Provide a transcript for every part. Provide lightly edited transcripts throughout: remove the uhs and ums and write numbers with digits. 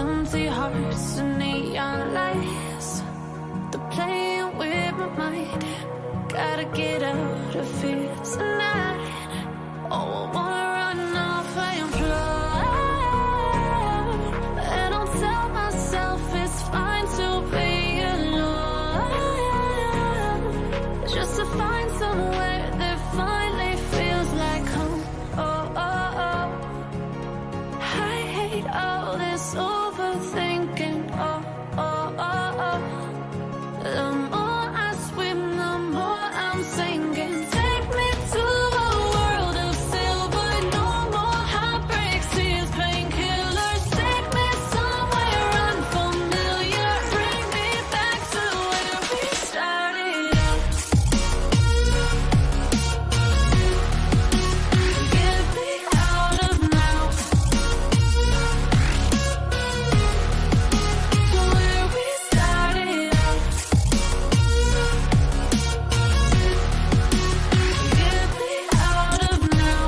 Empty hearts and neon lights, they're playing with my mind. Gotta get out of here tonight. Oh, I wanna run off and fly, and I'll tell myself it's fine to be alone, just to find somewhere that finally feels like home. Oh, oh, oh. I hate all this overthinking. Oh, oh, oh, oh. The more I swim, the more I'm sinking. Take me to a world of silver. No more heartbreaks, tears, painkillers. Take me somewhere unfamiliar. Bring me back to where we started out. Get me out of now, to where we started out. Get me out of now,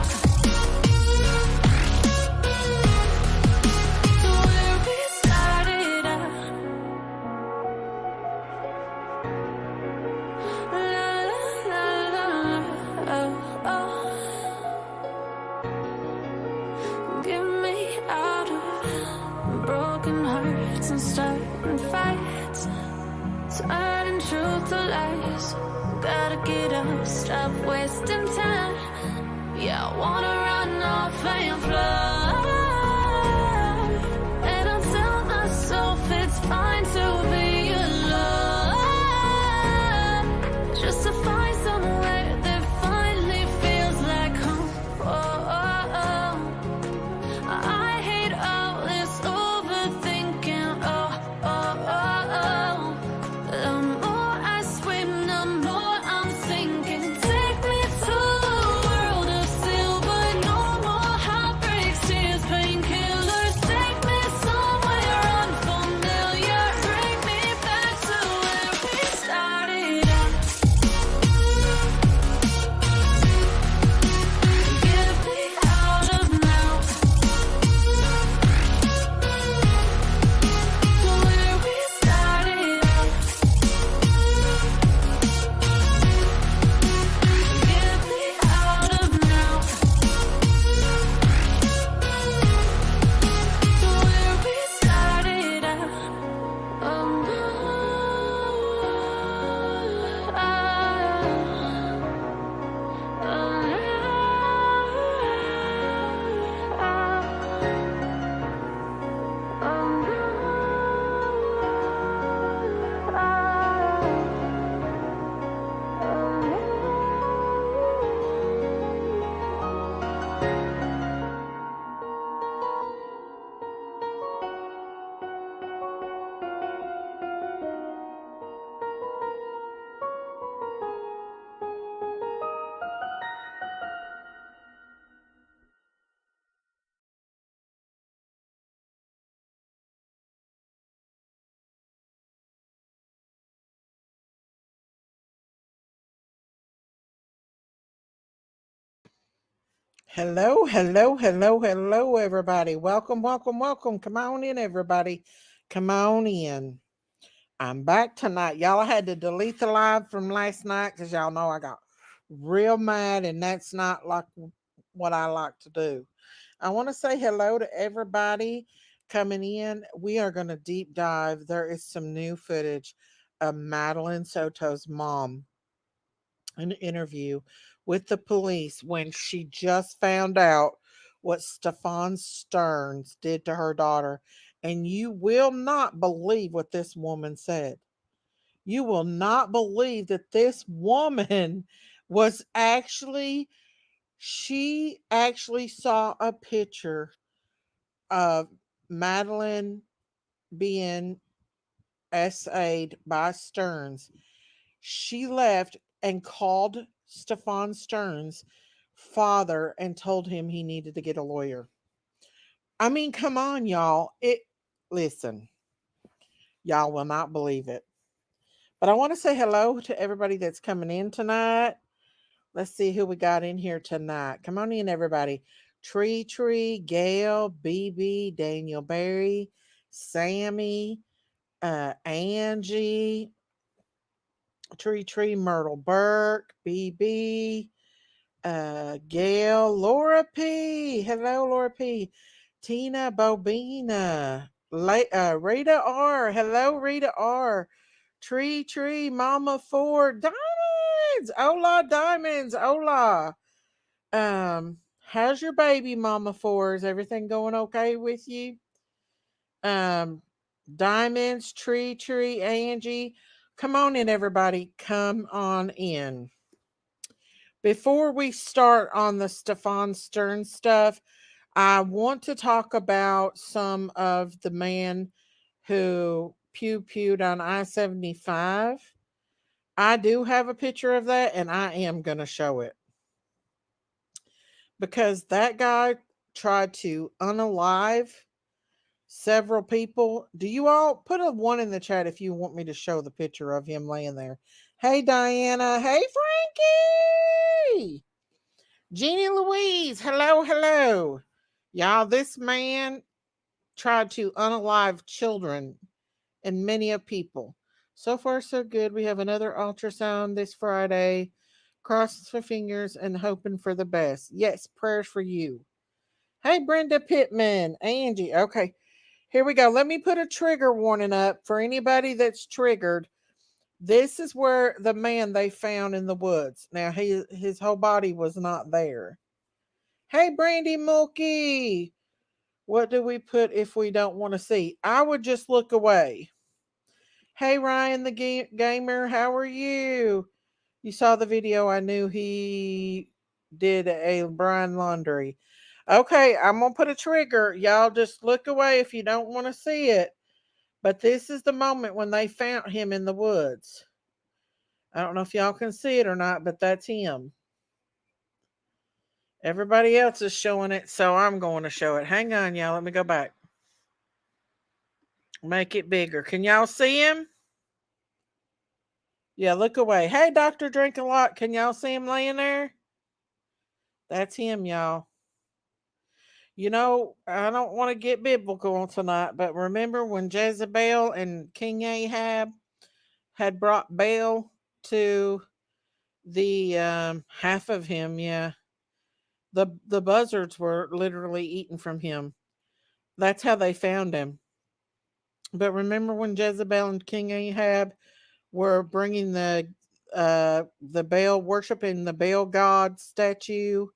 to where we started out. La la la la, oh, oh. Get me out of broken hearts and starting fights, turning truth to lies. Gotta get up, stop wasting time. Yeah, I wanna run off and fly, and I'll tell myself it's fine to be alone, just to find somewhere that finally feels like home. Oh, oh, oh. I hate all this overthinking. Oh, oh, oh, oh. The more I swim, the more I'm sinking. Take me to a world of silver. No more heartbreaks, tears, painkillers. Take me somewhere unfamiliar. Bring me back to where we started out. Get me out of now, to where we started out. Get me out of now, to where we started out. Oh, Hello, hello, hello, hello, everybody. Welcome, welcome, welcome. Come on in, everybody. Come on in. I'm back tonight. Y'all, I had to delete the live from last night because y'all know I got real mad, and that's not like what I like to do. I want to say hello to everybody coming in. We are going to deep dive. There is some new footage of Madeline Soto's mom, an interview with the police when she just found out what Stefan Stearns did to her daughter. And you will not believe what this woman said. You will not believe that this woman was actually, she actually saw a picture of Madeline being essayed by Stearns. She left and called Stefan Stearns' father and told him he needed to get a lawyer. I mean, come on, y'all. Listen, y'all will not believe it. But I want to say hello to everybody that's coming in tonight. Let's see who we got in here tonight. Come on in, everybody. Tree, Gail, BB, Daniel Berry, Sammy, Angie, Tree, Myrtle Burke, BB, Gail, Laura P. Hello, Laura P. Tina Bobina, Rita R. Hello, Rita R. Tree, Mama Ford, Diamonds, Hola, Diamonds, Hola. How's your baby, Mama Ford? Is everything going okay with you? Um, Diamonds, Tree, Angie. Come on in, everybody. Come on in. Before we start on the Stefan Stern stuff, I want to talk about some of the man who pewed on I-75. I do have a picture of that, and I am going to show it because that guy tried to unalive several people. Do you all put a one in the chat if you want me to show the picture of him laying there? Hey, Diana. Hey, Frankie. Jeannie Louise. Hello. Y'all, this man tried to unalive children and many of people. So far, so good. We have another ultrasound this Friday. Crossing my fingers and hoping for the best. Yes, prayers for you. Hey, Brenda Pittman. Angie. Okay, here we go. Let me put a trigger warning up for anybody that's triggered. This is where the man they found in the woods. Now, his whole body was not there. Hey, Brandy Mulkey. What do we put if we don't want to see? I would just look away. Hey, Ryan the gamer, how are you? You saw the video. I knew he did a Brian Laundry. Okay, I'm going to put a trigger. Y'all just look away if you don't want to see it. But this is the moment when they found him in the woods. I don't know if y'all can see it or not, but that's him. Everybody else is showing it, so I'm going to show it. Hang on, y'all. Let me go back. Make it bigger. Can y'all see him? Yeah, look away. Hey, Dr. Drink a Lot. Can y'all see him laying there? That's him, y'all. You know, I don't want to get biblical tonight, but remember when Jezebel and King Ahab had brought Baal to the half of him, yeah. The buzzards were literally eaten from him. That's how they found him. But remember when Jezebel and King Ahab were bringing the Baal worshiping the Baal god statue,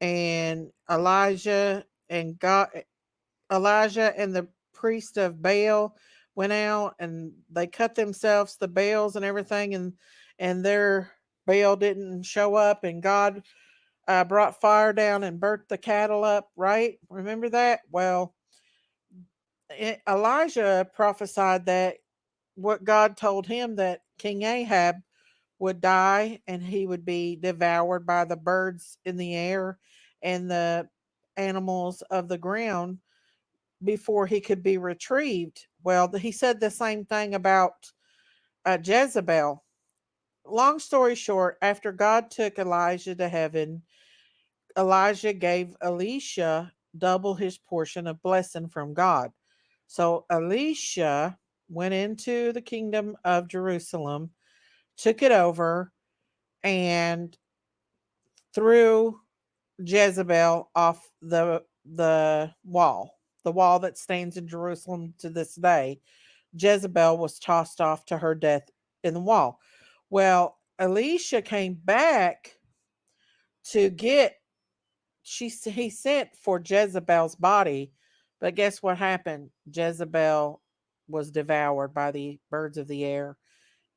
and Elijah and the priest of Baal went out and they cut themselves the Baals and everything, and their Baal didn't show up, and God brought fire down and burnt the cattle up, right? Remember that? Well, Elijah prophesied that what God told him, that King Ahab would die and he would be devoured by the birds in the air and the animals of the ground before he could be retrieved. Well, he said the same thing about Jezebel. Long story short, after God took Elijah to heaven, Elijah gave Elisha double his portion of blessing from God. So Elisha went into the kingdom of Jerusalem, took it over, and threw Jezebel off the wall that stands in Jerusalem to this day. Jezebel was tossed off to her death in the wall. Well, Elisha came back to get he sent for Jezebel's body, but guess what happened? Jezebel was devoured by the birds of the air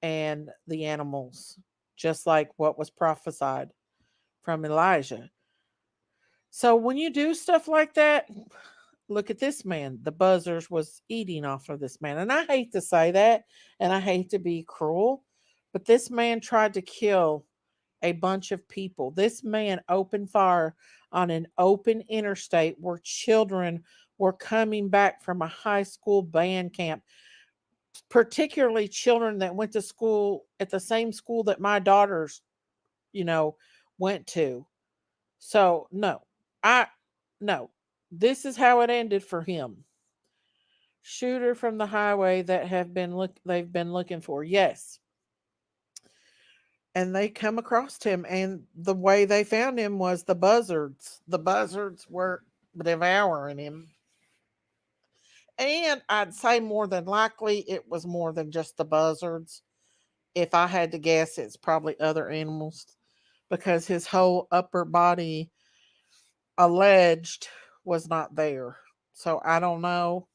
and the animals, just like what was prophesied from Elijah. So when you do stuff like that, look at this man. The buzzers was eating off of this man. And I hate to say that, and I hate to be cruel, but this man tried to kill a bunch of people. This man opened fire on an open interstate where children were coming back from a high school band camp, particularly children that went to school at the same school that my daughters, you know, went to. So, no, I, no, this is how it ended for him. shooter from the highway that they've been looking for. Yes. And they come across him, and the way they found him was the buzzards. The buzzards were devouring him. And I'd say more than likely it was more than just the buzzards. If I had to guess, it's probably other animals because his whole upper body alleged was not there. So I don't know,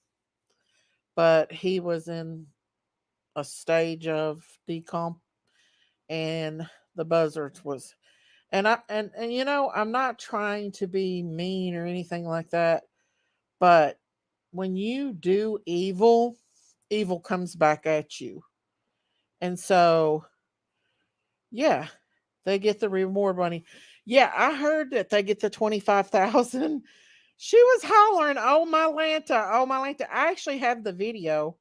but he was in a stage of decomp, and the buzzards was, and I'm not trying to be mean or anything like that, but when you do evil, evil comes back at you. And so, yeah, they get the reward money. Yeah, I heard that they get the 25,000. She was hollering, "Oh my Lanta, oh my Lanta." I actually have the video,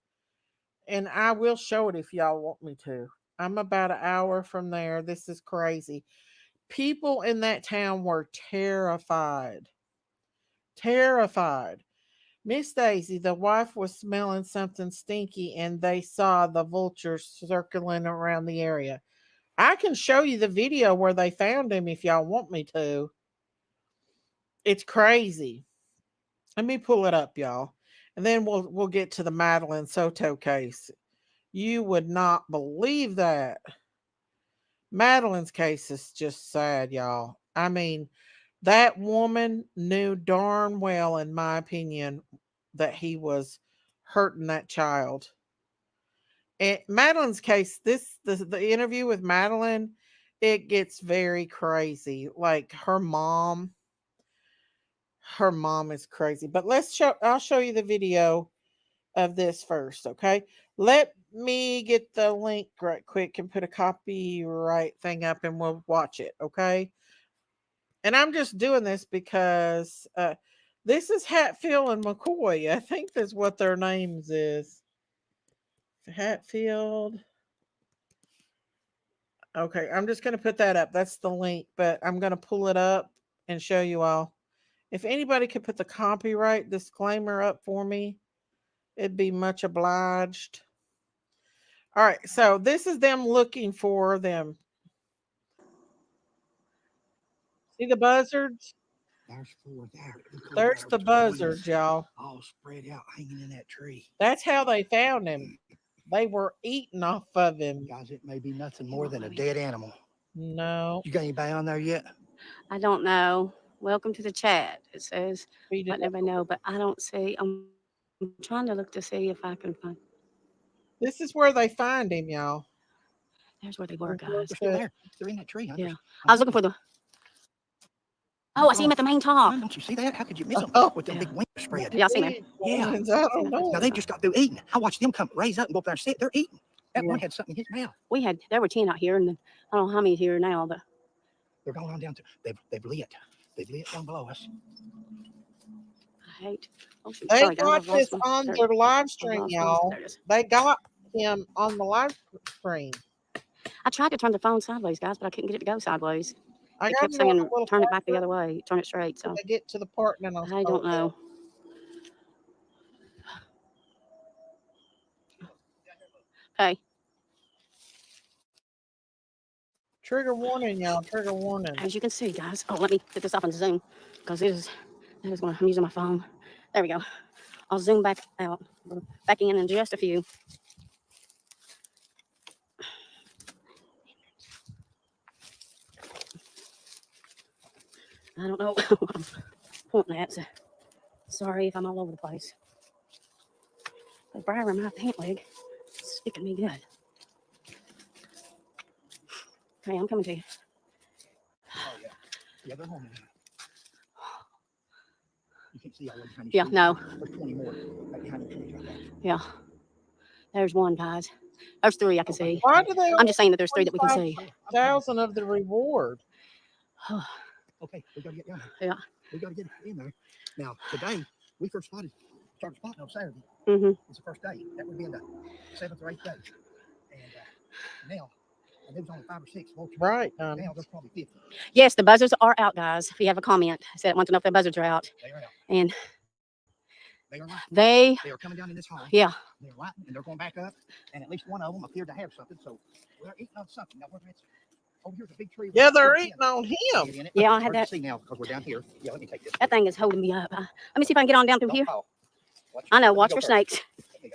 and I will show it if y'all want me to. I'm about an hour from there. This is crazy. People in that town were terrified. Terrified. Miss Daisy, the wife, was smelling something stinky, and they saw the vultures circling around the area. I can show you the video where they found him if y'all want me to. It's crazy. Let me pull it up, y'all. And then we'll get to the Madeline Soto case. You would not believe that. Madeline's case is just sad, y'all. I mean, that woman knew darn well, in my opinion, that he was hurting that child. And Madeline's case, the interview with Madeline, it gets very crazy. Like her mom is crazy. But I'll show you the video of this first, okay? Let me get the link right quick and put a copyright thing up, and we'll watch it, okay? And I'm just doing this because this is Hatfield and McCoy. I think that's what their names is. Hatfield. Okay, I'm just going to put that up. That's the link, but I'm going to pull it up and show you all. If anybody could put the copyright disclaimer up for me, it'd be much obliged. All right, so this is them looking for them. See the buzzards? There's four there. There's the buzzards, y'all. All spread out, hanging in that tree. That's how they found him. They were eating off of him. Guys, it may be nothing more than a dead animal. No. You got anybody on there yet? I don't know. Welcome to the chat. It says, let everybody know, but I don't see. I'm trying to look to see if I can find. This is where they find him, y'all. There's where they were, guys. They're still there. They're in that tree. Yeah. I was looking for the. Oh, I see him at the main top. Don't you see that? How could you miss them with them big wings spread? Yeah, I see him. Yeah. I don't know. Now they just got through eating. I watched them come raise up and go up there and sit. They're eating. That one had something in his mouth. There were 10 out here, and then I don't know how many here now, but they're going on down to. They've lit. They've lit down below us. I hate. Oh, shoot, They sorry, got guys, this on their live stream, y'all. They got him on the live stream. I tried to turn the phone sideways, guys, but I couldn't get it to go sideways. I kept saying, turn it back the other way, turn it straight. So I get to the part, and then I don't know. Okay. Trigger warning, y'all. Trigger warning. As you can see, guys. Oh, let me put this up on Zoom because that is going. I'm using my phone. There we go. I'll zoom back out, back in just a few. I don't know what I'm pointing at. So sorry if I'm all over the place. The briar in my pant leg is sticking me good. Okay, I'm coming to you. Oh, yeah. Yeah, they're home. You can't see all those tiny Yeah, trees. no. There's 20 more right behind the trees right there. Yeah. There's one, guys. There's three I can see. Why do they? I'm just saying that there's three that we can see. 1,000 of the reward. Okay, we got to get down there. Yeah. We got to get in there. Now, today, we first started spotting on Saturday. Mm-hmm. It's the first day. That would be in the 7th or 8th day. And now, and there was only 5 or 6 vultures. Right. Now there's probably 50. Yes, the buzzards are out, guys. If you have a comment, I said I want to know if the buzzards are out. They are out. And They are lighting. They They are coming down in this hall. Yeah. They're lighting and they're going back up. And at least one of them appeared to have something. So they're eating on something. Now, whether it's over here's a big tree. Yeah, they're eating on him. Yeah, I It's had hard to that. see now because we're down here. Yeah, let me take this. That thing is holding me up. Let me see if I can get on down through Don't here. fall. I know. Let me Watch go for first. snakes. Let me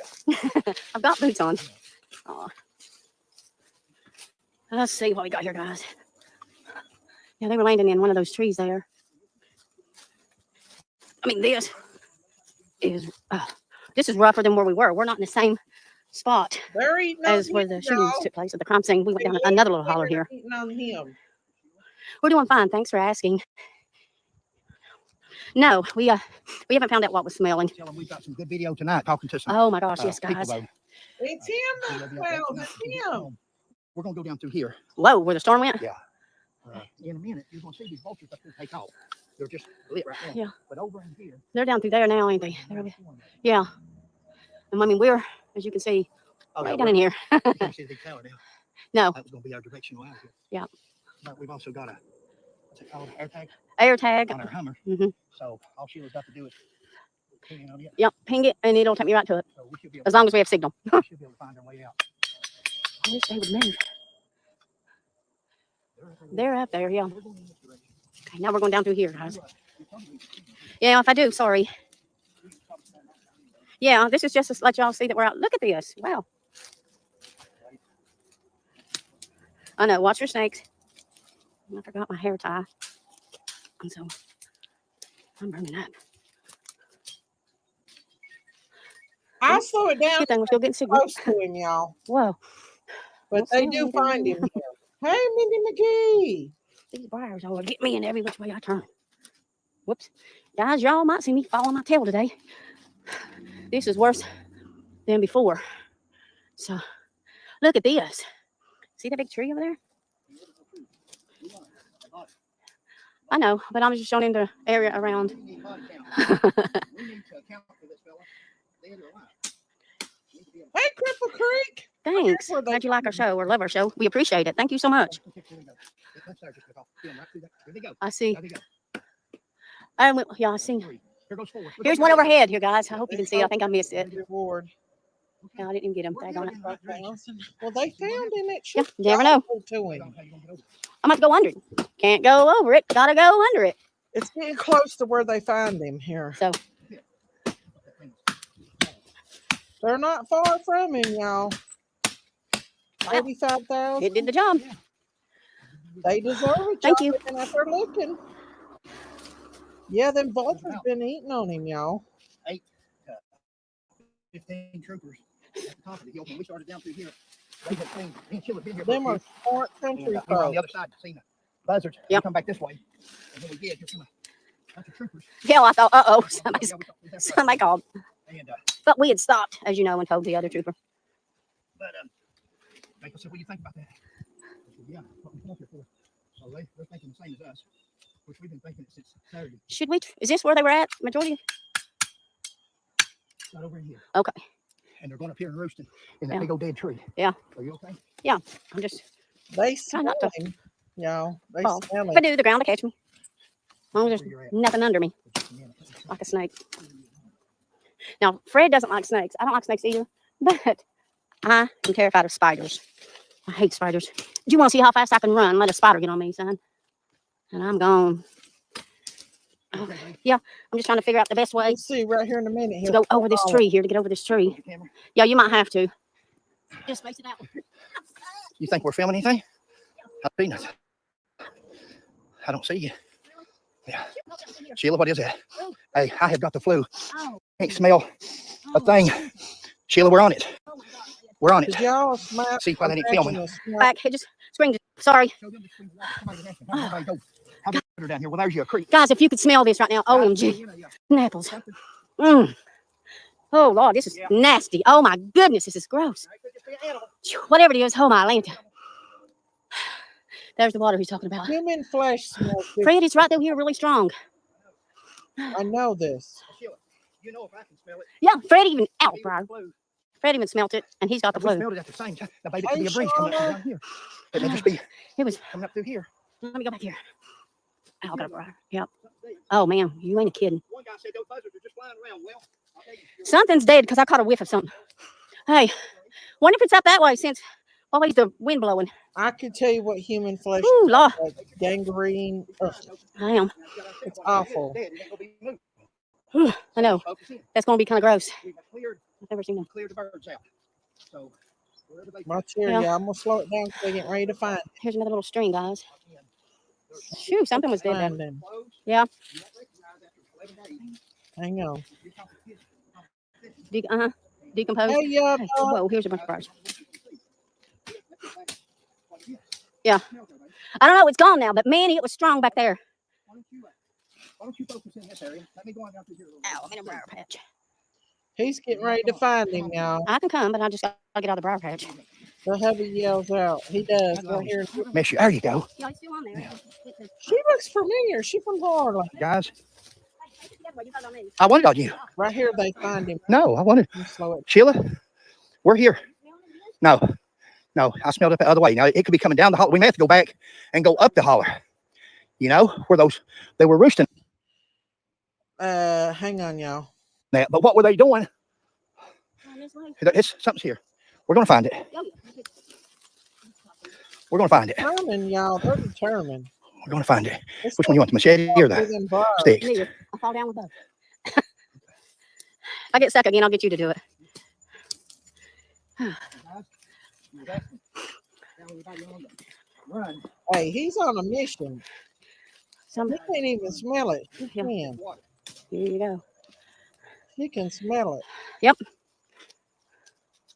go. I've got boots on. Aw. Let's see what we got here, guys. Yeah, they were landing in one of those trees there. I mean, this is rougher than where we were. We're not in the same spot They're eating on as where him, the shootings y'all. took place at the crime scene. We went down another little holler They're here. eating on him. We're doing fine. Thanks for asking. No, we haven't found out what was smelling. Tell them we've got some good video tonight talking to some Oh my gosh, yes, people, guys. though. It's him that smells. It's him. We're going to go down through here. Whoa, where the storm went? Yeah. In a minute, you're going to see these vultures up here take off. They're just lit right now. Yeah. But over in here. They're down through there now, ain't they? Yeah. And I mean, we're, as you can see, right down in here. You can't see the big tower now. No. That was going to be our directional out here. Yeah. But we've also got a, what's it called, air tag Air tag. on our Hummer. Mhm. So all Sheila's got to do is ping in on it. Yep, ping it, and it'll take me right to it. So we should be able, As long as we have signal. we should be able to find our way out. I wish they would move. They're up there, yeah. We're going in this direction. Okay, now we're going down through here, guys. Yeah, if I do, sorry. Yeah, this is just to let y'all see that we're out. Look at this. Wow. I know. Watch your snakes. I forgot my hair tie. And so I'm burning up. I'll slow it down Good thing we're still getting signal. close to him, y'all. Whoa. But they do find him here. Hey, Mindy McGee. These briars all get me in every which way I turn. Whoops. Guys, y'all might see me fall on my tail today. This is worse than before. So, look at this. See that big tree over there? I know, but I'm just showing him the area around. We need body count. We need to account for this fella. Dead or alive. We need to be able to- Hey, Cripple Creek. Thanks. where they Glad you like our show or love our show. We appreciate it. Thank you so much. Here we go. Let's start just off. Feel 'em right through there. Here they go. I see. There they go. Yeah, I see. Three. Here goes 4. Look Here's over one there. overhead here, guys. I hope you can see it. I think I missed it. Reward. No, I didn't even get him. We're Tag on it. going in the right direction. Well, they found him. It Yeah, should you never know. go to How him. you gonna get over? I'm about to go under it. Can't go over it. Gotta go under it. It's getting close to where they find him here. So, They're not far from him, y'all. 85,000. it did the job. They deserve it. Thank y'all. you. Looking up there looking. Yeah, them vultures been eating on him, y'all. 15 troopers at the top of the hill. When we started down through here, they had seen, me and Sheila been here. Them are smart and, country we were on folks. the other side, seen the buzzards. Yep. We come back this way. And when we did, here come a bunch of troopers. Yeah, I thought, uh-oh, Yeah, somebody we thought we had somebody called. And, But we had stopped, as you know, and told the other trooper. but Michael said, what do you think about that? I said, yeah, that's what we come up here for. So they're thinking the same as us, which we've been thinking it since Saturday. Should we? Is this where they were at? Majority? Right over in here. Okay. And they're going up here and roosting in that Yeah. big old dead tree. Yeah. Are you okay? I'm just, They Try smell not to him, y'all. They fall. smell if I him. do, the ground will catch me. As long as Where you're there's at. nothing under me, Just a minute. like a snake. Now, Fred doesn't like snakes. I don't like snakes either, but I am terrified of spiders. I hate spiders. Do you want to see how fast I can run? Let a spider get on me, son. And I'm gone. Okay, buddy. I'm just trying to figure out the best way We'll see right here in a minute. to He'll go over this fall. tree here, to get over this tree. Hold the camera. Yeah, you might have to. Just face it out. You think we're filming anything? I don't see nothing. I don't see you. Yeah. Sheila, what is that? Hey, I have got the flu. Oh, Can't smell a thing. Sheila, we're on it. oh my God. We're on it. Did y'all smell? See why they ain't filming. Back, it just screamed. Sorry. Show them between the walls. Somebody was asking, how'd everybody go? How'd they put her down here? Well, there's you a creek. Guys, if you could smell this right now, OMG. Yeah. Apples. Oh, Lord, this is Yeah. nasty. Oh, my goodness, this is gross. It could just be an animal. Phew, whatever it is, oh, my Atlanta. There's the water he's talking about. Human flesh smells good. Fred, it's right through here really strong. I know this. Sheila, you know if I can smell it. Yeah, Fred even, ow, he Brian. was the flu. Fred even smelt it, and he's got the We flu. smelled it at the same time. Now, baby, it Hey, could be a breeze coming up from Shauna. down here. It may just be It was, coming up through here. let me go back here. Ow, got a briar. Yep. Oh, man, you ain't kidding. One guy said those buzzards are just flying around. Well, Something's dead because I caught a whiff of something. Hey, wonder if it's up that way since always the wind blowing. I can tell you what human flesh Ooh, is Lord. like gangrene. Ugh, I am. it's awful. Whew, I know. That's going to be kind of gross. I've never seen them. Cleared the birds out. So wherever they Watch here, Yeah. y'all. I'm gonna slow it down because they're getting ready to find. Here's another little string, guys. Shoot, something was dead there. Find them. Yeah. Hang on. Decomposed. Hey, y'all. Hey, whoa, here's a bunch of birds. Yeah. I don't know. It's gone now, but man, it was strong back there. Why don't you focus in this area? Let me go on down through here. Ow, I'm in a briar patch. He's getting ready to find him, y'all. I can come, but I just got to get out of the briar patch. The hubby yells out. He does right here. Miss you. There you go. Yeah, he's still on there. She looks familiar. She from Harlan. Guys, I wanted on you. Right here, they find him. No, I wanted. Let me slow it. Sheila, we're here. No, I smelled it the other way. Now, it could be coming down the holler. We may have to go back and go up the holler. You know, where they were roosting. Hang on, y'all. That, but what were they doing? Something's here. We're going to find it. We're going to find it. Determined, y'all. They're determined. We're going to find it. Which one you want, the machete or the sticks? Neither. I'll fall down with both. If I get stuck again, I'll get you to do it. Hey, he's on a mission. He can't even smell it. She Yeah. can. Here you go. She can smell it. Yep.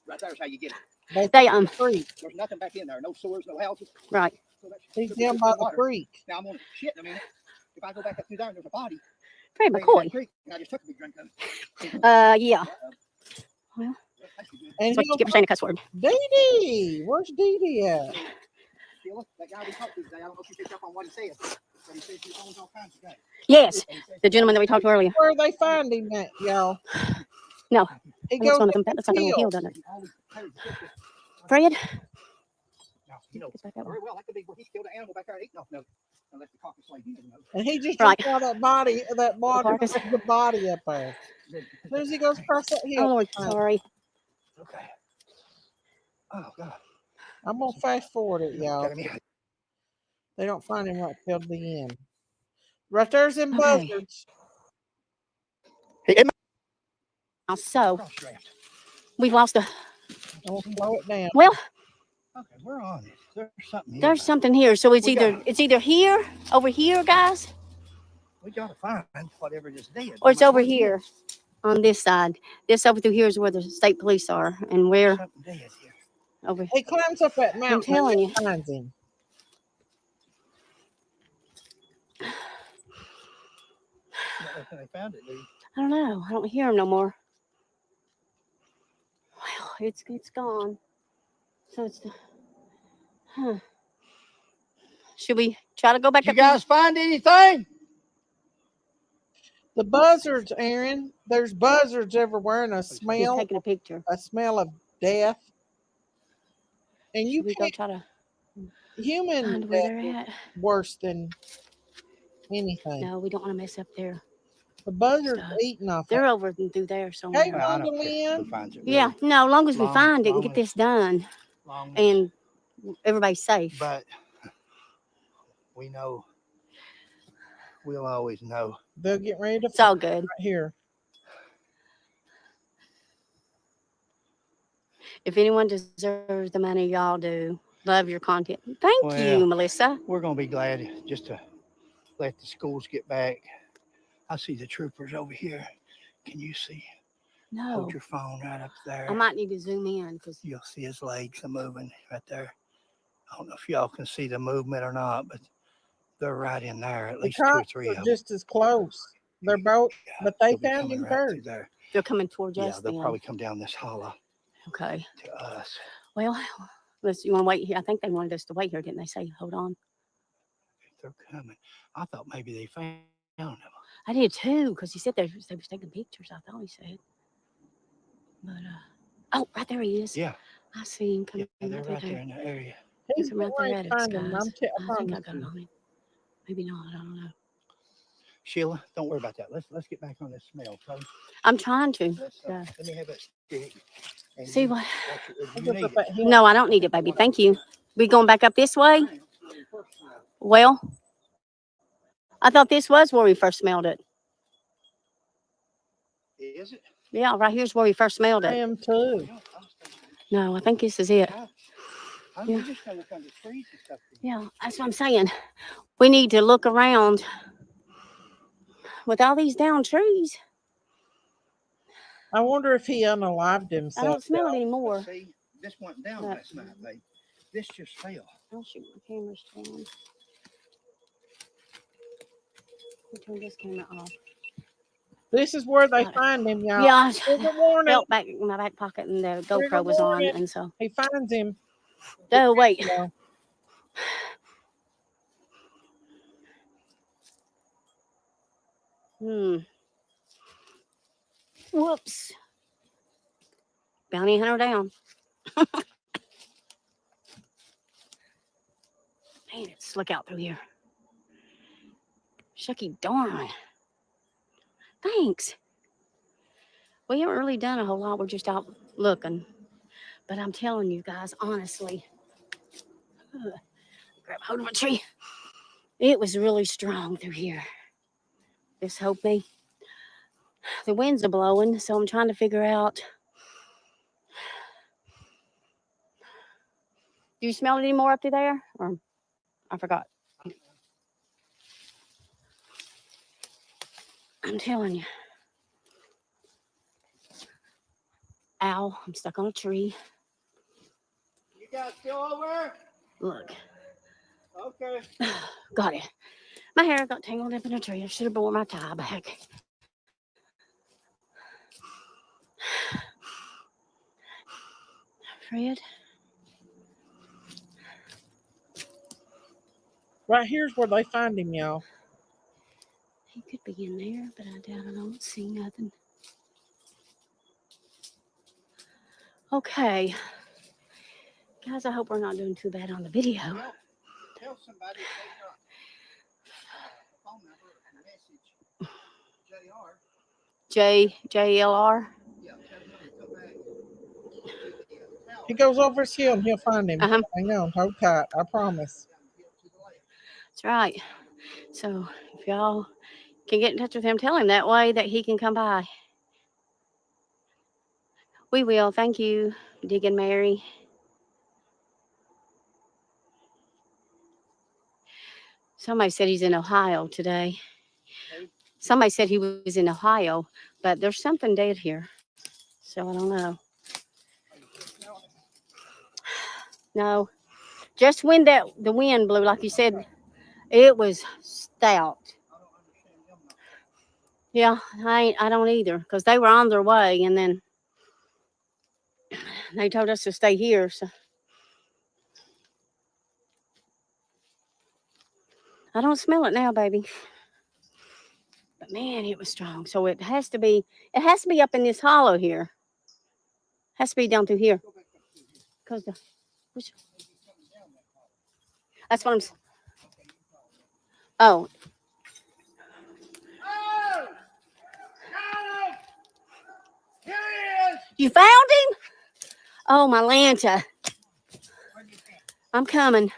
Right there's how you get it. They Creek. There's nothing back in there. No sewers, no houses. right. So that's- He's down by the creek. Now I'm gonna shit in a minute. If I go back up through there and there's a body. Pretty laying in that McCoy. creek, and I just took a big drink of it. Yeah. And That's what you he'll get for saying a cuss word. Dee Dee. Where's Dee Dee at? Sheila, that guy we talked to today, I don't know if you picked up on what he said, but he says he owns all kinds of guys. Yes. And he says- The gentleman that we talked to earlier. Where they find him at, y'all? No. He That's goes one to of them. That's not the the hill, hill. doesn't it? He always carries the picture. Fred? Now, you know, Get back that way. very well, that could be where he killed an animal back there and ate. No, unless the carcass laid in, you know. And he just Right. saw that body, carcass. the body up there. As soon as he goes across that Oh, hill, Lord, sorry. Okay. Oh, God. I'm gonna fast forward it, y'all. Okay, let me- They don't find him right till the end. Right there's them Okay. buzzards. Hey, Now, so cross draft. we've lost a. I'm gonna slow it down. Well, Okay, we're on it. There's something here. there's something here. So it's We got- either here, over here, guys, We gotta find whatever this did. or it's over here on this side. This over through here is where the state police are, and we're Something dead here. over. He climbs up that mountain. telling and you. finds him. They found it, dude. I don't know. I don't hear him no more. Well, it's gone. So it's. Huh. Should we try to go back You up? guys find anything? The buzzards, Aaron. There's buzzards everywhere, and a He's smell taking a picture. of death. And you Should we go can't try to human find where death they're is at? worse than anything. No, we don't want to mess up there. The buzzards Stuff. eating off. They're over through there somewhere. Hey, Well, I don't care Gwendolyn. who finds it, Yeah, really. no, as long as we Long- find it and long get as- this done Long- and everybody's safe. But we know. We'll always know. They'll get ready to It's all good. right here. If anyone deserves the money, y'all do. Love your content. Thank Well, you, Melissa. We're gonna be glad just to let the schools get back. I see the troopers over here. Can you see? No, Hold your phone right up there. I might need to zoom in because You'll see his legs are moving right there. I don't know if y'all can see the movement or not, but they're right in there. At The least two or cops three are of them. just as close. They're both, Yeah, but they they'll be found coming him right through first. there. they're coming towards Yeah, us. they'll Then. probably come down this hollow Okay. to us. Well, you want to wait here? I think they wanted us to wait here, didn't they? Say, hold on. They're coming. I thought maybe they found him. I did too, because he said they was taking pictures. I thought he said. But oh, right there he is. Yeah, I see him yeah, coming they're right right through there there. in the area. He's He's right getting there ready at to us, find him. guys. I I think I promise got it you. on him. Maybe not. I don't know. Sheila, don't worry about that. Let's get back on this smell. Okay? I'm trying to. Let me have that stick. See what? Do you need it? No, I don't need it, baby. Thank you. We going back up this way? Well, I thought this was where we first smelled it. Is it? Yeah, right here's where we first smelled I it. am too. No, I think this is it. Yeah. Just gotta look under trees and stuff. Yeah, that's what I'm saying. We need to look around with all these down trees. I wonder if he unalived I himself. don't smell it anymore. See, this went down But- last night, babe. This just fell. Oh shoot, my camera's down. Let me turn this camera off. This is where they Got it. find him, y'all. Yeah, Trigger warning. felt back in my back pocket and the GoPro was on, and so. He finds him. Oh wait. No. Whoops. Bounty hunter down. Man, it's look out through here. Shucky darn. Thanks. We haven't really done a whole lot. We're just out looking. But I'm telling you guys, honestly, grab hold of a tree. It was really strong through here. Just hope me. The winds are blowing, so I'm trying to figure out. Do you smell it anymore up to there? Or I forgot. I'm telling you. Ow, I'm stuck on a tree. You guys still over? Look. Okay. Got it. My hair got tangled up in a tree. I should have brought my tie back. Fred? Right here's where they find him, y'all. He could be in there, but I doubt I don't see nothing. Okay. Guys, I hope we're not doing too bad on the video. Well, tell somebody if they got phone number and message JR. JLR. Yeah, tell them to come back. He goes over his hill and he'll find him. Uh-huh. Hang on, hold tight. I promise. That's right. So if y'all can get in touch with him, tell him that way that he can come by. We will. Thank you, Diggin' Mary. Somebody said he's in Ohio today. Somebody said he was in Ohio, but there's something dead here. So I don't know. No, just when the wind blew, like you said, it was stout. Yeah, I don't either, because they were on their way, and then they told us to stay here. So I don't smell it now, baby. But man, it was strong. So it has to be up in this hollow here. Has to be down through here. Because that's what I'm. Oh. Here he is. You found him? Oh, my Lanta. I'm coming.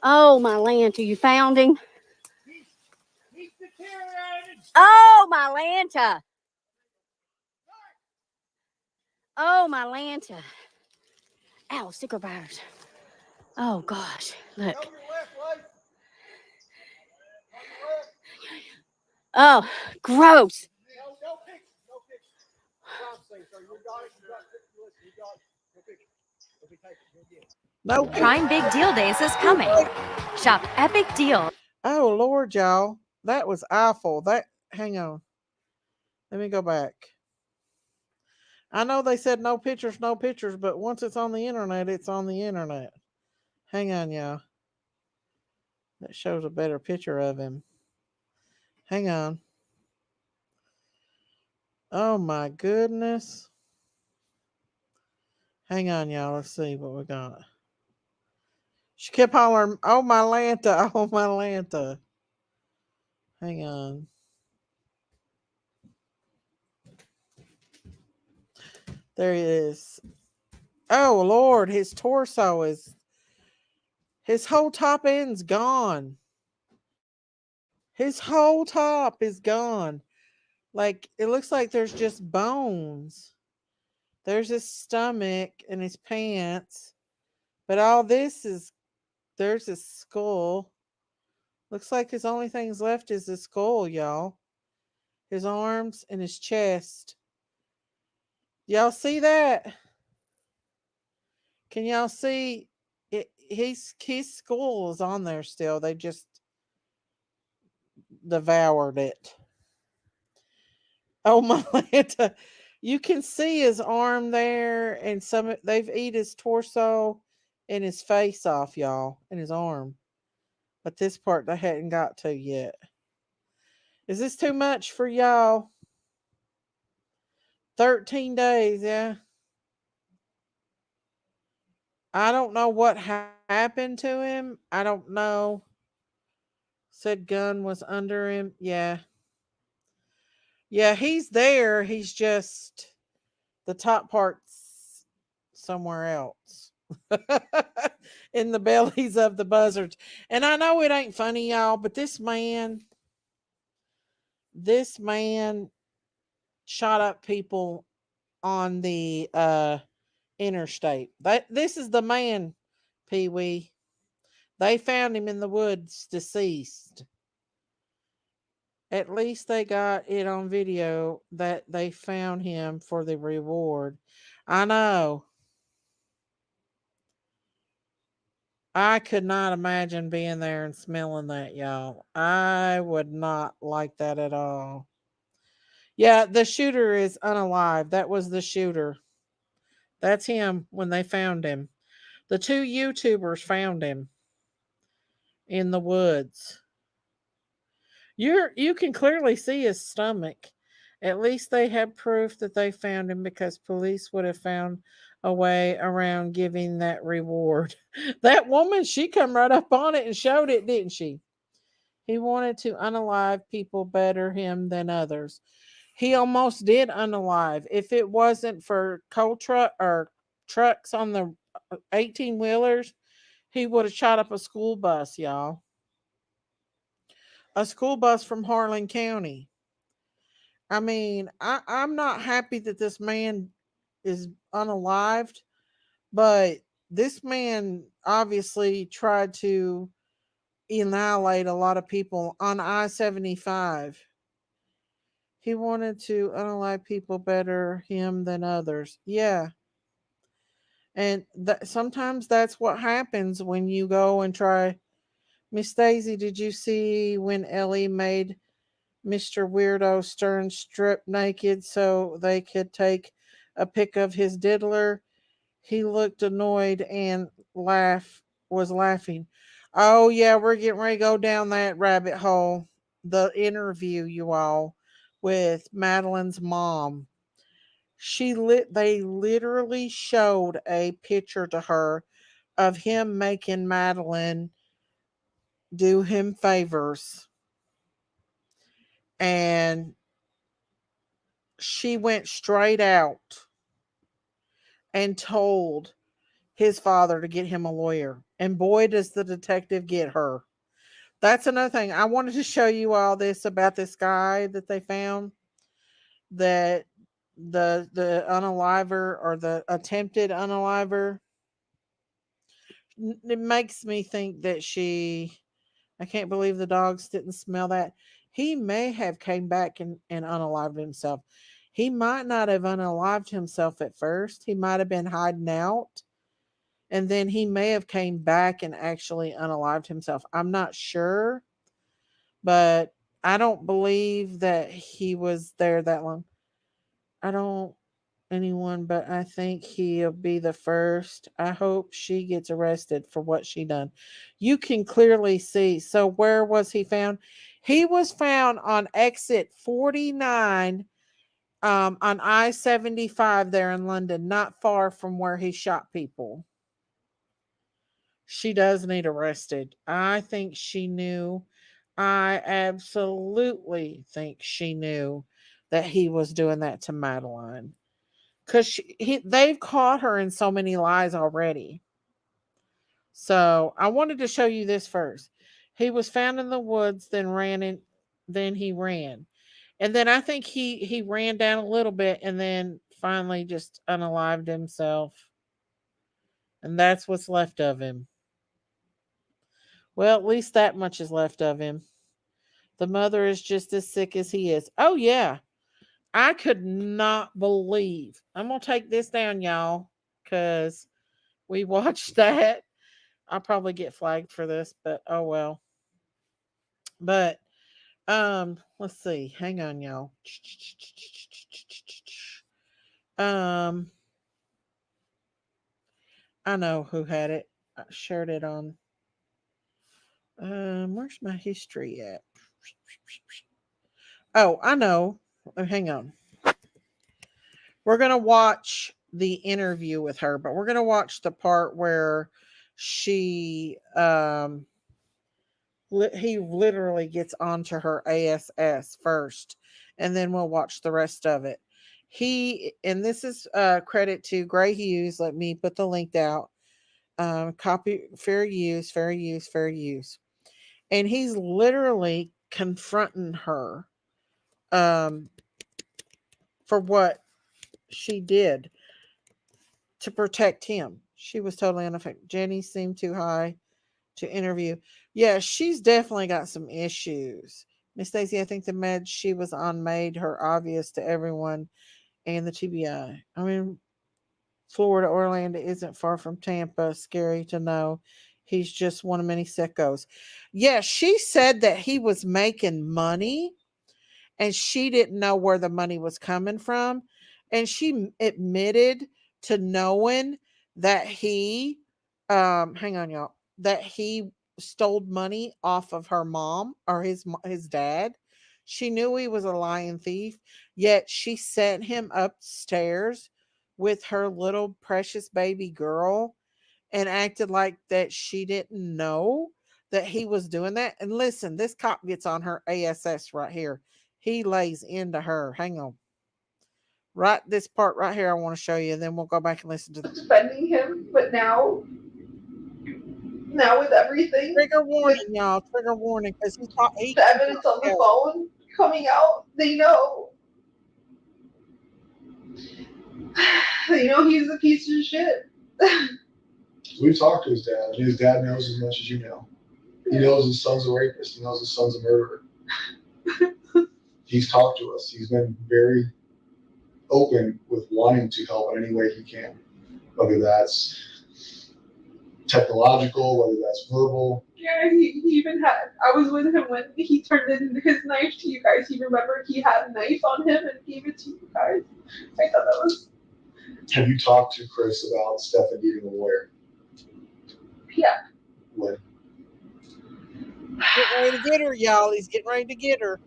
Oh, my Lanta. You found him? He's deteriorated. Oh, my Lanta. Oh, my Lanta. Ow, sticker bars. Oh, gosh. Look. Go your left, Lee. Oh, gross. No picture. No picture. I'm saying, sir, you got it. You got it. Listen, you got it. No picture. If we take it, you'll get it. No. Prime Big Deal Days is coming. Shop Epic Deal. Oh Lord, y'all. That was awful. Hang on. Let me go back. I know they said no pictures, but once it's on the internet, it's on the internet. Hang on, y'all. That shows a better picture of him. Hang on. Oh my goodness. Hang on, y'all. Let's see what we got. She kept hollering, "Oh my Lanta, oh my Lanta." Hang on. There he is. Oh Lord, his torso is, his whole top end's gone. His whole top is gone. Like it looks like there's just bones. There's his stomach and his pants. But all this is, there's his skull. Looks like his only things left is his skull, y'all. His arms and his chest. Y'all see that? Can y'all see it? His skull is on there still. They just devoured it. Oh Malanta, you can see his arm there, and some they've eat his torso and his face off, y'all, and his arm. But this part they hadn't got to yet. Is this too much for y'all? 13 days, yeah. I don't know what happened to him. I don't know. Said gun was under him. Yeah. Yeah, he's there. He's just the top part's somewhere else. In the bellies of the buzzards. And I know it ain't funny, y'all, but this man shot up people on the interstate. This is the man, Pee Wee. They found him in the woods, deceased. At least they got it on video that they found him for the reward. I know. I could not imagine being there and smelling that, y'all. I would not like that at all. Yeah, the shooter is unalive. That was the shooter. That's him when they found him. The two YouTubers found him in the woods. You can clearly see his stomach. At least they have proof that they found him, because police would have found a way around giving that reward. That woman, she come right up on it and showed it, didn't she? He wanted to unalive people better him than others. He almost did unalive. If it wasn't for coal truck or trucks on the 18 wheelers, he would have shot up a school bus, y'all. A school bus from Harlan County. I mean, I'm not happy that this man is unalived, but this man obviously tried to annihilate a lot of people on I-75. He wanted to unalive people better him than others. Yeah. And sometimes that's what happens when you go and try. Miss Daisy, did you see when Ellie made Mr. Weirdo Stern strip naked so they could take a pic of his diddler? He looked annoyed and was laughing. Oh yeah, we're getting ready to go down that rabbit hole. The interview, you all, with Madeline's mom. They literally showed a picture to her of him making Madeline do him favors, and she went straight out and told his father to get him a lawyer. And boy, does the detective get her. That's another thing. I wanted to show you all this about this guy that they found, that the unaliver, or the attempted unaliver. It makes me think that I can't believe the dogs didn't smell that. He may have came back and unalived himself. He might not have unalived himself at first. He might have been hiding out, and then he may have came back and actually unalived himself. I'm not sure, but I don't believe that he was there that long. I don't anyone, but I think he'll be the first. I hope she gets arrested for what she done. You can clearly see. So where was he found? He was found on exit 49 on I-75 there in London, not far from where he shot people. She does need arrested. I think she knew I absolutely think she knew that he was doing that to Madeline because they've caught her in so many lies already. So I wanted to show you this first. He was found in the woods, then he ran. And then I think he ran down a little bit and then finally just unalived himself. And that's what's left of him. Well, at least that much is left of him. The mother is just as sick as he is. Oh yeah. I could not believe. I'm gonna take this down, y'all, because we watched that. I'll probably get flagged for this, but oh well. But let's see. Hang on, y'all. Um, I know who had it. I shared it on. Where's my history at? Oh, I know. Oh, hang on. We're gonna watch the interview with her, but we're gonna watch the part where she he literally gets onto her ASS first, and then we'll watch the rest of it. And this is credit to Gray Hughes. Let me put the link out. Copy fair use, fair use, fair use. And he's literally confronting her um, for what she did to protect him. She was totally unaffected. Jenny seemed too high to interview. Yeah, she's definitely got some issues. Miss Stacy, I think the meds she was on made her obvious to everyone and the TBI. I mean, Florida, Orlando isn't far from Tampa. Scary to know. He's just one of many sickos. Yeah, she said that he was making money and she didn't know where the money was coming from. And she admitted to knowing that hang on, y'all, that he stole money off of her mom or his dad. She knew he was a lying thief, yet she sent him upstairs with her little precious baby girl and acted like that she didn't know that he was doing that. And listen, this cop gets on her ASS right here. He lays into her. Hang on. Right, this part right here, I want to show you, and then we'll go back and listen to the defending him, but now with everything, trigger warning, with y'all. Trigger warning, because he the evidence on the phone coming out, they know he's a piece of shit. We've talked to his dad, and his dad knows as much as you know. He knows his son's a rapist. He knows his son's a murderer. He's talked to us. He's been very open with wanting to help in any way he can, whether that's technological, whether that's verbal. Yeah, he even had. I was with him when he turned in his knife to you guys. He remembered he had a knife on him and gave it to you guys. I thought that was. Have you talked to Chris about Stefan needing a lawyer? Yeah. When? Get ready to get her, y'all. He's getting ready to get her.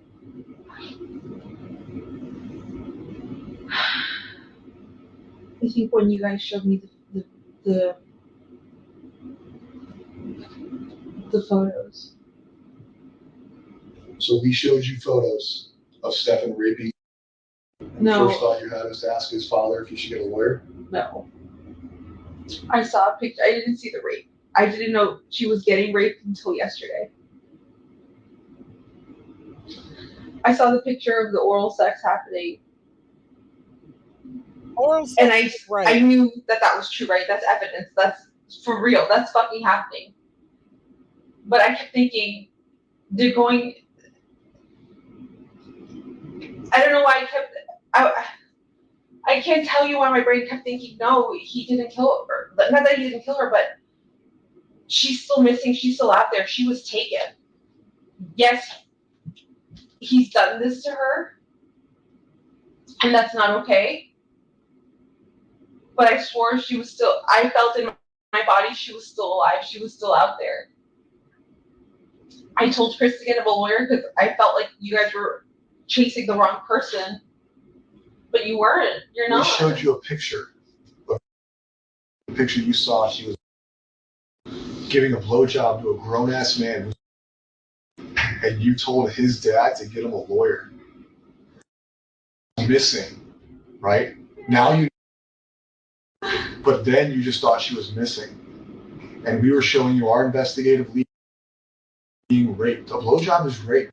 I think when you guys showed me the photos. So we showed you photos of Stefan raping. No. The first thought you had was to ask his father if he should get a lawyer? No. I saw a picture. I didn't see the rape. I didn't know she was getting raped until yesterday. I saw the picture of the oral sex happening. Oral sex, and right. I knew that was true, right? That's evidence. That's for real. That's fucking happening. But I kept thinking, they're going. I don't know why I can't tell you why my brain kept thinking, no, he didn't kill her. Not that he didn't kill her, but she's still missing. She's still out there. She was taken. Yes, he's done this to her, and that's not okay. But I swore I felt in my body she was still alive. She was still out there. I told Chris to get him a lawyer because I felt like you guys were chasing the wrong person. But you weren't. You're not. We showed you a picture. The picture you saw, she was giving a blowjob to a grown-ass man. and you told his dad to get him a lawyer. Missing, right? Now you, but then you just thought she was missing. And we were showing you our investigative lead being raped. A blowjob is rape.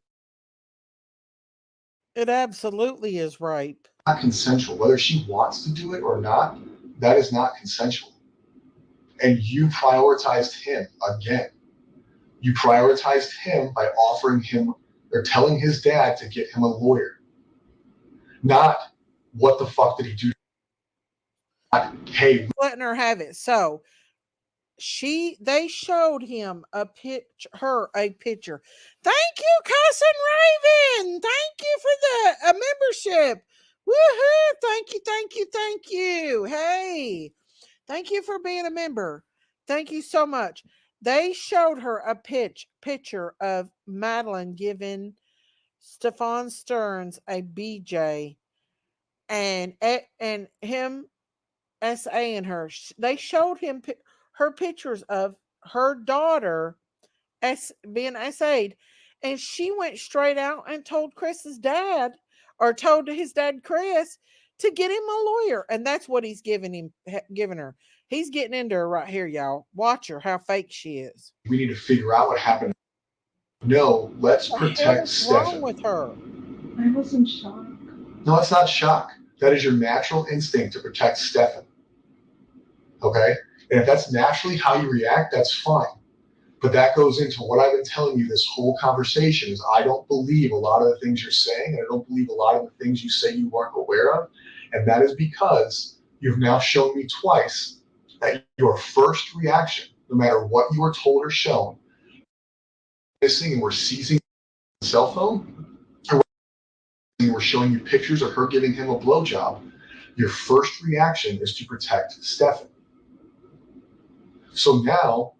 It absolutely is rape. Not consensual. Whether she wants to do it or not, that is not consensual. And you prioritized him again. You prioritized him by offering him or telling his dad to get him a lawyer. Not what the fuck did he do? Not, hey, letting her have it. So they showed him a picture. Thank you, Cousin Raven. Thank you for the membership. Woohoo! Thank you. Hey, thank you for being a member. Thank you so much. They showed her a picture of Madeline giving Stefan Stearns a BJ, and him SAing her. They showed him her pictures of her daughter being SA'd, and she went straight out and told Chris's dad, or told his dad Chris, to get him a lawyer, and that's what he's giving her. He's getting into her right here, y'all. Watch her, how fake she is. we need to figure out what happened. No, let's protect What's wrong Stefan. with her? I was in shock. No, it's not shock. That is your natural instinct to protect Stefan. Okay? And if that's naturally how you react, that's fine. But that goes into what I've been telling you this whole conversation is I don't believe a lot of the things you're saying, and I don't believe a lot of the things you say you weren't aware of. And that is because you've now shown me twice that your first reaction, no matter what you were told or shown, missing and we're seizing the cell phone, or we're showing you pictures of her giving him a blowjob, your first reaction is to protect Stefan. So now,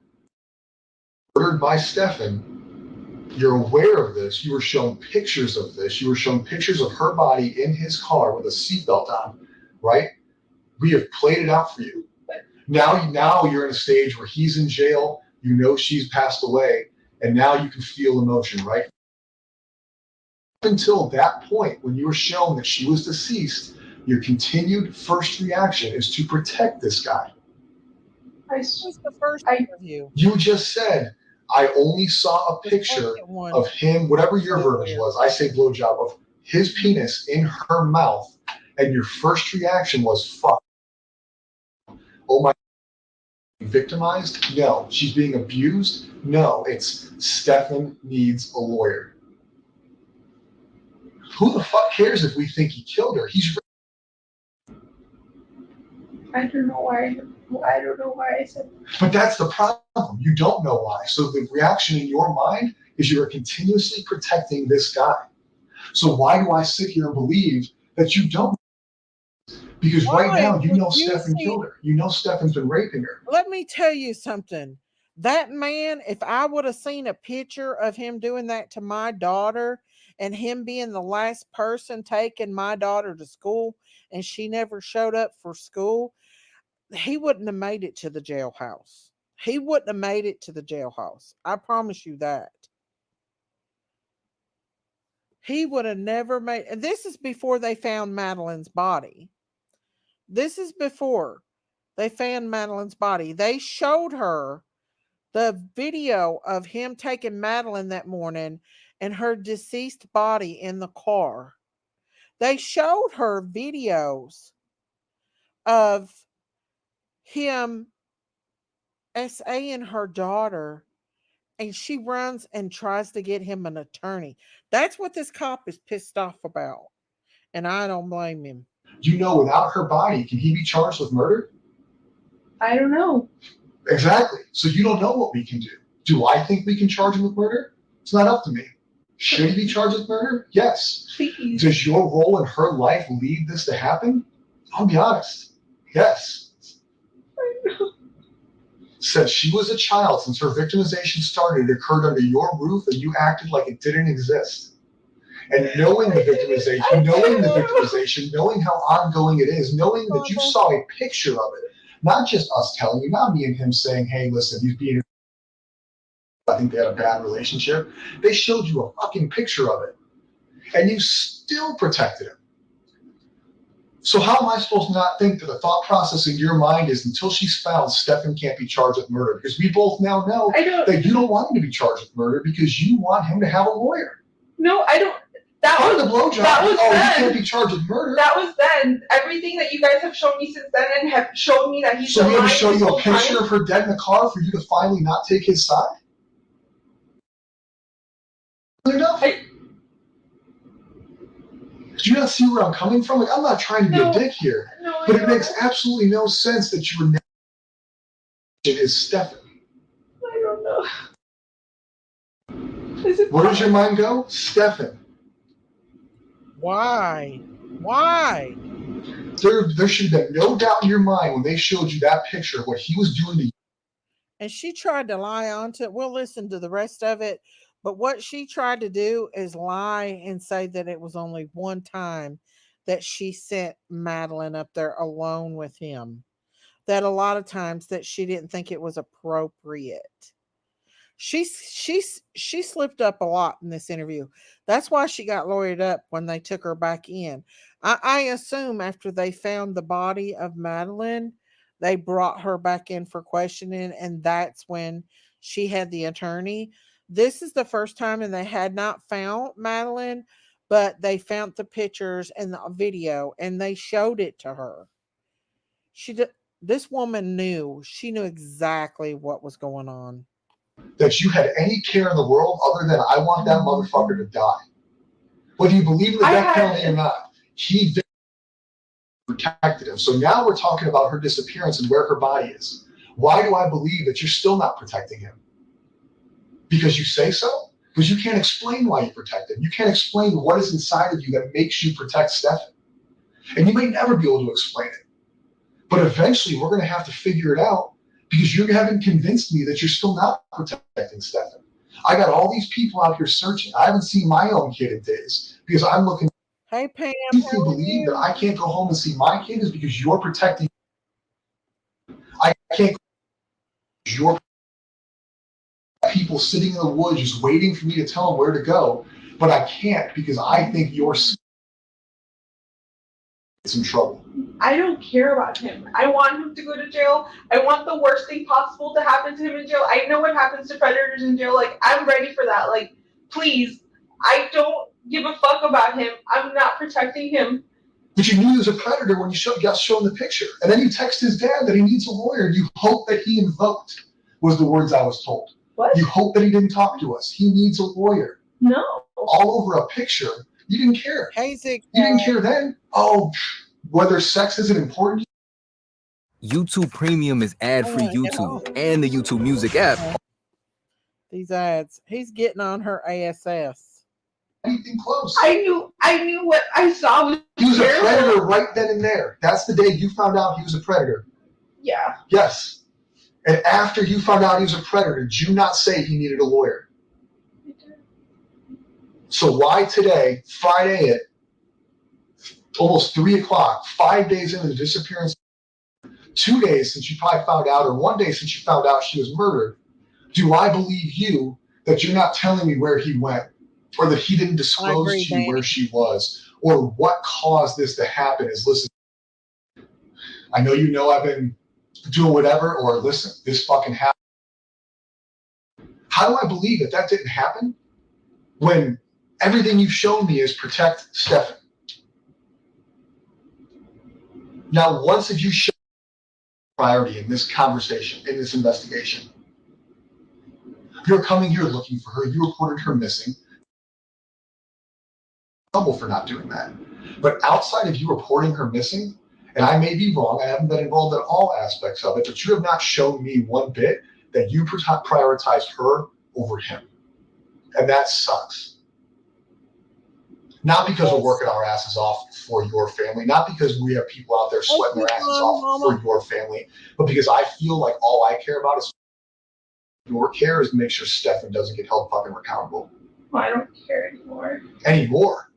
murdered by Stefan, you're aware of this. You were shown pictures of this. You were shown pictures of her body in his car with a seatbelt on, right? We have played it out for you. Now you're in a stage where he's in jail. You know she's passed away, and now you can feel emotion, right? Up until that point, when you were shown that she was deceased, your continued first reaction is to protect this guy. This was the first interview. You just said, I only saw a picture of him, whatever your verbiage was. I say blowjob, of his penis in her mouth, and your first reaction was, fuck. Oh my, victimized? No. She's being abused? No. It's Stefan needs a lawyer. Who the fuck cares if we think he killed her? I don't know why. I don't know why I said that. But that's the problem. You don't know why. So the reaction in your mind is you are continuously protecting this guy. So why do I sit here and believe that you don't? Because right now you know Stefan killed her. You know Stefan's been raping her. Let me tell you something. That man, if I would have seen a picture of him doing that to my daughter and him being the last person taking my daughter to school and she never showed up for school, he wouldn't have made it to the jailhouse. He wouldn't have made it to the jailhouse. I promise you that. He would have never made, and this is before they found Madeline's body. This is before they found Madeline's body. They showed her the video of him taking Madeline that morning and her deceased body in the car. They showed her videos of him SAing her daughter, and she runs and tries to get him an attorney. That's what this cop is pissed off about, and I don't blame him. You know, without her body, can he be charged with murder? I don't know. Exactly. So you don't know what we can do. Do I think we can charge him with murder? It's not up to me. Should he be charged with murder? Yes. Please. Does your role in her life lead this to happen? I'll be honest. Yes. Since she was a child, since her victimization started, it occurred under your roof and you acted like it didn't exist. And knowing the victimization, knowing how ongoing it is, knowing that you saw a picture of it, not just us telling you, not me and him saying, hey, listen, he's being I think they had a bad relationship. They showed you a fucking picture of it, and you still protected him. So how am I supposed to not think that the thought process in your mind is until she's found, Stefan can't be charged with murder? Because we both now know that you don't want him to be charged with murder because you want him to have a lawyer. No, I don't. That Part was of the blowjob. that was Oh, then. he can't be charged with murder. That was then. Everything that you guys have shown me since then and have shown me that he's So we had to lying show this you a whole picture time. of her dead in the car for you to finally not take his side? Good enough. Do you not see where I'm coming from? Like, I'm not trying to be a dick here, but it makes absolutely no sense that you were never is Stefan. I don't know. Where does your mind go? Stefan. Why? Why? There should have been no doubt in your mind when they showed you that picture of what he was doing to you. And she tried to lie onto it. We'll listen to the rest of it. But what she tried to do is lie and say that it was only one time that she sent Madeline up there alone with him. That a lot of times that she didn't think it was appropriate. She slipped up a lot in this interview. That's why she got lawyered up when they took her back in. I assume after they found the body of Madeline, they brought her back in for questioning, and that's when she had the attorney. This is the first time, and they had not found Madeline, but they found the pictures and the video, and they showed it to her. This woman knew. She knew exactly what was going on. That you had any care in the world other than I want that motherfucker to die. Whether you believe in the death penalty or not, he protected him. So now we're talking about her disappearance and where her body is. Why do I believe that you're still not protecting him? Because you say so? Because you can't explain why you protect him. You can't explain what is inside of you that makes you protect Stefan. And you may never be able to explain it. But eventually we're going to have to figure it out because you haven't convinced me that you're still not protecting Stefan. I got all these people out here searching. I haven't seen my own kid in days because I'm looking. Hey, Pam. You believe that I can't go home and see my kid is because you're protecting. I can't. You're people sitting in the woods just waiting for me to tell them where to go, but I can't because I think you're in trouble. I don't care about him. I want him to go to jail. I want the worst thing possible to happen to him in jail. I know what happens to predators in jail. Like, I'm ready for that. Like, please. I don't give a fuck about him. I'm not protecting him. But you knew he was a predator when you got shown the picture. And then you text his dad that he needs a lawyer. You hope that he invoked, was the words I was told. What? You hope that he didn't talk to us. He needs a lawyer. No. All over a picture. You didn't care. Hazy. You didn't care then. Oh, whether sex isn't important. YouTube Premium is ad-free YouTube and the YouTube Music app. These ads. He's getting on her ASS. Anything close. I knew what I saw was he was a predator right then and there. That's the day you found out he was a predator. Yeah. Yes. And after you found out he was a predator, did you not say he needed a lawyer? So why today, Friday at almost 3 o'clock, 5 days into the disappearance, 2 days since you probably found out, or 1 day since you found out she was murdered, do I believe you that you're not telling me where he went, or that he didn't disclose to you where she was, or what caused this to happen? Is listen, I know you know I've been doing whatever, or listen, this fucking happened. How do I believe that that didn't happen when everything you've shown me is protect Stefan? Now, once have you shown priority in this conversation, in this investigation? You're coming here looking for her. You reported her missing. Trouble for not doing that. But outside of you reporting her missing, and I may be wrong, I haven't been involved in all aspects of it, but you have not shown me one bit that you prioritized her over him. And that sucks. Not because we're working our asses off for your family, not because we have people out there sweating their asses off for your family, but because I feel like all I care about is your care is to make sure Stefan doesn't get held fucking accountable. Well, I don't care anymore. Anymore.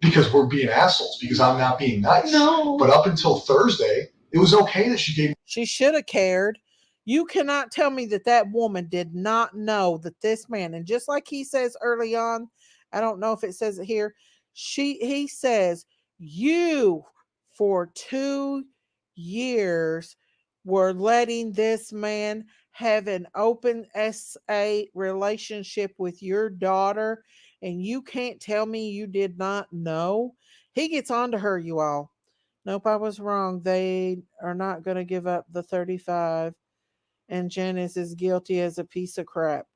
Because we're being assholes, because I'm not being nice. No. But up until Thursday, it was okay that she gave. She should have cared. You cannot tell me that that woman did not know that this man, and just like he says early on, I don't know if it says it here, he says, you for 2 years were letting this man have an open SA relationship with your daughter, and you can't tell me you did not know. He gets on to her, you all. Nope, I was wrong. They are not going to give up the 35, and Janice is guilty as a piece of crap.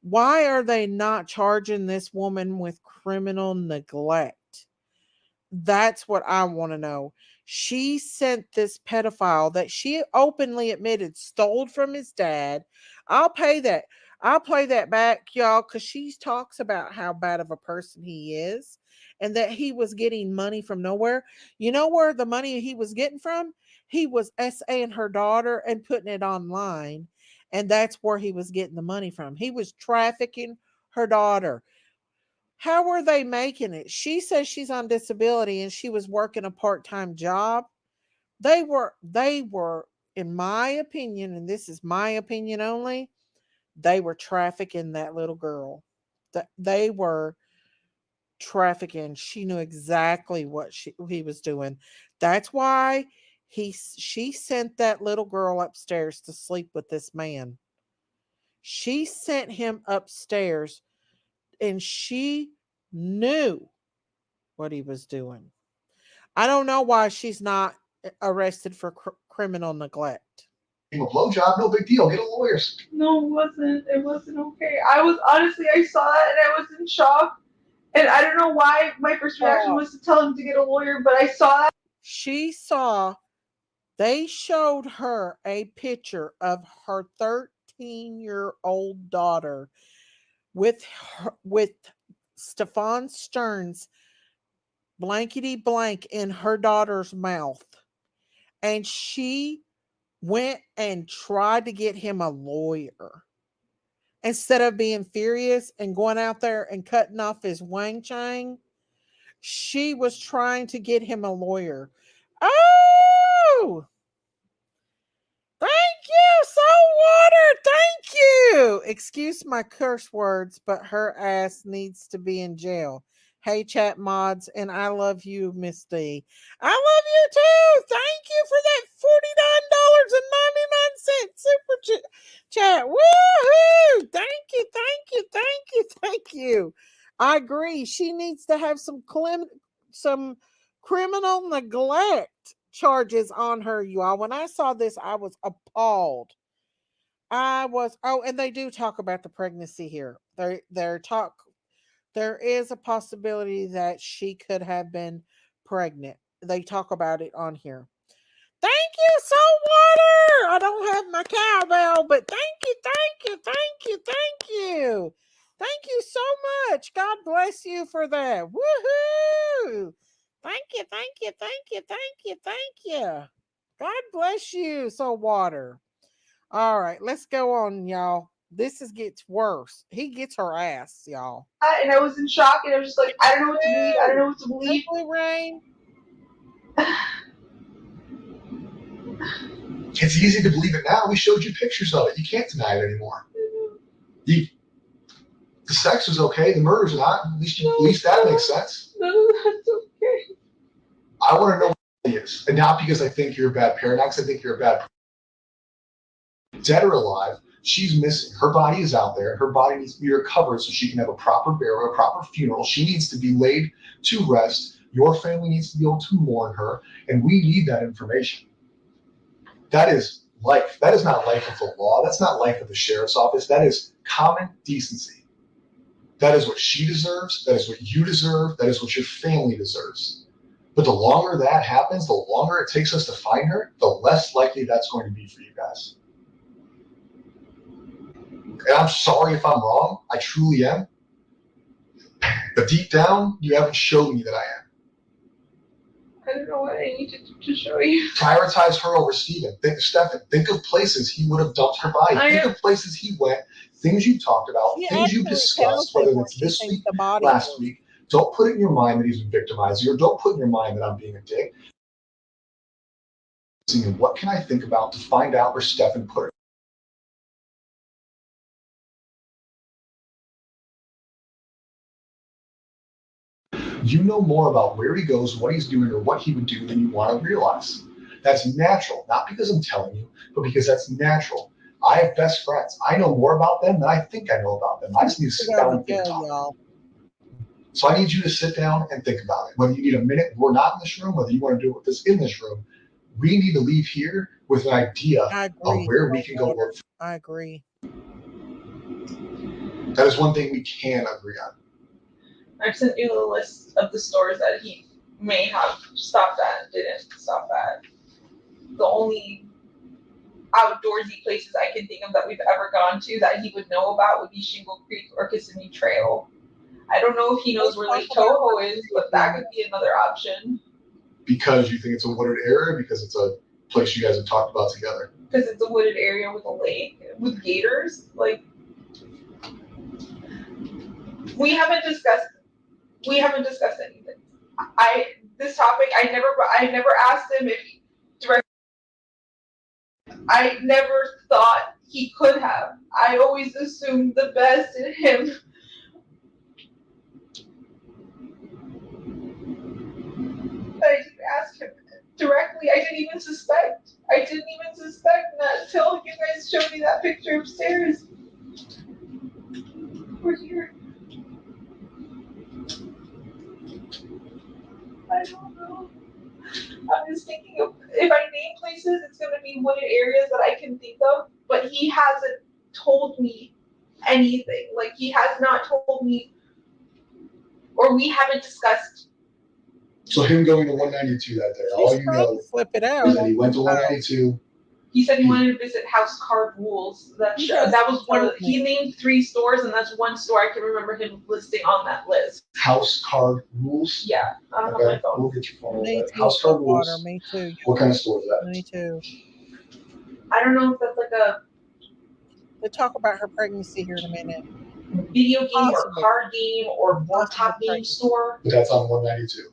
Why are they not charging this woman with criminal neglect? That's what I want to know. She sent this pedophile that she openly admitted stole from his dad. I'll pay that. I'll play that back, y'all, because she talks about how bad of a person he is and that he was getting money from nowhere. You know where the money he was getting from? He was SAing her daughter and putting it online. And that's where he was getting the money from. He was trafficking her daughter. How were they making it? She says she's on disability and she was working a part-time job. They were, in my opinion, and this is my opinion only, they were trafficking that little girl. They were trafficking. She knew exactly what he was doing. That's why she sent that little girl upstairs to sleep with this man. She sent him upstairs and she knew what he was doing. I don't know why she's not arrested for criminal neglect. A blowjob, no big deal. Get a lawyer. No, it wasn't. It wasn't okay. I was honestly, I saw it and I was in shock. And I don't know why my first reaction was to tell him to get a lawyer, but I saw that. She saw, they showed her a picture of her 13-year-old daughter with Stefan Stern's blankety blank in her daughter's mouth. And she went and tried to get him a lawyer. Instead of being furious and going out there and cutting off his wang chang, she was trying to get him a lawyer. Oh! Thank you, Saltwater. Thank you. Excuse my curse words, but her ass needs to be in jail. Hey, chat mods, and I love you, Miss D. I love you too. Thank you for that $49.99 super chat. Woohoo! Thank you, thank you, thank you, thank you. I agree. She needs to have some criminal neglect charges on her, you all. When I saw this, I was appalled. And they do talk about the pregnancy here. There is a possibility that she could have been pregnant. They talk about it on here. Thank you, Saltwater. I don't have my cowbell, but thank you, thank you, thank you, thank you. Thank you so much. God bless you for that. Woohoo! Thank you, thank you, thank you, thank you, thank you. God bless you, Saltwater. All right, let's go on, y'all. Gets worse. He gets her ass, y'all. And I was in shock, and I was just like, I don't know what to believe. I don't know what to believe. Rain. It's easy to believe it now. We showed you pictures of it. You can't deny it anymore. The sex was okay. The murder's not. At least that makes sense. No, that's okay. I want to know what it is. And not because I think you're a bad parent, not because I think you're a bad person. Dead or alive, she's missing. Her body is out there. Her body needs to be recovered so she can have a proper burial, a proper funeral. She needs to be laid to rest. Your family needs to be able to mourn her. And we need that information. That is life. That is not life of the law. That's not life of the sheriff's office. That is common decency. That is what she deserves. That is what you deserve. That is what your family deserves. But the longer that happens, the longer it takes us to find her, the less likely that's going to be for you guys. And I'm sorry if I'm wrong. I truly am. But deep down, you haven't shown me that I am. I don't know what I need to show you. Prioritize her over Stephen. Think of places he would have dumped her body. Think of places he went, things you talked about, things you discussed, whether it's this week, last week. Don't put it in your mind that he's been victimizing you, or don't put in your mind that I'm being a dick. What can I think about to find out where Stefan put her? You know more about where he goes, what he's doing, or what he would do than you want to realize. That's natural, not because I'm telling you, but because that's natural. I have best friends. I know more about them than I think I know about them. I just need to sit down and think about it. So I need you to sit down and think about it. Whether you need a minute, we're not in this room, whether you want to do it with us in this room, we need to leave here with an idea of where we can go look. I agree. That is one thing we can agree on. I've sent you a list of the stores that he may have stopped at and didn't stop at. The only outdoorsy places I can think of that we've ever gone to that he would know about would be Shingle Creek or Kissimmee Trail. I don't know if he knows where Lake Toho is, but that could be another option. Because you think it's a wooded area, because it's a place you guys have talked about together. Because it's a wooded area with a lake with gators. Like, we haven't discussed anything. This topic I never asked him if he directly. I never thought he could have. I always assumed the best in him. I didn't ask him directly. I didn't even suspect. Not until you guys showed me that picture upstairs. We're here. I don't know. I'm just thinking of, if I name places, it's going to be wooded areas that I can think of, but he hasn't told me anything. Like, he has not told me, or we haven't discussed. So him going to 192 that day, all you know flip it out. is that he went to 192. He said he wanted to visit House Card Rules. That was one of he named 3 stores, and that's one store I can remember him listing on that list. House Card Rules? Yeah, I don't okay. have my phone. We'll get your phone. House Card Rules. Me too. What kind of store is that? Me too. I don't know if that's like a. We'll talk about her pregnancy here in a minute. Video game or card game or board top game store. But that's on 192.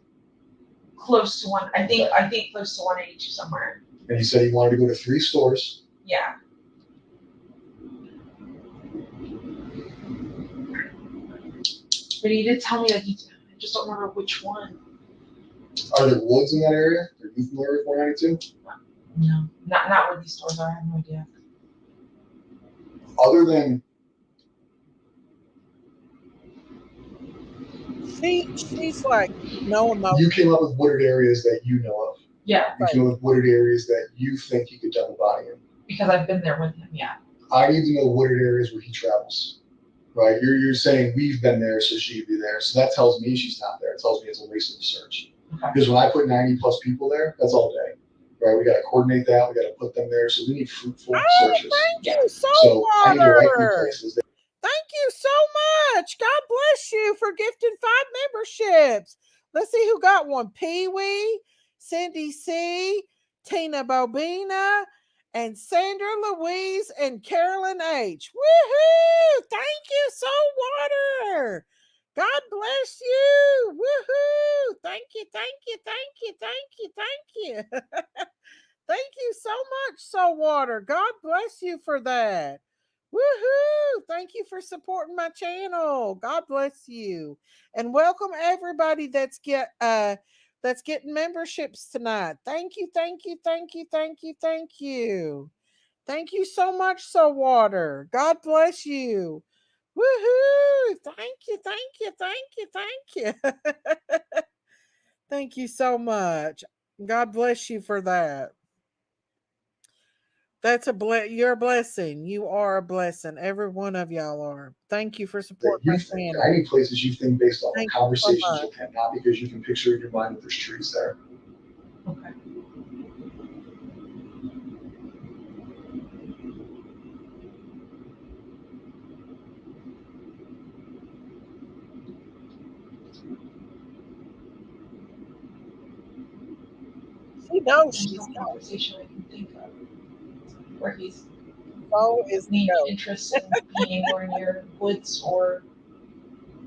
Close to one, I think close to 182 somewhere. And he said he wanted to go to 3 stores. Yeah. But he did tell me that I just don't remember which one. Are there woods in that area? Are you familiar with 192? No, not where these stores are. I have no idea. Other than she's like, no. You came up with wooded areas that you know of. Yeah. You came up with wooded areas that you think he could double body in. Because I've been there with him, yeah. I need to know wooded areas where he travels. Right? You're saying we've been there, so she'd be there. So that tells me she's not there. It tells me it's a waste of the search. Okay. Because when I put 90+ people there, that's all day. Right? We got to coordinate that. We got to put them there. So we need fruitful searches. Thank you so I need to write through places. Thank you so much. God bless you for gifting 5 memberships. Let's see who got one. Pee Wee, Cindy C, Tina Bobina, and Sandra Louise and Carolyn H. Woohoo! Thank you, Soul Water. God bless you. Woohoo! Thank you. Thank you so much, Soul Water. God bless you for that. Woohoo! Thank you for supporting my channel. God bless you. And welcome everybody that's getting memberships tonight. Thank you. Thank you so much, Soul Water. God bless you. Woohoo! Thank you. Thank you so much. God bless you for that. That's you're a blessing. You are a blessing. Every one of y'all are. Thank you for supporting my channel. I need places you think based on conversations with him, not because you can picture in your mind that there's trees there. Okay. She knows There's she's no conversation I can think of where he's is named interest in being anywhere near woods or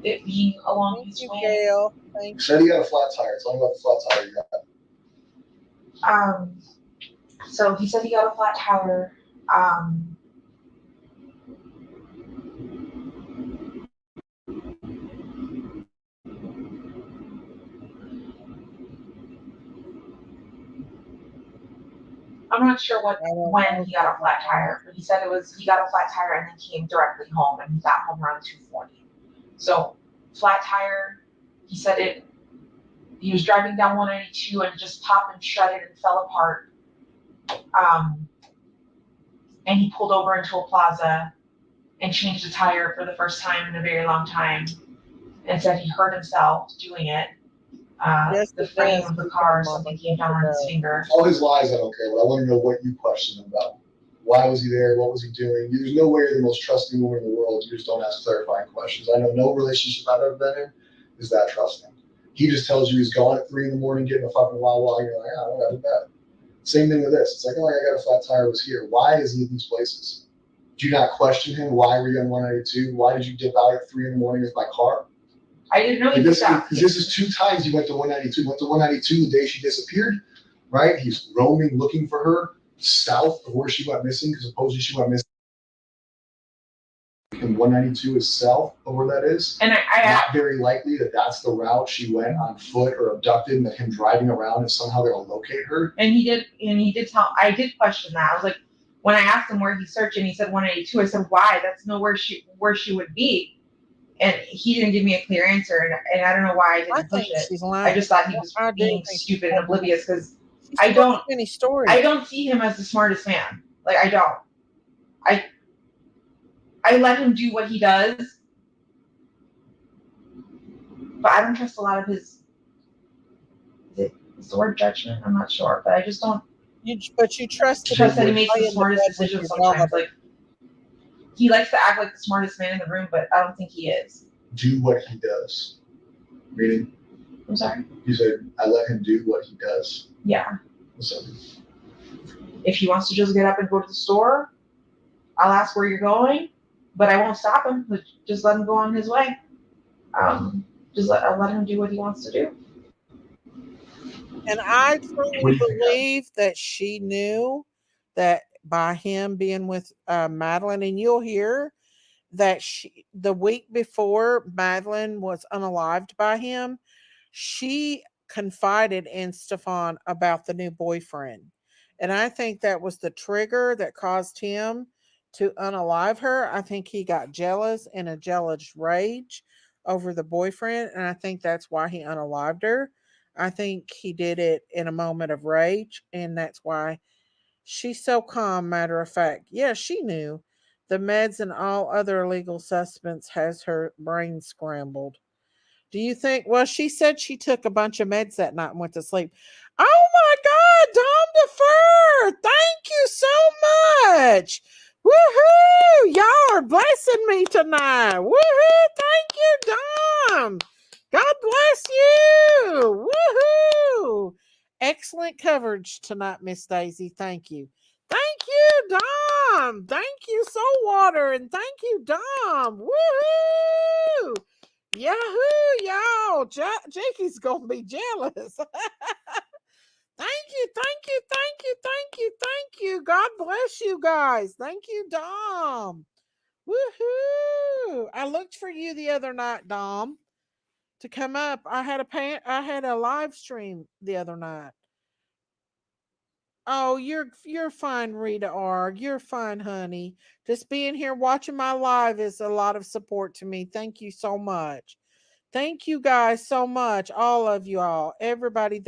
it being along his way. Gail. Thank you. Said he got a flat tire. Tell me about the flat tire you got. So he said he got a flat tire. I'm not sure when he got a flat tire, but he said he got a flat tire and then came directly home, and he got home around 2:40. So flat tire, he said he was driving down 192 and just popped and shredded and fell apart. And he pulled over into a plaza and changed the tire for the first time in a very long time, and said he hurt himself doing it. The frame of the car, something came down on his finger. All his lies, I don't care, but I want to know what you question him about. Why was he there? What was he doing? There's no way you're the most trusting woman in the world. You just don't ask clarifying questions. I know no relationship I've ever been in is that trusting. He just tells you he's gone at 3 a.m. getting a fucking Wawa, and you're like, oh, whatever, bad. Same thing with this. It's like, oh, I got a flat tire, was here. Why is he in these places? Do you not question him? Why were you on 192? Why did you dip out at 3 a.m. with my car? I didn't know he dipped out. This is 2 times he went to 192. He went to 192 the day she disappeared, right? He's roaming, looking for her south of where she went missing, because supposedly she went missing. And 192 is south of where that is. And I not very likely that that's the route she went on foot or abducted, and that him driving around is somehow going to locate her. And he did tell. I did question that. I was like, when I asked him where he's searching, he said 182. I said, why? That's nowhere where she would be. And he didn't give me a clear answer, and I don't know why I didn't push it. I just thought he was being stupid and oblivious, because I don't see him as the smartest man. Like, I don't. I let him do what he does, but I don't trust a lot of his. Is the word judgment? I'm not sure, but I just don't. But you trust that he makes the smartest decisions sometimes. Like, he likes to act like the smartest man in the room, but I don't think he is. Do what he does. Meaning? I'm sorry? You said, I let him do what he does. Yeah. So, if he wants to just get up and go to the store, I'll ask where you're going, but I won't stop him. Just let him go on his way. I'll let him do what he wants to do. And I truly believe that she knew that by him being with Madeline, and you'll hear that the week before Madeline was unalived by him, she confided in Stefan about the new boyfriend. And I think that was the trigger that caused him to unalive her. I think he got jealous in a jealous rage over the boyfriend, and I think that's why he unalived her. I think he did it in a moment of rage, and that's why she's so calm, matter of fact. Yeah, she knew. The meds and all other illegal substance has her brain scrambled. Do you think? Well, she said she took a bunch of meds that night and went to sleep. Oh my God, Dom DeFur! Thank you so much. Woohoo! Y'all are blessing me tonight. Woohoo! Thank you, Dom. God bless you. Woohoo! Excellent coverage tonight, Miss Daisy. Thank you. Thank you, Dom. Thank you, Soulwater, and thank you, Dom. Woohoo! Yahoo, y'all. Jakey's gonna be jealous. Thank you, thank you, thank you, thank you, thank you. God bless you guys. Thank you, Dom. Woohoo! I looked for you the other night, Dom, to come up. I had a live stream the other night. Oh, you're fine, Rita R. You're fine, honey. Just being here watching my live is a lot of support to me. Thank you so much. Thank you guys so much. All of you all. Everybody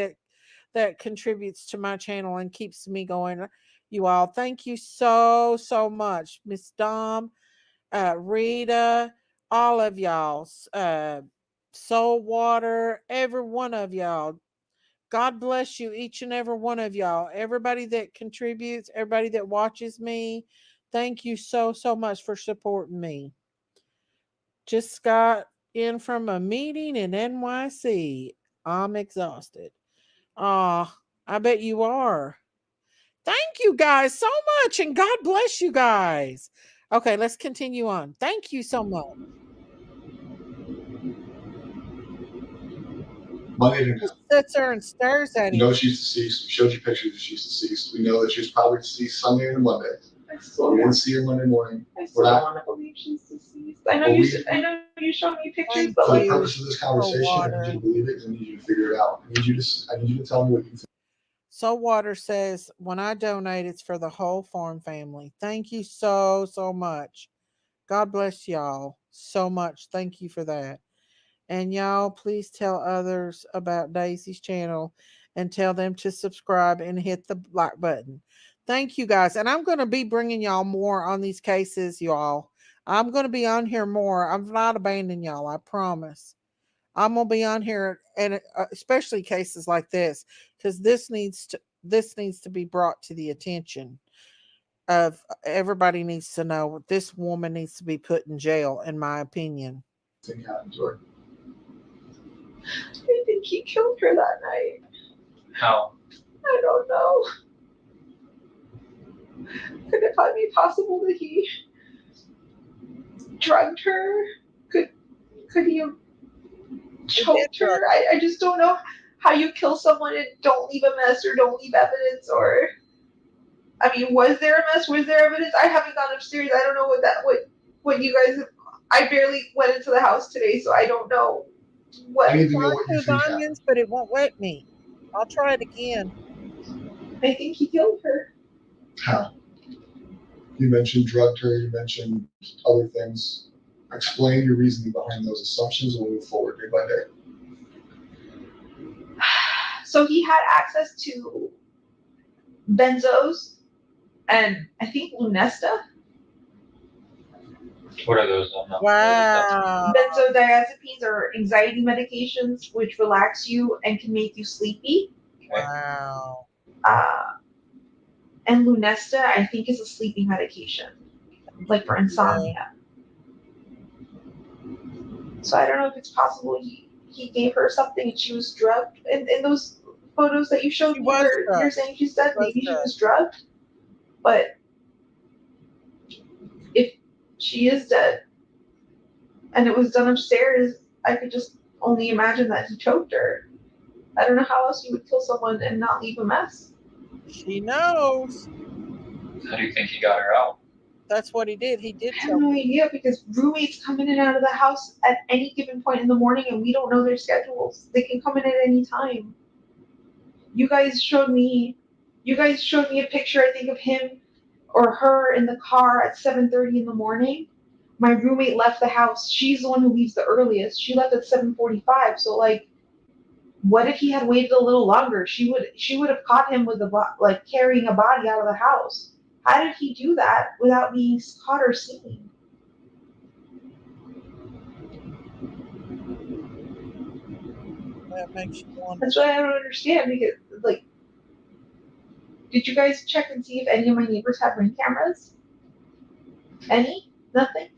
that contributes to my channel and keeps me going. You all. Thank you so much. Miss Dom, Rita, all of y'all. Soul Water, every one of y'all. God bless you, each and every one of y'all. Everybody that contributes, everybody that watches me, thank you so much for supporting me. Just got in from a meeting in NYC. I'm exhausted. I bet you are. Thank you guys so much, and God bless you guys. Okay, let's continue on. Thank you so much. Monday to now. Sits there and stares at him. You know she's deceased. We showed you pictures that she's deceased. We know that she was probably deceased Sunday and Monday. We didn't see her Monday morning. I still don't want to believe she's deceased. I know you showed me pictures, but for the purpose of this conversation, I need you to believe it. I need you to figure it out. I need you to tell me what you think. Saltwater says, when I donate, it's for the whole farm family. Thank you so, so much. God bless y'all so much. Thank you for that. And y'all, please tell others about Daisy's channel and tell them to subscribe and hit the like button. Thank you guys. And I'm going to be bringing y'all more on these cases, y'all. I'm going to be on here more. I'm not abandoning y'all, I promise. I'm going to be on here, and especially cases like this, because this needs to be brought to the attention of everybody. Needs to know this woman needs to be put in jail, in my opinion. Thing happened to her. I think he killed her that night. How? I don't know. Could it be possible that he drugged her? Could he have choked her? I just don't know how you kill someone and don't leave a mess or don't leave evidence. Or, I mean, was there a mess? Was there evidence? I haven't gone upstairs. I don't know what you guys have. I barely went into the house today, so I don't know what. I need to know what you think happened. Onions, but it won't let me. I'll try it again. I think he killed her. How? You mentioned drugged her. You mentioned other things. Explain your reasoning behind those assumptions, and we'll move forward day by day. So he had access to benzos and I think Lunesta. What are those? Wow. Benzodiazepines are anxiety medications which relax you and can make you sleepy. Wow. And Lunesta, I think, is a sleeping medication, like for insomnia. So I don't know if it's possible he gave her something and she was drugged. In those photos that you showed me where you're saying she's dead, maybe she was drugged. But if she is dead and it was done upstairs, I could just only imagine that he choked her. I don't know how else you would kill someone and not leave a mess. She knows. How do you think he got her out? That's what he did. He did. I have no idea, because roommates come in and out of the house at any given point in the morning and we don't know their schedules. They can come in at any time. You guys showed me a picture, I think, of him or her in the car at 7:30 in the morning. My roommate left the house. She's the one who leaves the earliest. She left at 7:45. So, like, what if he had waited a little longer? She would have caught him with carrying a body out of the house. How did he do that without being caught or seen? That makes you wonder. That's what I don't understand, because, like, did you guys check and see if any of my neighbors have Ring cameras? Any? Nothing?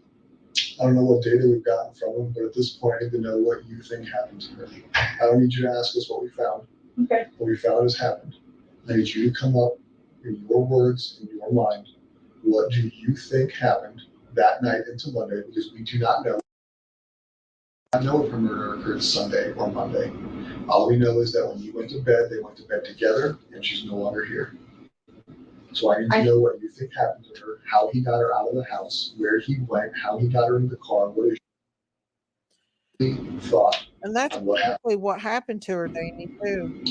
I don't know what data we've gotten from them, but at this point, I need to know what you think happened to her. I don't need you to ask us what we found. Okay. What we found has happened. I need you to come up in your words, in your mind. What do you think happened that night into Monday? Because we do not know. I know if her murder occurred Sunday or Monday. All we know is that when you went to bed, they went to bed together, and she's no longer here. So I need to know what you think happened to her, how he got her out of the house, where he went, how he got her in the car, what is she thought. And that's exactly what happened to her, Danny, too.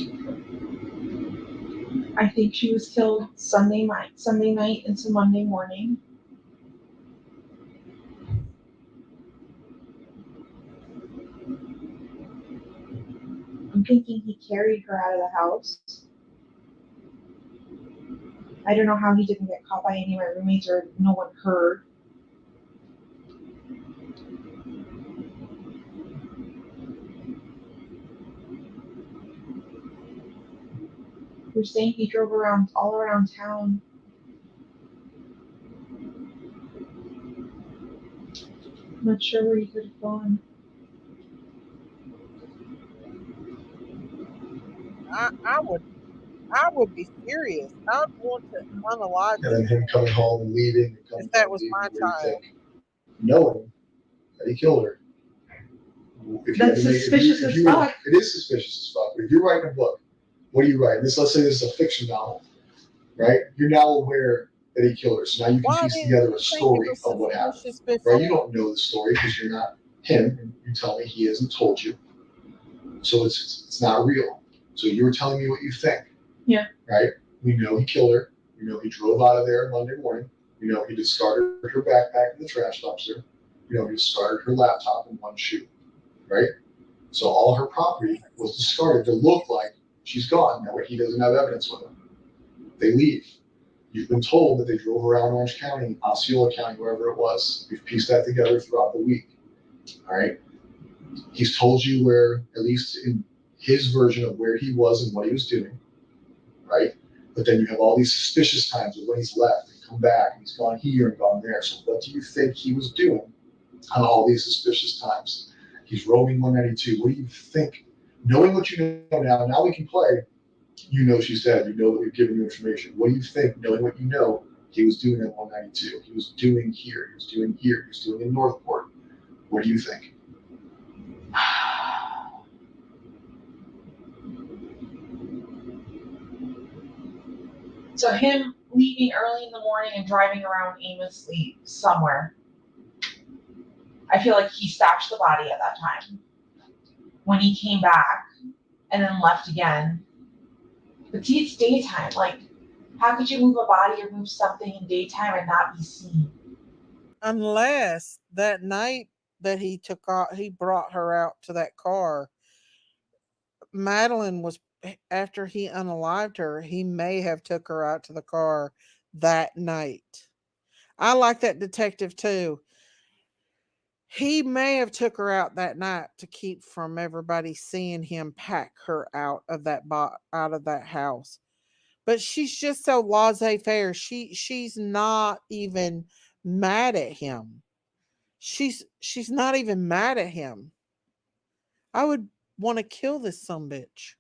I think she was killed Sunday night into Monday morning. I'm thinking he carried her out of the house. I don't know how he didn't get caught by any of my roommates or no one heard. We're saying he drove all around town. I'm not sure where he could have gone. I would be furious. I would want to unalive him. And then him coming home and leaving. If that was my child. Knowing that he killed her. That's suspicious as fuck. It is suspicious as fuck. But if you're writing a book, what do you write? Let's say this is a fiction novel, right? You're now aware that he killed her. So now you can piece together a story of what happened. Right? You don't know the story because you're not him. And you tell me he hasn't told you. So it's not real. So you were telling me what you think. Yeah. Right? We know he killed her. We know he drove out of there Monday morning. We know he discarded her backpack in the trash dumpster. We know he discarded her laptop and one shoe. Right? So all her property was discarded to look like she's gone. Now he doesn't have evidence with him. They leave. You've been told that they drove around Orange County, Osceola County, wherever it was. We've pieced that together throughout the week. All right. He's told you where, at least in his version of where he was and what he was doing. Right. But then you have all these suspicious times of when he's left and come back and he's gone here and gone there. So what do you think he was doing on all these suspicious times? He's roaming 192. What do you think? Knowing what you know now we can play. You know she's dead. You know that we've given you information. What do you think, knowing what you know, he was doing at 192? He was doing here. He was doing here. He was doing in Northport. What do you think? So him leaving early in the morning and driving around aimlessly somewhere. I feel like he stashed the body at that time. When he came back and then left again. But see, it's daytime. Like, how could you move a body or move something in daytime and not be seen? Unless that night that he brought her out to that car, Madeline was, after he unalived her, he may have took her out to the car that night. I like that detective too. He may have took her out that night to keep from everybody seeing him pack her out of that house. But she's just so laissez-faire. She's not even mad at him. She's not even mad at him. I would want to kill this sumbitch,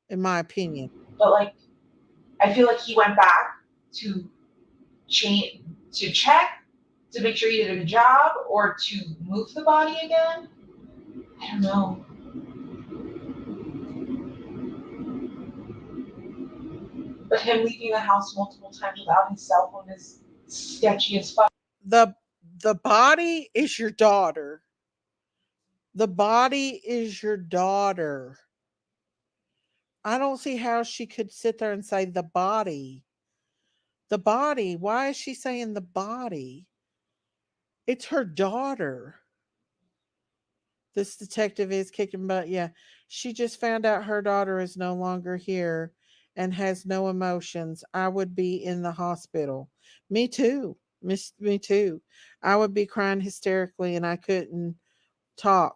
in my opinion. But like, I feel like he went back to check to make sure he did a good job or to move the body again. I don't know. But him leaving the house multiple times without his cell phone is sketchy as fuck. The body is your daughter. The body is your daughter. I don't see how she could sit there and say the body. The body. Why is she saying the body? It's her daughter. This detective is kicking butt. Yeah. She just found out her daughter is no longer here and has no emotions. I would be in the hospital. Me too. Me too. I would be crying hysterically and I couldn't talk.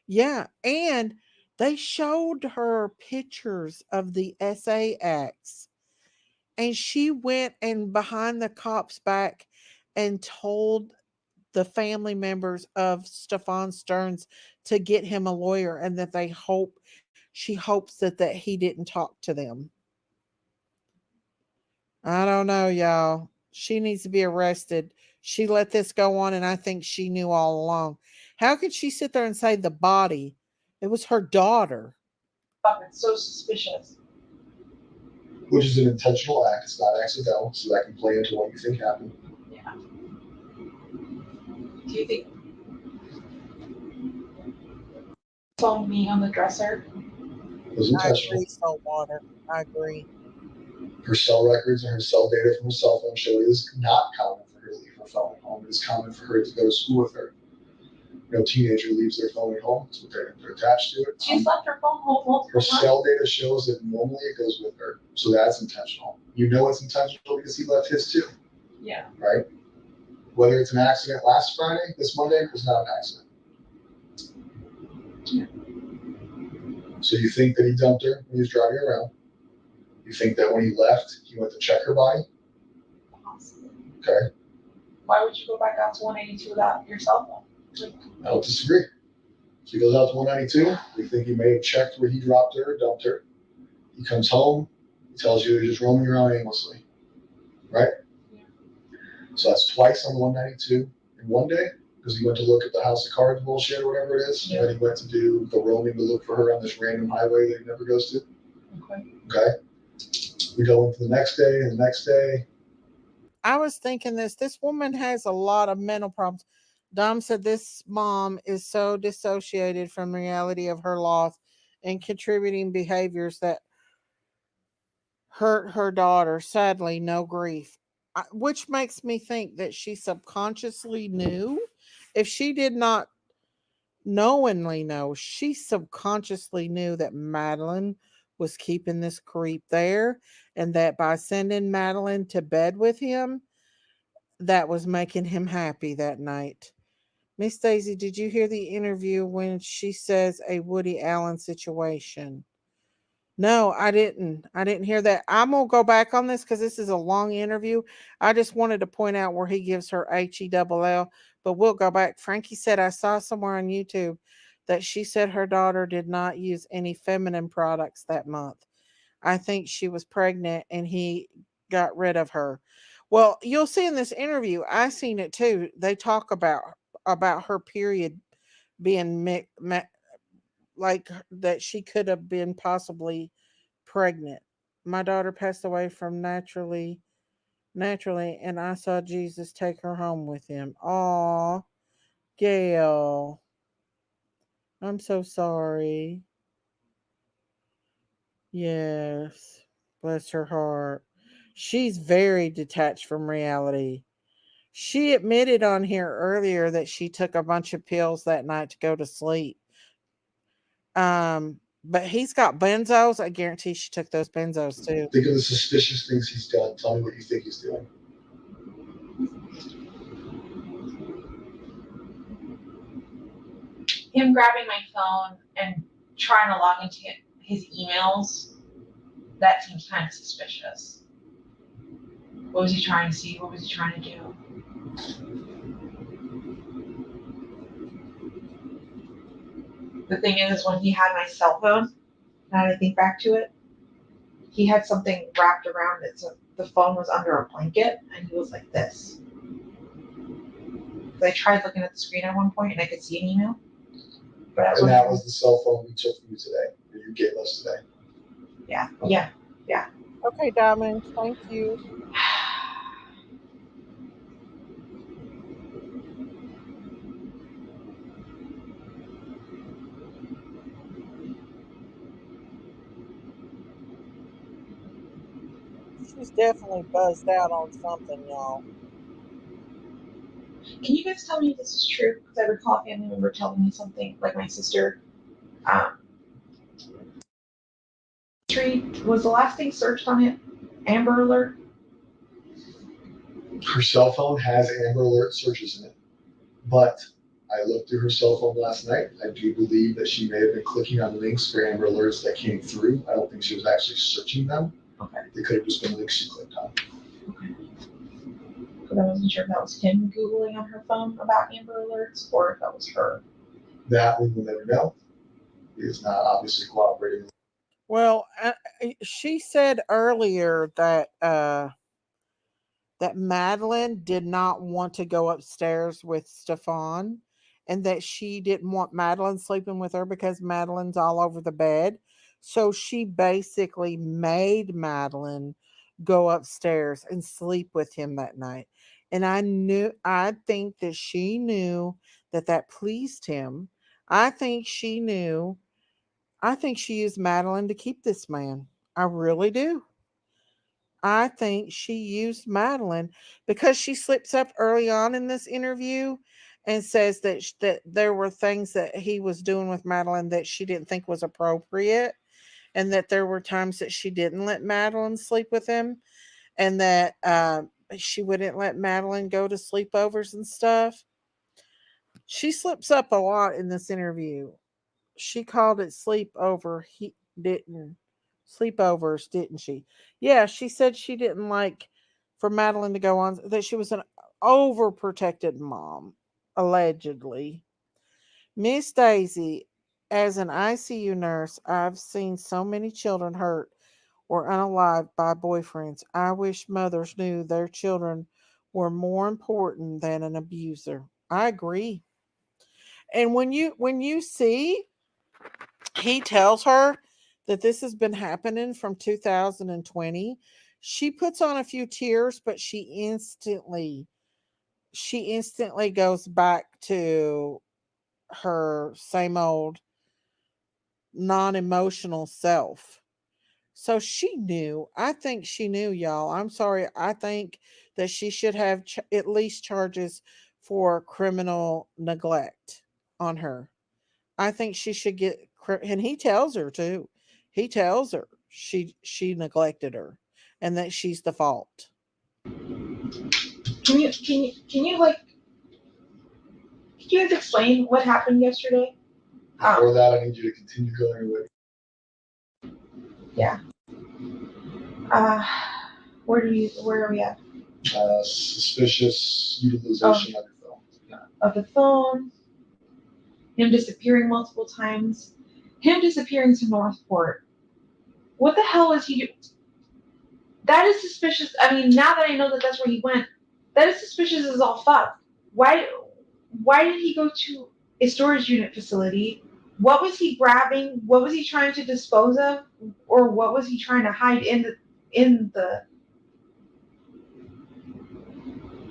Yeah. And they showed her pictures of the SA acts. And she went and behind the cop's back and told the family members of Stefan Stearns to get him a lawyer and that she hopes that he didn't talk to them. I don't know, y'all. She needs to be arrested. She let this go on and I think she knew all along. How could she sit there and say the body? It was her daughter. Fuck, it's so suspicious. Which is an intentional act. It's not accidental, so that can play into what you think happened. Yeah. Do you think phone being on the dresser? It was I intentional. agree, Saltwater. I agree. Her cell records and her cell data from her cell phone show it is not common for her to leave her phone at home. It is common for her to go to school with her. No teenager leaves their phone at home. So they're attached to it. She's left her phone home multiple Her times. cell data shows that normally it goes with her. So that's intentional. You know it's intentional because he left his too. Yeah. Right? Whether it's an accident last Friday, this Monday, was not an accident. Yeah. So you think that he dumped her when he was driving around. You think that when he left, he went to check her body? Possibly. Okay. Why would you go back out to 182 without your cell phone? I don't disagree. So he goes out to 192. We think he may have checked where he dropped her or dumped her. He comes home. He tells you he's just roaming around aimlessly. Right? Yeah. So that's twice on the 192 in one day because he went to look at the house of cards bullshit or whatever it is. Yeah. And then he went to do the roaming to look for her on this random highway that he never goes to. Okay. We go into the next day and the next day. I was thinking this woman has a lot of mental problems. Dom said this mom is so dissociated from the reality of her loss and contributing behaviors that hurt her daughter. Sadly, no grief. Which makes me think that she subconsciously knew. If she did not knowingly know, she subconsciously knew that Madeline was keeping this creep there, and that by sending Madeline to bed with him, that was making him happy that night. Miss Daisy, did you hear the interview when she says a Woody Allen situation? No, I didn't. I didn't hear that. I'm gonna go back on this because this is a long interview. I just wanted to point out where he gives her HELL, but we'll go back. Frankie said I saw somewhere on YouTube that she said her daughter did not use any feminine products that month. I think she was pregnant and he got rid of her. Well, you'll see in this interview, I seen it too. They talk about her period being like that she could have been possibly pregnant. My daughter passed away from naturally, and I saw Jesus take her home with him. Aw, Gail, I'm so sorry. Yes, bless her heart. She's very detached from reality. She admitted on here earlier that she took a bunch of pills that night to go to sleep. But he's got benzos. I guarantee she took those benzos too. Think of the suspicious things he's done. Tell me what you think he's doing. Him grabbing my phone and trying to log into his emails, that seems kind of suspicious. What was he trying to see? What was he trying to do? The thing is when he had my cell phone, now that I think back to it, he had something wrapped around it, so the phone was under a blanket, and he was like this. I tried looking at the screen at one point, and I could see an email. But and that was the cell phone we took from you today, or you gave us today. Yeah. Okay, Diamond, thank you. She's definitely buzzed out on something, y'all. Can you guys tell me if this is true? Because I recall a family member telling me something, like my sister. Tree was the last thing searched on it. Amber Alert. Her cell phone has Amber Alert searches in it, but I looked through her cell phone last night. I do believe that she may have been clicking on links for Amber Alerts that came through. I don't think she was actually searching them. Okay. They could have just been links she clicked on. Okay. Because I wasn't sure if that was him Googling on her phone about Amber Alerts or if that was her. That we will never know. He is not obviously cooperating. Well, she said earlier that Madeline did not want to go upstairs with Stefan, and that she didn't want Madeline sleeping with her because Madeline's all over the bed. So she basically made Madeline go upstairs and sleep with him that night. And I think that she knew that pleased him. I think she knew. I think she used Madeline to keep this man. I really do. I think she used Madeline because she slips up early on in this interview and says that there were things that he was doing with Madeline that she didn't think was appropriate, and that there were times that she didn't let Madeline sleep with him, and that she wouldn't let Madeline go to sleepovers and stuff. She slips up a lot in this interview. She called it sleepover. He didn't sleepovers, didn't she? Yeah, she said she didn't like for Madeline to go on, that she was an overprotected mom, allegedly. Miss Daisy, as an ICU nurse, I've seen so many children hurt or unalived by boyfriends. I wish mothers knew their children were more important than an abuser. I agree. And when you see, he tells her that this has been happening from 2020. She puts on a few tears, but she instantly goes back to her same old non-emotional self. So she knew. I think she knew, y'all. I'm sorry. I think that she should have at least charges for criminal neglect on her. I think she should get, and he tells her too. He tells her she neglected her, and that she's the fault. Can you like could you guys explain what happened yesterday? Before that, I need you to continue going with. Yeah. Where are we at? Suspicious utilization of your phone. Of the phone. Him disappearing multiple times. Him disappearing to Northport. What the hell is he doing? That is suspicious. I mean, now that I know that that's where he went, that is suspicious as all fuck. Why did he go to a storage unit facility? What was he grabbing? What was he trying to dispose of? Or what was he trying to hide in the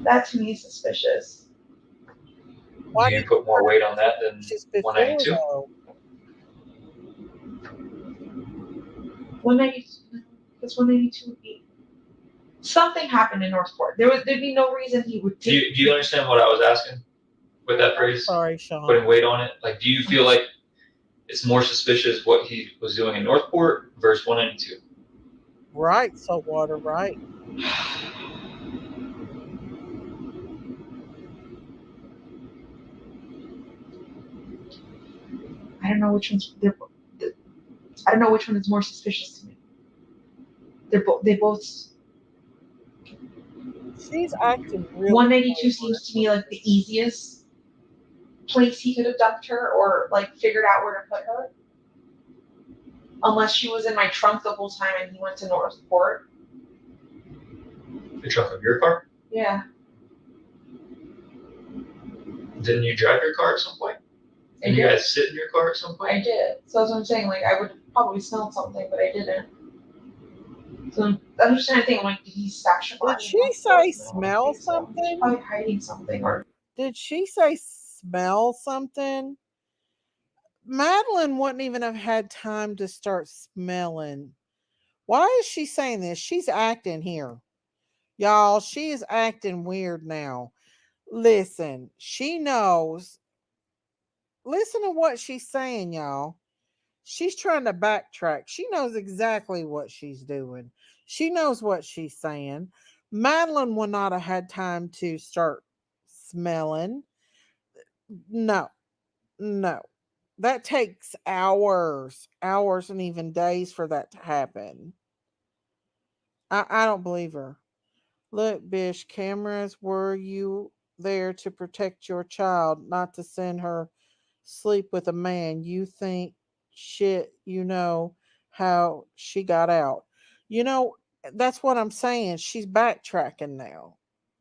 that to me is suspicious. Why You did put more weight on that than just before 192? though? 192. That's 192 would be something happened in Northport. There'd be no reason he would Do take. you understand what I was asking with that phrase? Sorry, Sean. Putting weight on it. Like, do you feel like it's more suspicious what he was doing in Northport versus 192? Right, Saltwater, right. I don't know which one's. I don't know which one is more suspicious to me. They both. She's acting really. 192 seems to me like the easiest place he could have dumped her or like figured out where to put her. Unless she was in my trunk the whole time and he went to Northport. The trunk of your car? Yeah. Didn't you drive your car at some point? And you guys sit in your car at some point? I did. So that's what I'm saying. Like, I would probably smell something, but I didn't. So I'm just trying to think. I'm like, did he stash a body? Did she say smell something? He's probably hiding something. Or did she say smell something? Madeline wouldn't even have had time to start smelling. Why is she saying this? She's acting here. Y'all, she is acting weird now. Listen, she knows. Listen to what she's saying, y'all. She's trying to backtrack. She knows exactly what she's doing. She knows what she's saying. Madeline would not have had time to start smelling. No, no. That takes hours, hours, and even days for that to happen. I don't believe her. Look, Bish, cameras, were you there to protect your child, not to send her sleep with a man? You think shit, you know how she got out. You know, that's what I'm saying. She's backtracking now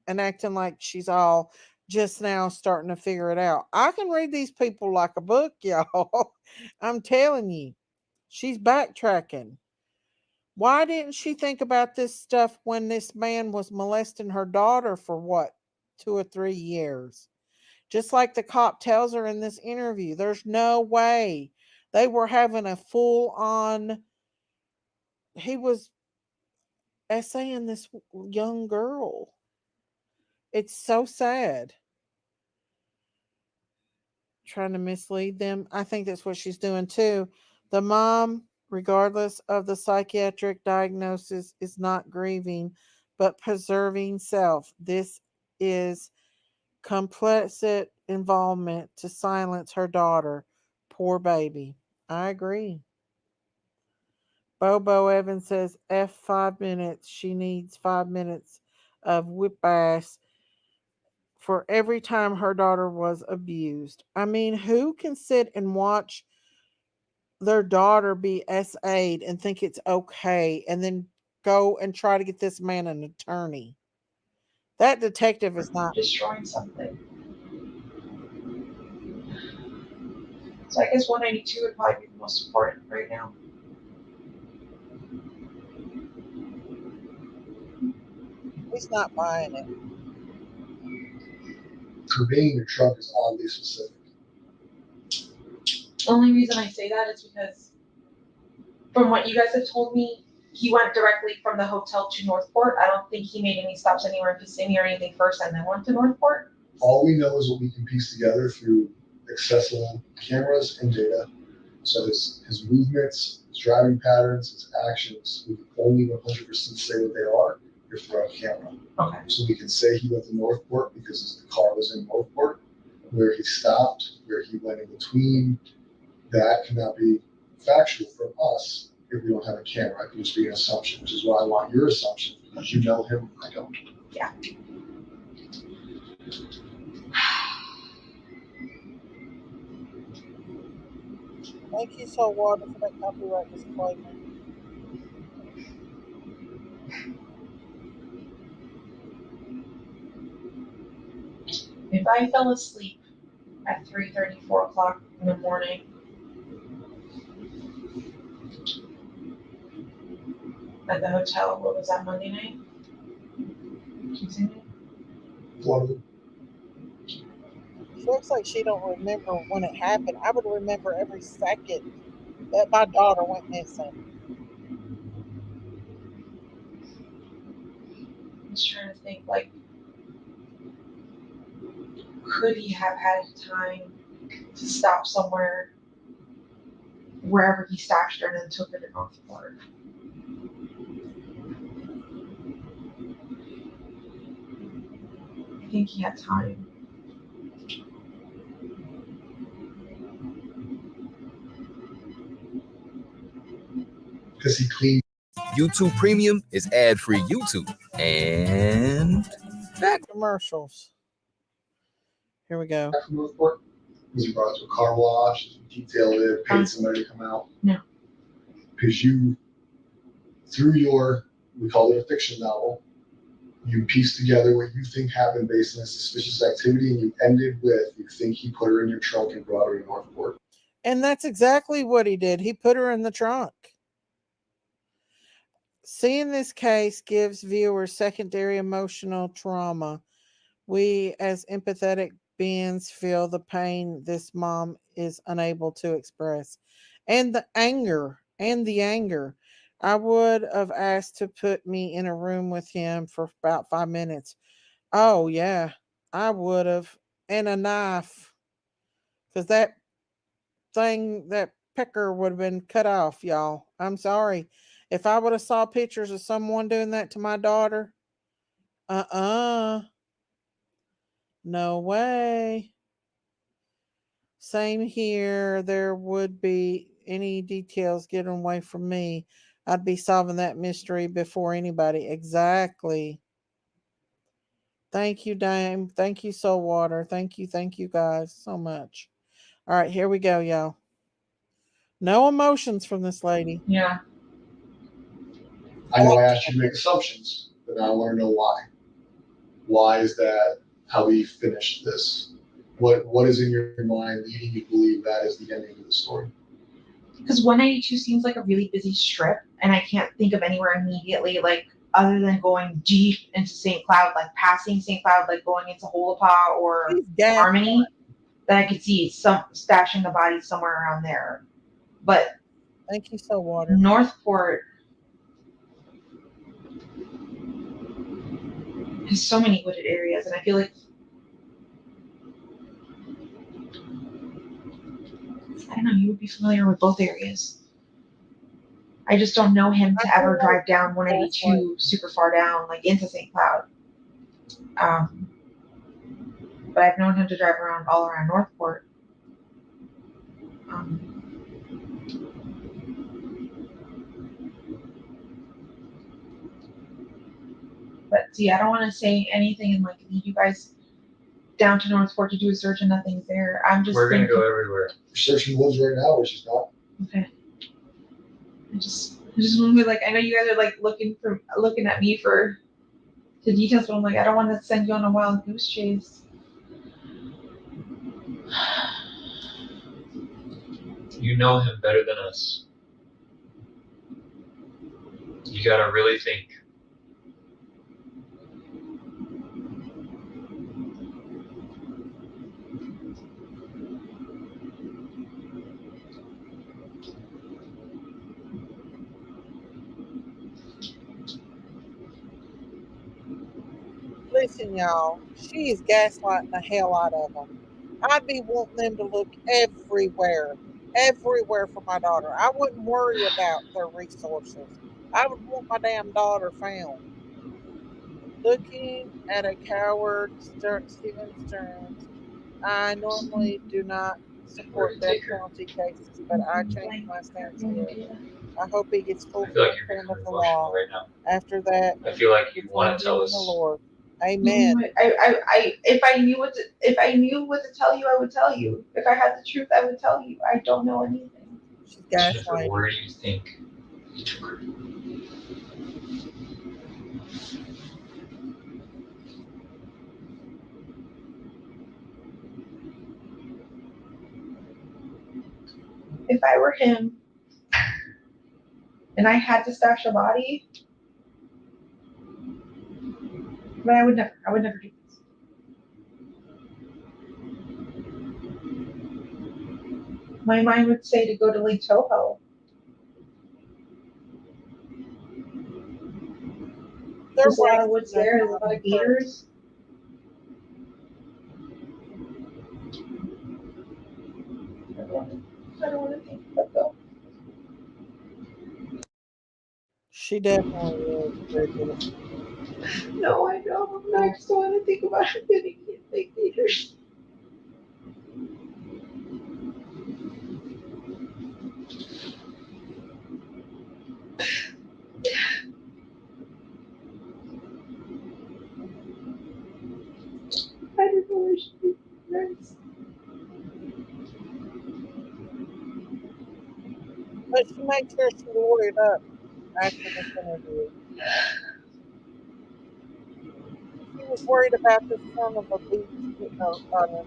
and acting like she's all just now starting to figure it out. I can read these people like a book, y'all. I'm telling you, she's backtracking. Why didn't she think about this stuff when this man was molesting her daughter for what, 2 or 3 years? Just like the cop tells her in this interview, there's no way they were having a full on, he was essaying this young girl. It's so sad. Trying to mislead them. I think that's what she's doing too. The mom, regardless of the psychiatric diagnosis, is not grieving, but preserving self. This is complicit involvement to silence her daughter. Poor baby. I agree. Bobo Evans says F 5 minutes. She needs 5 minutes of whip ass for every time her daughter was abused. I mean, who can sit and watch their daughter be SA'd and think it's okay and then go and try to get this man an attorney? That detective is not destroying something. So I guess 192 would probably be the most important right now. He's not buying it. For me, your trunk is oddly specific. The only reason I say that is because from what you guys have told me, he went directly from the hotel to Northport. I don't think he made any stops anywhere in Kissimmee or anything first and then went to Northport. All we know is what we can piece together through accessible cameras and data. So his movements, his driving patterns, his actions, we can only 100% say what they are if they're on camera. Okay. So we can say he went to Northport because the car was in Northport. Where he stopped, where he went in between, that cannot be factual from us if we don't have a camera. It can just be an assumption, which is why I want your assumption, because you know him, I don't. Yeah. Thank you, Saltwater, for that copyright disclaimer. If I fell asleep at 3:30, 4 o'clock in the morning, at the hotel, what was that, Monday night? Tuesday night? One, She looks like she don't remember when it happened. I would remember every second that my daughter went missing. I was trying to think, like, could he have had time to stop somewhere, wherever he stashed her, and then took her to Northport? I think he had time. because he cleaned YouTube Premium is ad-free YouTube. And Commercials. Here we go. back from Northport. Was he brought to a car wash, detailed it, paid somebody to come out? No. Because you, through your, we call it a fiction novel, you pieced together what you think happened based on a suspicious activity, and you ended with, you think he put her in your trunk and brought her to Northport. And that's exactly what he did. He put her in the trunk. Seeing this case gives viewers secondary emotional trauma. We, as empathetic beings, feel the pain this mom is unable to express, and the anger. I would have asked to put me in a room with him for about 5 minutes. Oh, yeah, I would have. And a knife. Because that thing, that pecker would have been cut off, y'all. I'm sorry. If I would have saw pictures of someone doing that to my daughter, no way. Same here. There would be any details getting away from me. I'd be solving that mystery before anybody. Exactly. Thank you, Dame. Thank you, Soulwater. Thank you guys so much. All right, here we go, y'all. No emotions from this lady. Yeah. I know I asked you to make assumptions, but now I want to know why. Why is that how we finished this? What is in your mind leading you to believe that is the ending of the story? Because 192 seems like a really busy strip, and I can't think of anywhere immediately, like, other than going deep into St. Cloud, like passing St. Cloud, like going into Holapa or Harmony, that I could see some stashing the body somewhere around there. But thank you, Soulwater. Northport has so many wooded areas, and I feel like I don't know, you would be familiar with both areas. I just don't know him to ever drive down 182 super far down, like into St. Cloud. But I've known him to drive around all around Northport. But see, I don't want to say anything and like lead you guys down to Northport to do a search and nothing's there. I'm just We're gonna go everywhere. We're searching woods right now, which is not. Okay. I just want to be like, I know you guys are like looking at me for the details, but I'm like, I don't want to send you on a wild goose chase. You know him better than us. You gotta really think. Listen, y'all, she is gaslighting the hell out of them. I'd be wanting them to look everywhere for my daughter. I wouldn't worry about their resources. I would want my damn daughter found. Looking at a coward, Steven Stearns. I normally do not support death penalty cases, but I changed my stance here. I hope he gets full I feel like you're punishment of becoming the emotional law. right now. After that, I feel like you it's want to tell in the us. Lord. You know Amen. what? If I knew what to tell you, I would tell you. If I had the truth, I would tell you. I don't know anything. She's Jennifer, gaslighting. where do you think you took her? If I were him and I had to stash a body, but I would never do this. My mind would say to go to Lake Toho. There's a lot of woods there. There's a lot of gators. I don't want to think about that. She definitely is, Bridget. No, I know. I just don't want to think about it getting hit like gators. I don't know where she is. But she makes sure she wore it up after this interview. She was worried about this son of a bitch getting her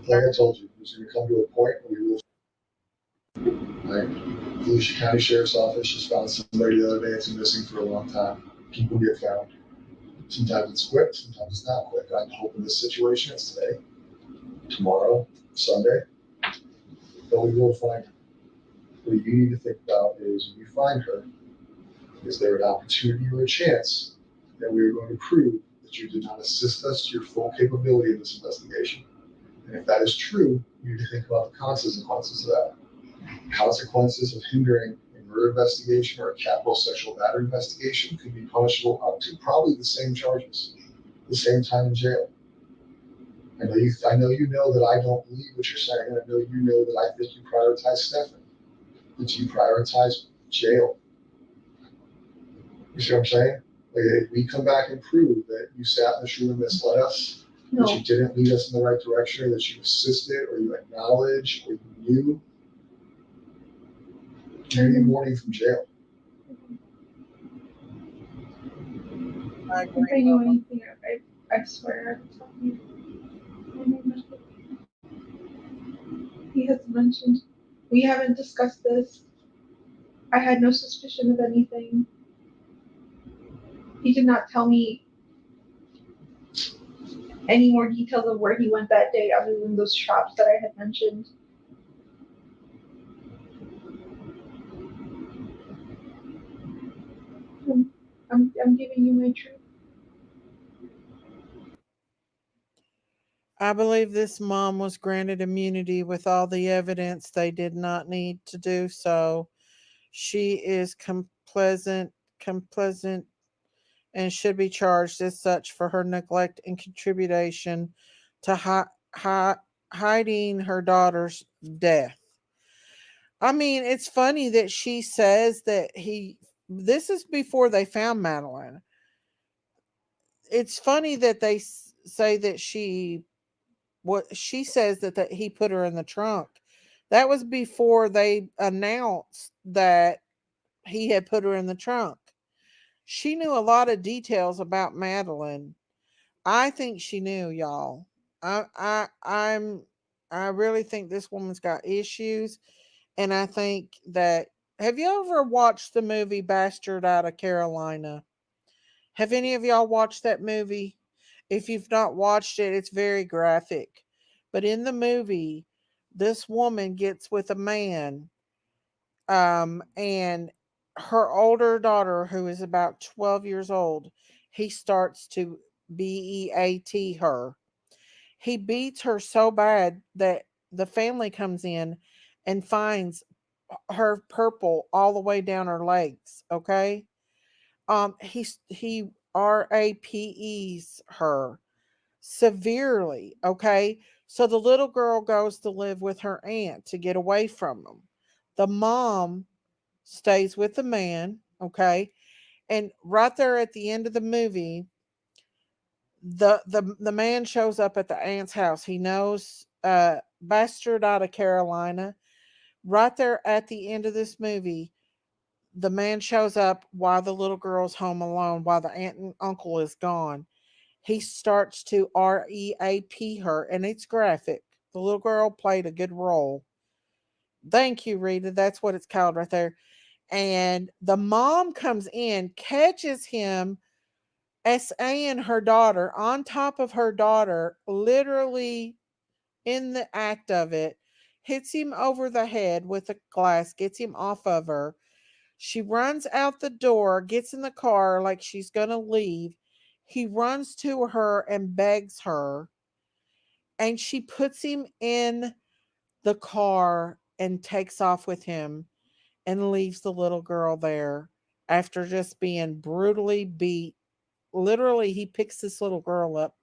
Like I told you, it's going to come to a point where we will. Like, the Volusia County Sheriff's Office just found somebody the other day that's been missing for a long time. People get found. Sometimes it's quick, sometimes it's not quick. I'm hoping this situation is today, tomorrow, Sunday, that we will find her. What you need to think about is when you find her, is there an opportunity or a chance that we are going to prove that you did not assist us to your full capability in this investigation? And if that is true, you need to think about the consequences of that. Consequences of hindering a murder investigation or a capital sexual battery investigation could be punishable up to probably the same charges, the same time in jail. I know you know that I don't believe what you're saying, and I know you know that I think you prioritize Stefan, but you prioritize jail. You see what I'm saying? Like, if we come back and prove that you sat in this room and misled us, No. that you didn't lead us in the right direction, or that you assisted, or you acknowledged, or you knew, you're getting warning from jail. I If I knew anything, I swear I would tell you. He has mentioned, we haven't discussed this. I had no suspicion of anything. He did not tell me any more details of where he went that day other than those shops that I had mentioned. I'm giving you my truth. I believe this mom was granted immunity with all the evidence they did not need to do so. She is compleasant, and should be charged as such for her neglect and contribution to hiding her daughter's death. I mean, it's funny that she says that this is before they found Madeline. It's funny that they say that what she says that he put her in the trunk. That was before they announced that he had put her in the trunk. She knew a lot of details about Madeline. I think she knew, y'all. I really think this woman's got issues, and I think that. Have you ever watched the movie Bastard Out of Carolina? Have any of y'all watched that movie? If you've not watched it, it's very graphic. But in the movie, this woman gets with a man, and her older daughter, who is about 12 years old, he starts to beat her. He beats her so bad that the family comes in and finds her purple all the way down her legs. Okay. He rapes her severely. Okay. So the little girl goes to live with her aunt to get away from him. The mom stays with the man. Okay. And right there at the end of the movie, the man shows up at the aunt's house. He knows bastard out of Carolina. Right there at the end of this movie, the man shows up while the little girl's home alone, while the aunt and uncle is gone. He starts to REAP her, and it's graphic. The little girl played a good role. Thank you, Rita. That's what it's called right there. And the mom comes in, catches him SAing her daughter on top of her daughter, literally in the act of it, hits him over the head with a glass, gets him off of her. She runs out the door, gets in the car like she's going to leave. He runs to her and begs her, and she puts him in the car and takes off with him and leaves the little girl there after just being brutally beat. Literally, he picks this little girl up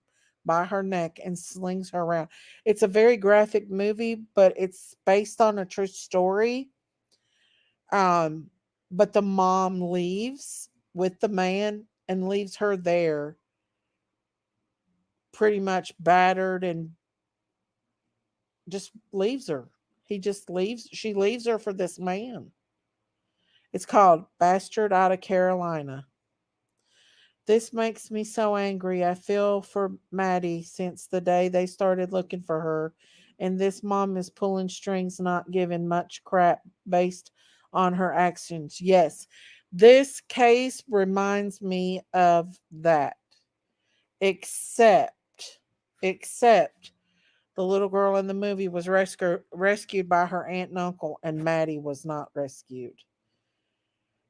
by her neck and slings her around. It's a very graphic movie, but it's based on a true story. Um, but the mom leaves with the man and leaves her there pretty much battered and just leaves her. He just leaves, she leaves her for this man. It's called Bastard Out of Carolina. This makes me so angry. I feel for Maddie since the day they started looking for her. And this mom is pulling strings, not giving much crap based on her actions. Yes, this case reminds me of that. Except, except the little girl in the movie was rescued by her aunt and uncle, and Maddie was not rescued.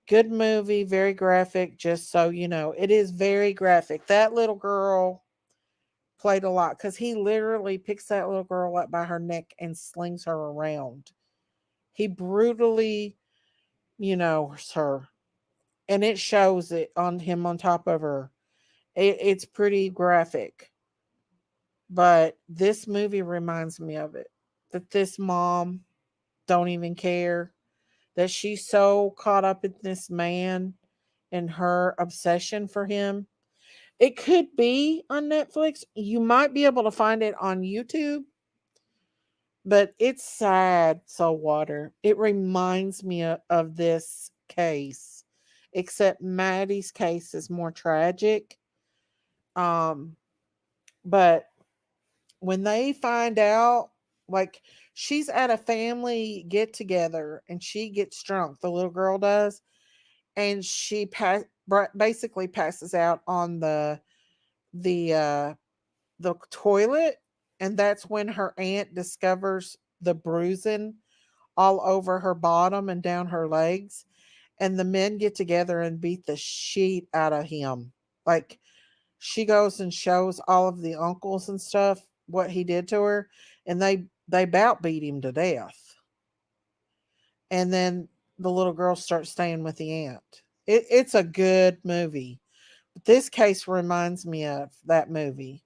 Good movie, very graphic, just so you know. It is very graphic. That little girl played a lot because he literally picks that little girl up by her neck and slings her around. He brutally, her. And it shows it on him on top of her. It's pretty graphic. But this movie reminds me of it. That this mom don't even care. That she's so caught up in this man and her obsession for him. It could be on Netflix. You might be able to find it on YouTube, but it's sad, Saltwater. It reminds me of this case, except Maddie's case is more tragic. Um, but when they find out, like, she's at a family get together and she gets drunk, the little girl does, and she basically passes out on the uh the toilet, and that's when her aunt discovers the bruising all over her bottom and down her legs, and the men get together and beat the shit out of him. Like, she goes and shows all of the uncles and stuff what he did to her, and they about beat him to death. And then the little girl starts staying with the aunt. It's a good movie. But this case reminds me of that movie.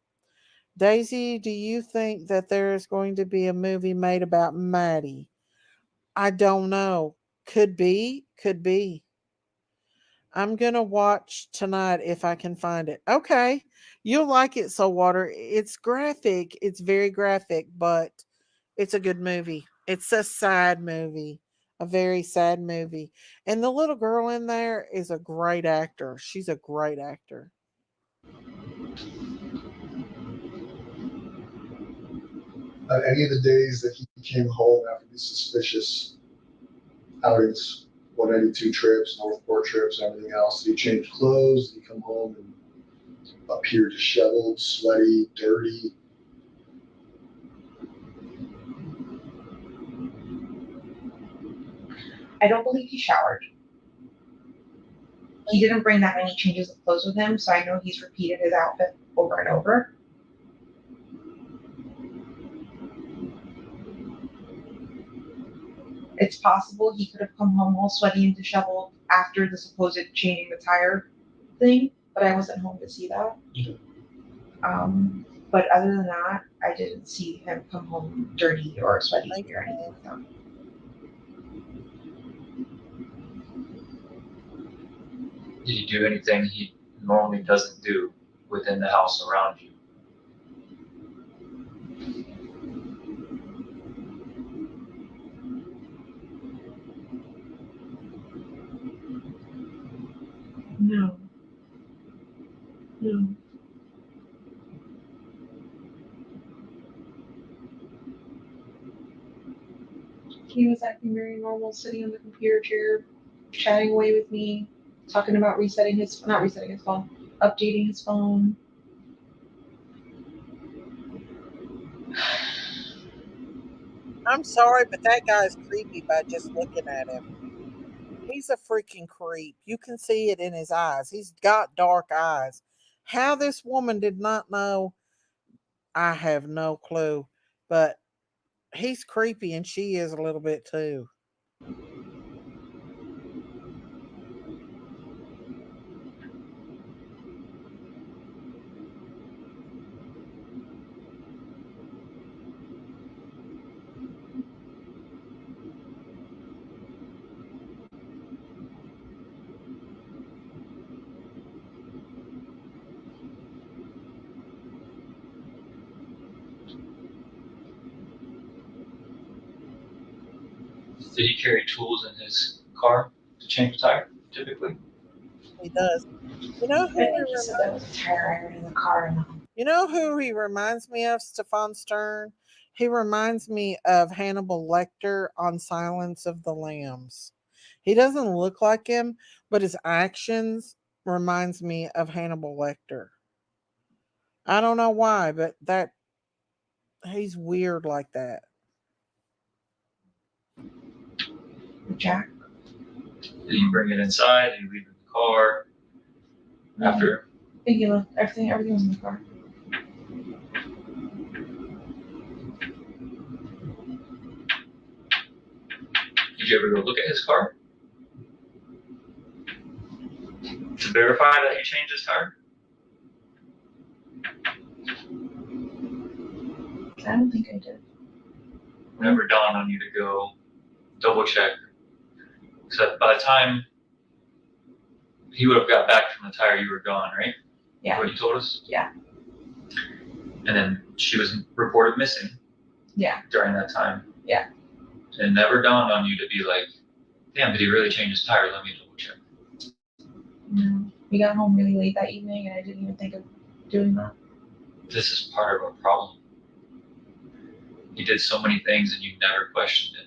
Daisy, do you think that there is going to be a movie made about Maddie? I don't know. Could be. Could be. I'm going to watch tonight if I can find it. Okay. You'll like it, Saltwater. It's graphic. It's very graphic, but it's a good movie. It's a sad movie. A very sad movie. And the little girl in there is a great actor. She's a great actor. Any of the days that he came home after these suspicious outings, 192 trips, Northport trips, everything else, did he change clothes? Did he come home and appear disheveled, sweaty, dirty? I don't believe he showered. He didn't bring that many changes of clothes with him, so I know he's repeated his outfit over and over. It's possible he could have come home all sweaty and disheveled after the supposed changing the tire thing, but I wasn't home to see that. But other than that, I didn't see him come home dirty or sweaty or anything like that. Did he do anything he normally doesn't do within the house around you? No. No. He was acting very normal, sitting on the computer chair, chatting away with me, talking about not resetting his phone, updating his phone. I'm sorry, but that guy's creepy by just looking at him. He's a freaking creep. You can see it in his eyes. He's got dark eyes. How this woman did not know, I have no clue. But he's creepy and she is a little bit too. Did he carry tools in his car to change the tire, typically? He does. You know who I think he said that was a tire iron in the car. You know who he reminds me of, Stefan Stern? He reminds me of Hannibal Lecter on Silence of the Lambs. He doesn't look like him, but his actions reminds me of Hannibal Lecter. I don't know why, but that he's weird like that. Jack. Did he bring it inside? Did he leave it in the car? After? I think he left everything was in the car. Did you ever go look at his car? To verify that he changed his tire? I don't think I did. Never dawned on you to go double check. Except by the time he would have got back from the tire, you were gone, right? Yeah. What you told us? Yeah. And then she was reported missing. Yeah. During that time. Yeah. It never dawned on you to be like, damn, did he really change his tire? Let me double check. No. We got home really late that evening and I didn't even think of doing that. This is part of our problem. You did so many things and you never questioned it.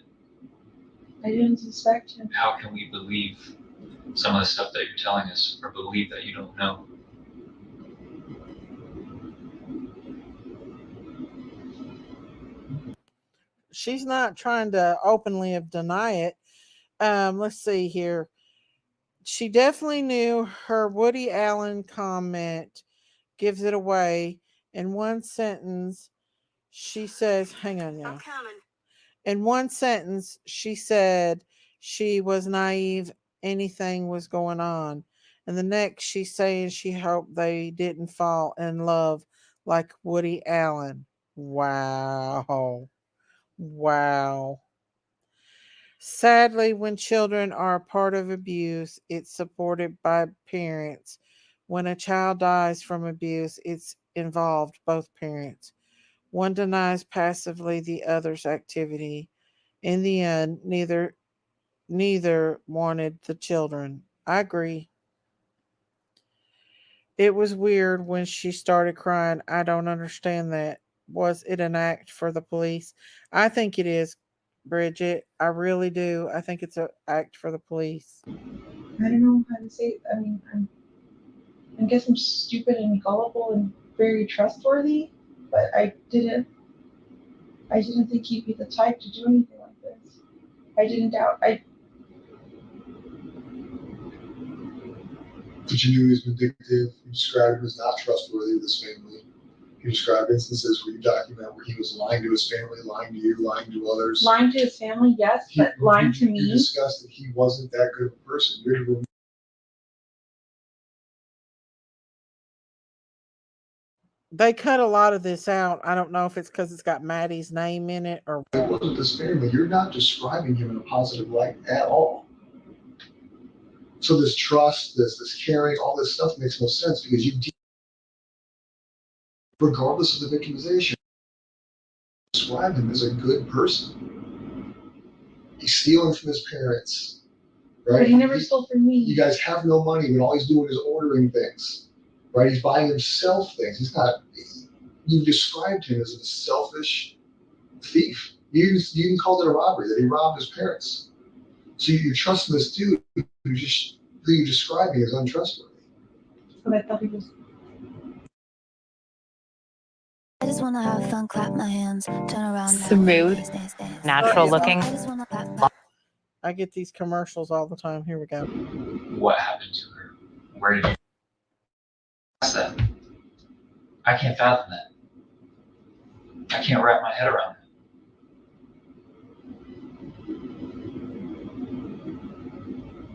I didn't suspect him. How can we believe some of the stuff that you're telling us or believe that you don't know? She's not trying to openly deny it. Let's see here. She definitely knew her Woody Allen comment gives it away. In one sentence, she says, hang on now. In one sentence, she said she was naive, anything was going on. And the next, she's saying she hoped they didn't fall in love like Woody Allen. Wow. Wow. Sadly, when children are a part of abuse, it's supported by parents. When a child dies from abuse, it's involved both parents. One denies passively the other's activity. In the end, neither wanted the children. I agree. It was weird when she started crying. I don't understand that. Was it an act for the police? I think it is, Bridget. I really do. I think it's an act for the police. I don't know how to say. I mean, I guess I'm stupid and gullible and very trustworthy, but I didn't think he'd be the type to do anything like this. I didn't doubt. But you knew he was vindictive. You described him as not trustworthy with his family. You described instances where you document where he was lying to his family, lying to you, lying to others. Lying to his family, yes, but lying to me. You discussed that he wasn't that good of a person. They cut a lot of this out. I don't know if it's because it's got Maddie's name in it or it wasn't this family. You're not describing him in a positive light at all. So this trust, this caring, all this stuff makes no sense because you, regardless of the victimization, describe him as a good person. He's stealing from his parents, right? But he never stole from me. You guys have no money, but all he's doing is ordering things, right? He's buying himself things. He's not. You described him as a selfish thief. You even called it a robbery, that he robbed his parents. So you're trusting this dude who you're describing as untrustworthy. But I thought he was. I just wanna have fun, clap my hands, turn around. Smooth, natural looking. I get these commercials all the time. Here we go. What happened to her? Where did you ask that? I can't fathom that. I can't wrap my head around it.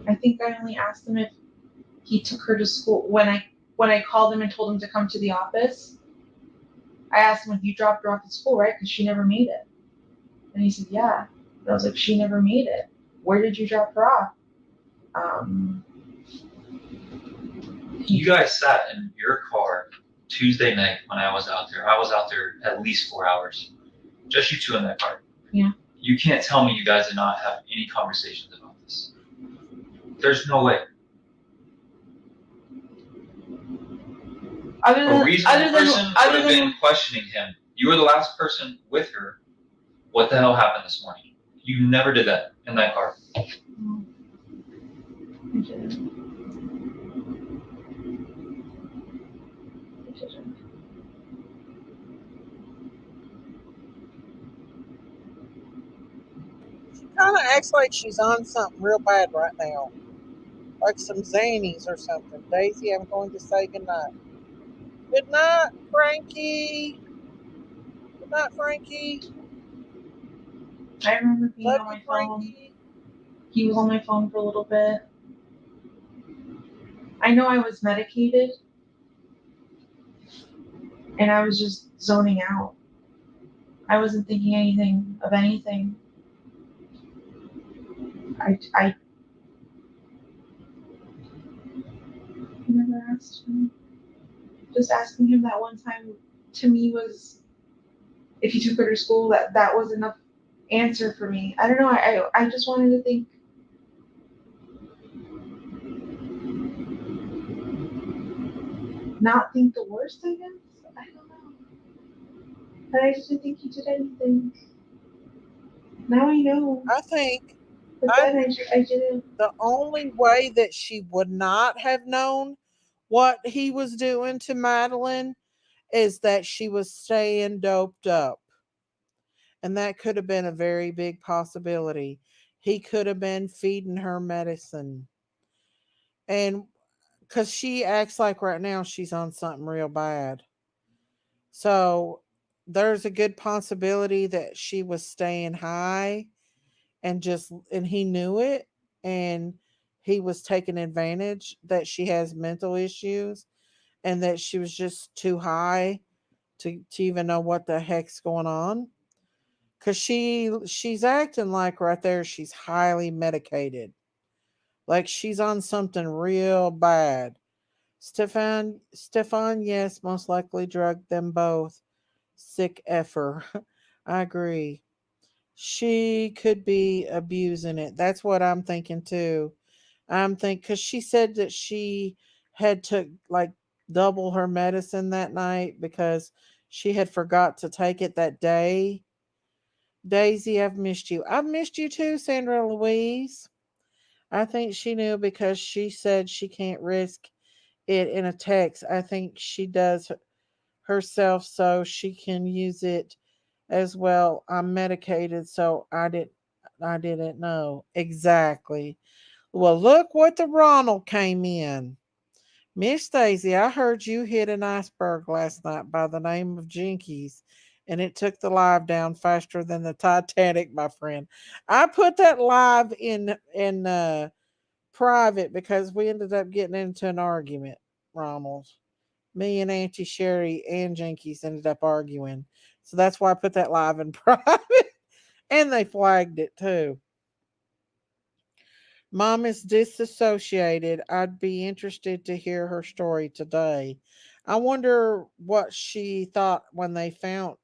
I think I only asked him if he took her to school. When I called him and told him to come to the office, I asked him if you dropped her off at school, right? Because she never made it. And he said, yeah. And I was like, she never made it. Where did you drop her off? You guys sat in your car Tuesday night when I was out there. I was out there at least 4 hours. Just you two in that car. Yeah. You can't tell me you guys did not have any conversations about this. There's no way. A reasonable person would have been questioning him. You were the last person with her. What the hell happened this morning? You never did that in that car. I didn't. She kind of acts like she's on something real bad right now. Like some zanies or something. Daisy, I'm going to say goodnight. Good night, Frankie. Good night, Frankie. I remember being Love on my you, phone. Frankie. He was on my phone for a little bit. I know I was medicated. And I was just zoning out. I wasn't thinking anything of anything. I never asked him. Just asking him that one time to me was, if he took her to school, that was enough answer for me. I don't know. I just wanted to think. Not think the worst, I guess. I don't know. But I just didn't think he did anything. Now I know. I think But then I didn't. the only way that she would not have known what he was doing to Madeline is that she was staying doped up. And that could have been a very big possibility. He could have been feeding her medicine. And because she acts like right now she's on something real bad. So there's a good possibility that she was staying high and he knew it, and he was taking advantage that she has mental issues and that she was just too high to even know what the heck's going on. Cause she's acting like right there she's highly medicated. Like she's on something real bad. Stefan, yes, most likely drugged them both. Sick effer. I agree. She could be abusing it. That's what I'm thinking too. I'm think because she said that she had took like double her medicine that night because she had forgot to take it that day. Daisy, I've missed you. I've missed you too, Sandra Louise. I think she knew because she said she can't risk it in a text. I think she does herself so she can use it as well. I'm medicated, so I didn't know. Exactly. Well, look what the Ronald came in. Miss Daisy, I heard you hit an iceberg last night by the name of Jinkies, and it took the live down faster than the Titanic, my friend. I put that live in private because we ended up getting into an argument, Ronald. Me and Auntie Sherry and Jinkies ended up arguing. So that's why I put that live in private. And they flagged it too. Mom is disassociated. I'd be interested to hear her story today. I wonder what she thought when they found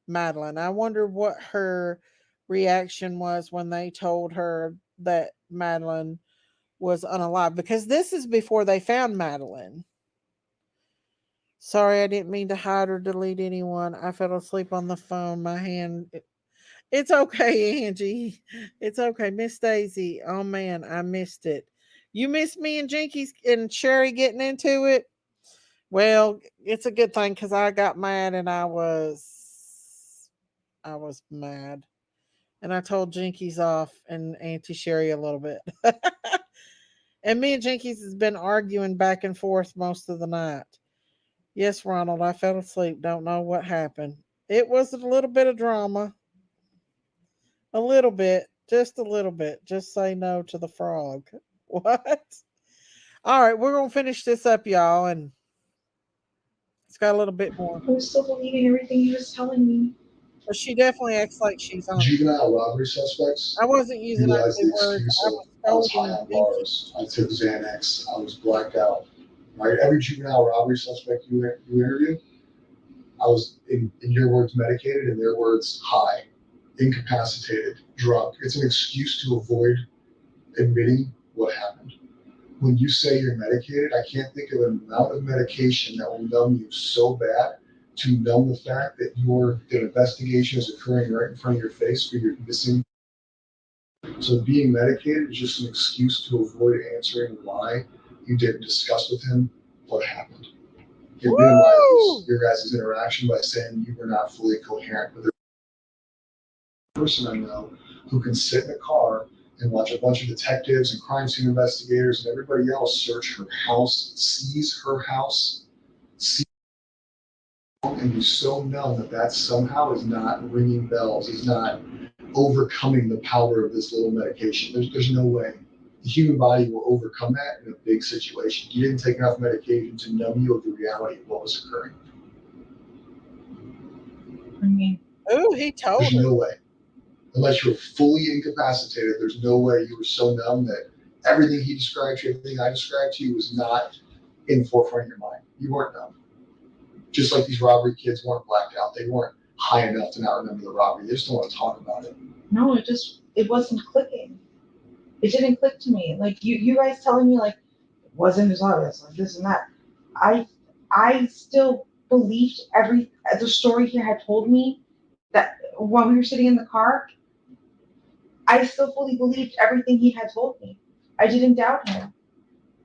Madeline. I wonder what her reaction was when they told her that Madeline was unalive because this is before they found Madeline. Sorry, I didn't mean to hide or delete anyone. I fell asleep on the phone. My hand. It's okay, Angie. It's okay. Miss Daisy. Oh man, I missed it. You missed me and Jinkies and Sherry getting into it? Well, it's a good thing because I got mad and I was mad. And I told Jinkies off and Auntie Sherry a little bit. And me and Jinkies has been arguing back and forth most of the night. Yes, Ronald, I fell asleep. Don't know what happened. It was a little bit of drama. A little bit. Just a little bit. Just say no to the frog. What? All right, we're going to finish this up, y'all. And it's got a little bit more. I was still believing everything he was telling me. But she definitely acts like she's on. Juvenile robbery suspects I wasn't using utilize the ugly words. excuse I of was I was high scolding on Jinkies. bars, I took Xanax, I was blacked out. Right? Every juvenile robbery suspect you interview, I was in your words medicated, in their words high, incapacitated, drunk. It's an excuse to avoid admitting what happened. When you say you're medicated, I can't think of an amount of medication that will numb you so bad to numb the fact that the investigation is occurring right in front of your face where you're missing. So being medicated is just an excuse to avoid answering why you didn't discuss with him what happened. It minimizes your guys' interaction by saying you were not fully coherent with the person I know who can sit in a car and watch a bunch of detectives and crime scene investigators and everybody else search her house, seize her house, and be so numb that somehow is not ringing bells, is not overcoming the power of this little medication. There's no way. The human body will overcome that in a big situation. You didn't take enough medication to numb you of the reality of what was occurring. I mean, Ooh, he told There's her. no way. Unless you were fully incapacitated, there's no way you were so numb that everything he described to you, everything I described to you was not in the forefront of your mind. You weren't numb. Just like these robbery kids weren't blacked out. They weren't high enough to not remember the robbery. They just don't want to talk about it. no, it wasn't clicking. It didn't click to me. Like you guys telling me like it wasn't as obvious, like this and that. I still believed the story he had told me that when we were sitting in the car, I still fully believed everything he had told me. I didn't doubt him.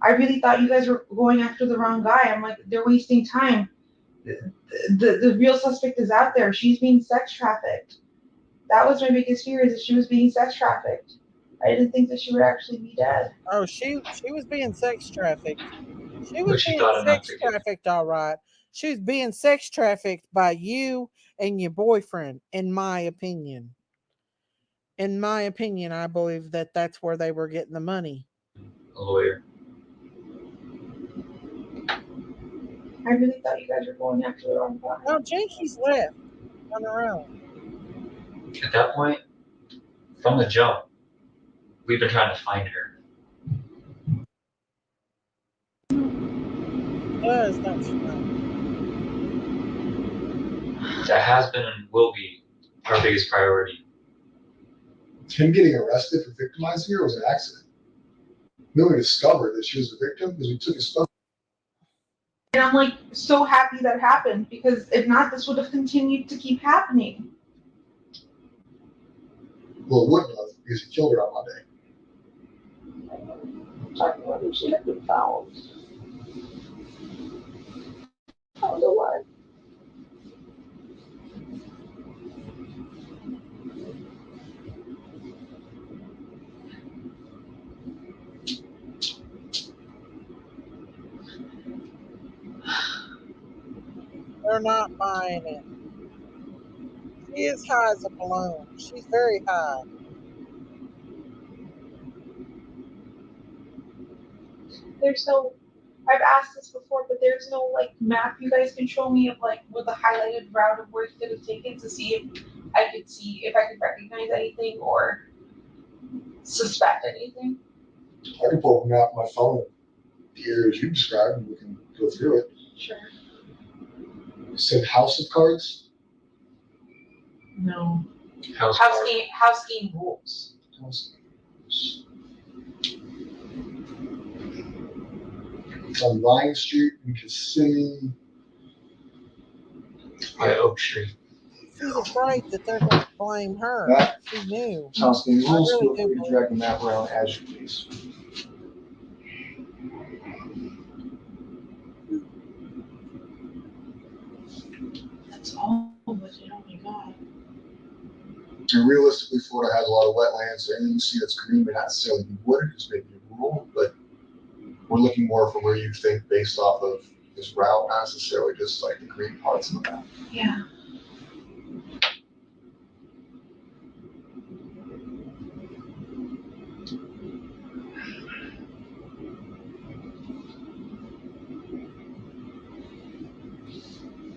I really thought you guys were going after the wrong guy. I'm like, they're wasting time. The real suspect is out there. She's being sex trafficked. That was my biggest fear, is that she was being sex trafficked. I didn't think that she would actually be dead. Oh, she was being sex trafficked. She But was she being thought enough sex to get. trafficked, all right. She was being sex trafficked by you and your boyfriend, in my opinion. In my opinion, I believe that that's where they were getting the money. A lawyer. I really thought you guys were going after the wrong guy. No, Jinkies left on her own. At that point, from the jump, we've been trying to find her. Does don't she know? That has been and will be our biggest priority. Him getting arrested for victimizing her was an accident. We only discovered that she was a victim because we took his phone. And I'm like so happy that happened, because if not, this would have continued to keep happening. Well, it wouldn't have because he killed her on Monday. Talking about if she had been found. I don't know why. They're not buying it. She is high as a balloon. She's very high. There's no, I've asked this before, but there's no like map you guys can show me of like with the highlighted route of where he could have taken to see if I could recognize anything or suspect anything. I can pull up a map on my phone, the areas you described, and we can go through it. Sure. You said House of Cards? No. House House game rules. House. It's on Vine Street in Kissimmee. by Oak Street. She's afraid that they're going to blame her. That- She knew. House game rules. I really Feel free do to drag the map around as you please. That's all of it. Oh my god. And realistically, Florida has a lot of wetlands, so anything you see that's green may not necessarily be wooded, it's maybe rural, but we're looking more for where you think based off of this route, not necessarily just like the green parts of the map. Yeah.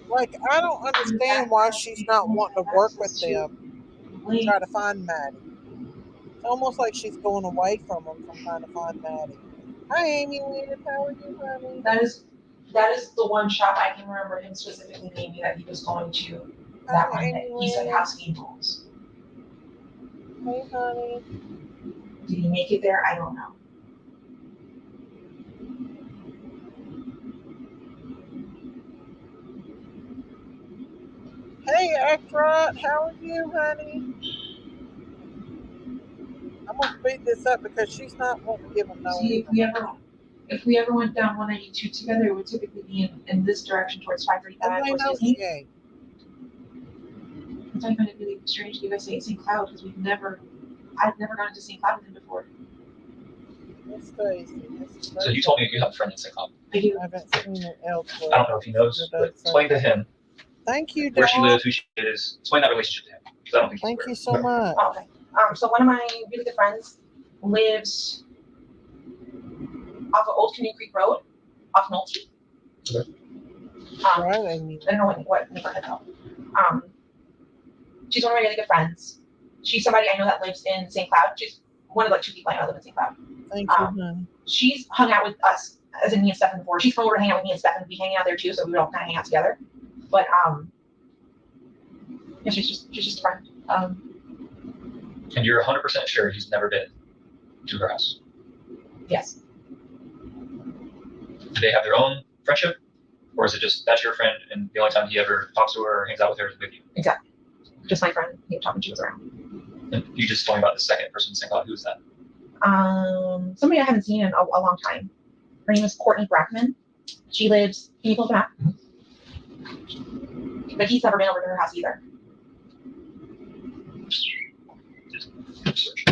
Like, I don't understand why she's not wanting to work with them to try to find Maddie. It's almost like she's going away from them from trying to find Maddie. Hi, Amy Leonard. How are you, honey? That is the one shop I can remember him specifically naming that he was going to that Hi, one day. Amy He said Leonard. house game rules. Hey, honey. Did he make it there? I don't know. Hey, Actrot. How are you, honey? I'm going to speed this up because she's not wanting to give them no See, if we ever went down 192 together, it would typically be in this direction towards 535 And they towards know Disney. she ain't. I find it really strange you guys say St. Cloud because I've never gone to St. Cloud with him before. It's crazy. So you told me you have a friend in St. Cloud. I do. I haven't seen it elsewhere. I don't know if he knows, but explain to him Thank you, where she Dawn. lives, who she is. Explain that relationship to him, because I don't think he's Thank aware. you so much. Okay. So one of my really good friends lives off of Old Canoe Creek Road, off Nolte. Okay. Right, Amy. I don't know what neighborhood though. She's one of my really good friends. She's somebody I know that lives in St. Cloud. She's one of like two people I know that live in St. Cloud. Thank you, honey. She's hung out with us, as in me and Stefan before. She's come over to hang out with me and Stefan. We hang out there too, so we would all kind of hang out together. But yeah, she's just a friend. And you're 100% sure he's never been to her house. Yes. Do they have their own friendship? Or is it just that's your friend and the only time he ever talks to her or hangs out with her is with you? Exactly. Just my friend. He was talking. She was around. And you just told me about the second person in St. Cloud. Who's that? Somebody I haven't seen in a long time. Her name is Courtney Brackman. She lives. Can you pull them up? But he's never been over to her house either. Just search.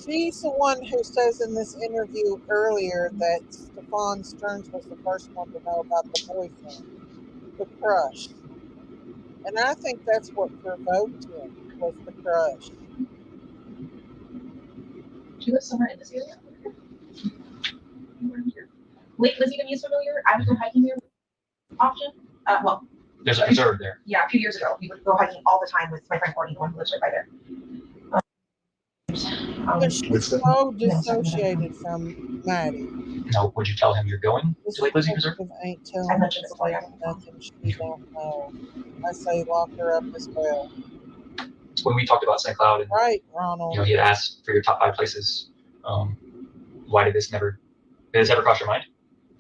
She's the one who says in this interview earlier that Stefan Stearns was the first one to know about the boyfriend, the crush. And I think that's what provoked him, was the crush. She lives somewhere in this area. Lake Lizzie to me is familiar. I would go hiking there often. Well, There's a preserve there. yeah, a few years ago, we would go hiking all the time with my friend Courtney, the one who lives right by there. But she's so dissociated from Maddie. Now, would you tell him you're going to Lake Lizzie Preserve? Ain't I telling mentioned it before, yeah. nothing she don't know. I say lock her up as well. When we talked about St. Cloud and Right, Ronald. he had asked for your top 5 places, why did this ever cross your mind?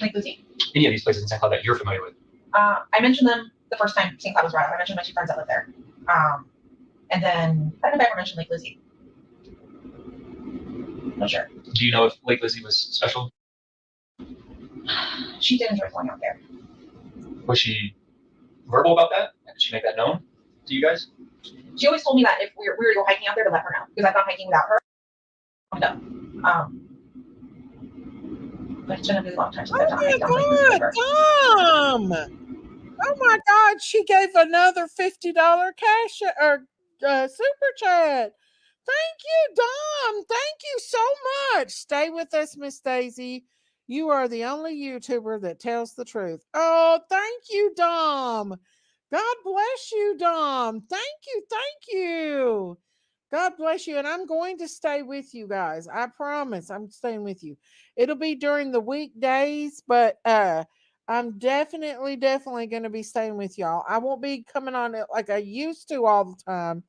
Lake Lizzie. Any of these places in St. Cloud that you're familiar with? I mentioned them the first time St. Cloud was around. I mentioned my two friends that live there. And then I don't know if I ever mentioned Lake Lizzie. Not sure. Do you know if Lake Lizzie was special? She did enjoy going out there. Was she verbal about that? Did she make that known to you guys? She always told me that if we were to go hiking out there to let her know, because I've gone hiking without her. But it's been a really long time since I've gone hiking with her. Tom! Oh my God, she gave another $50 cash or super chat. Thank you, Dom. Thank you so much. Stay with us, Miss Daisy. You are the only YouTuber that tells the truth. Oh, thank you, Dom. God bless you, Dom. Thank you. Thank you. God bless you. And I'm going to stay with you guys. I promise I'm staying with you. It'll be during the weekdays, but I'm definitely going to be staying with y'all. I won't be coming on it like I used to all the time,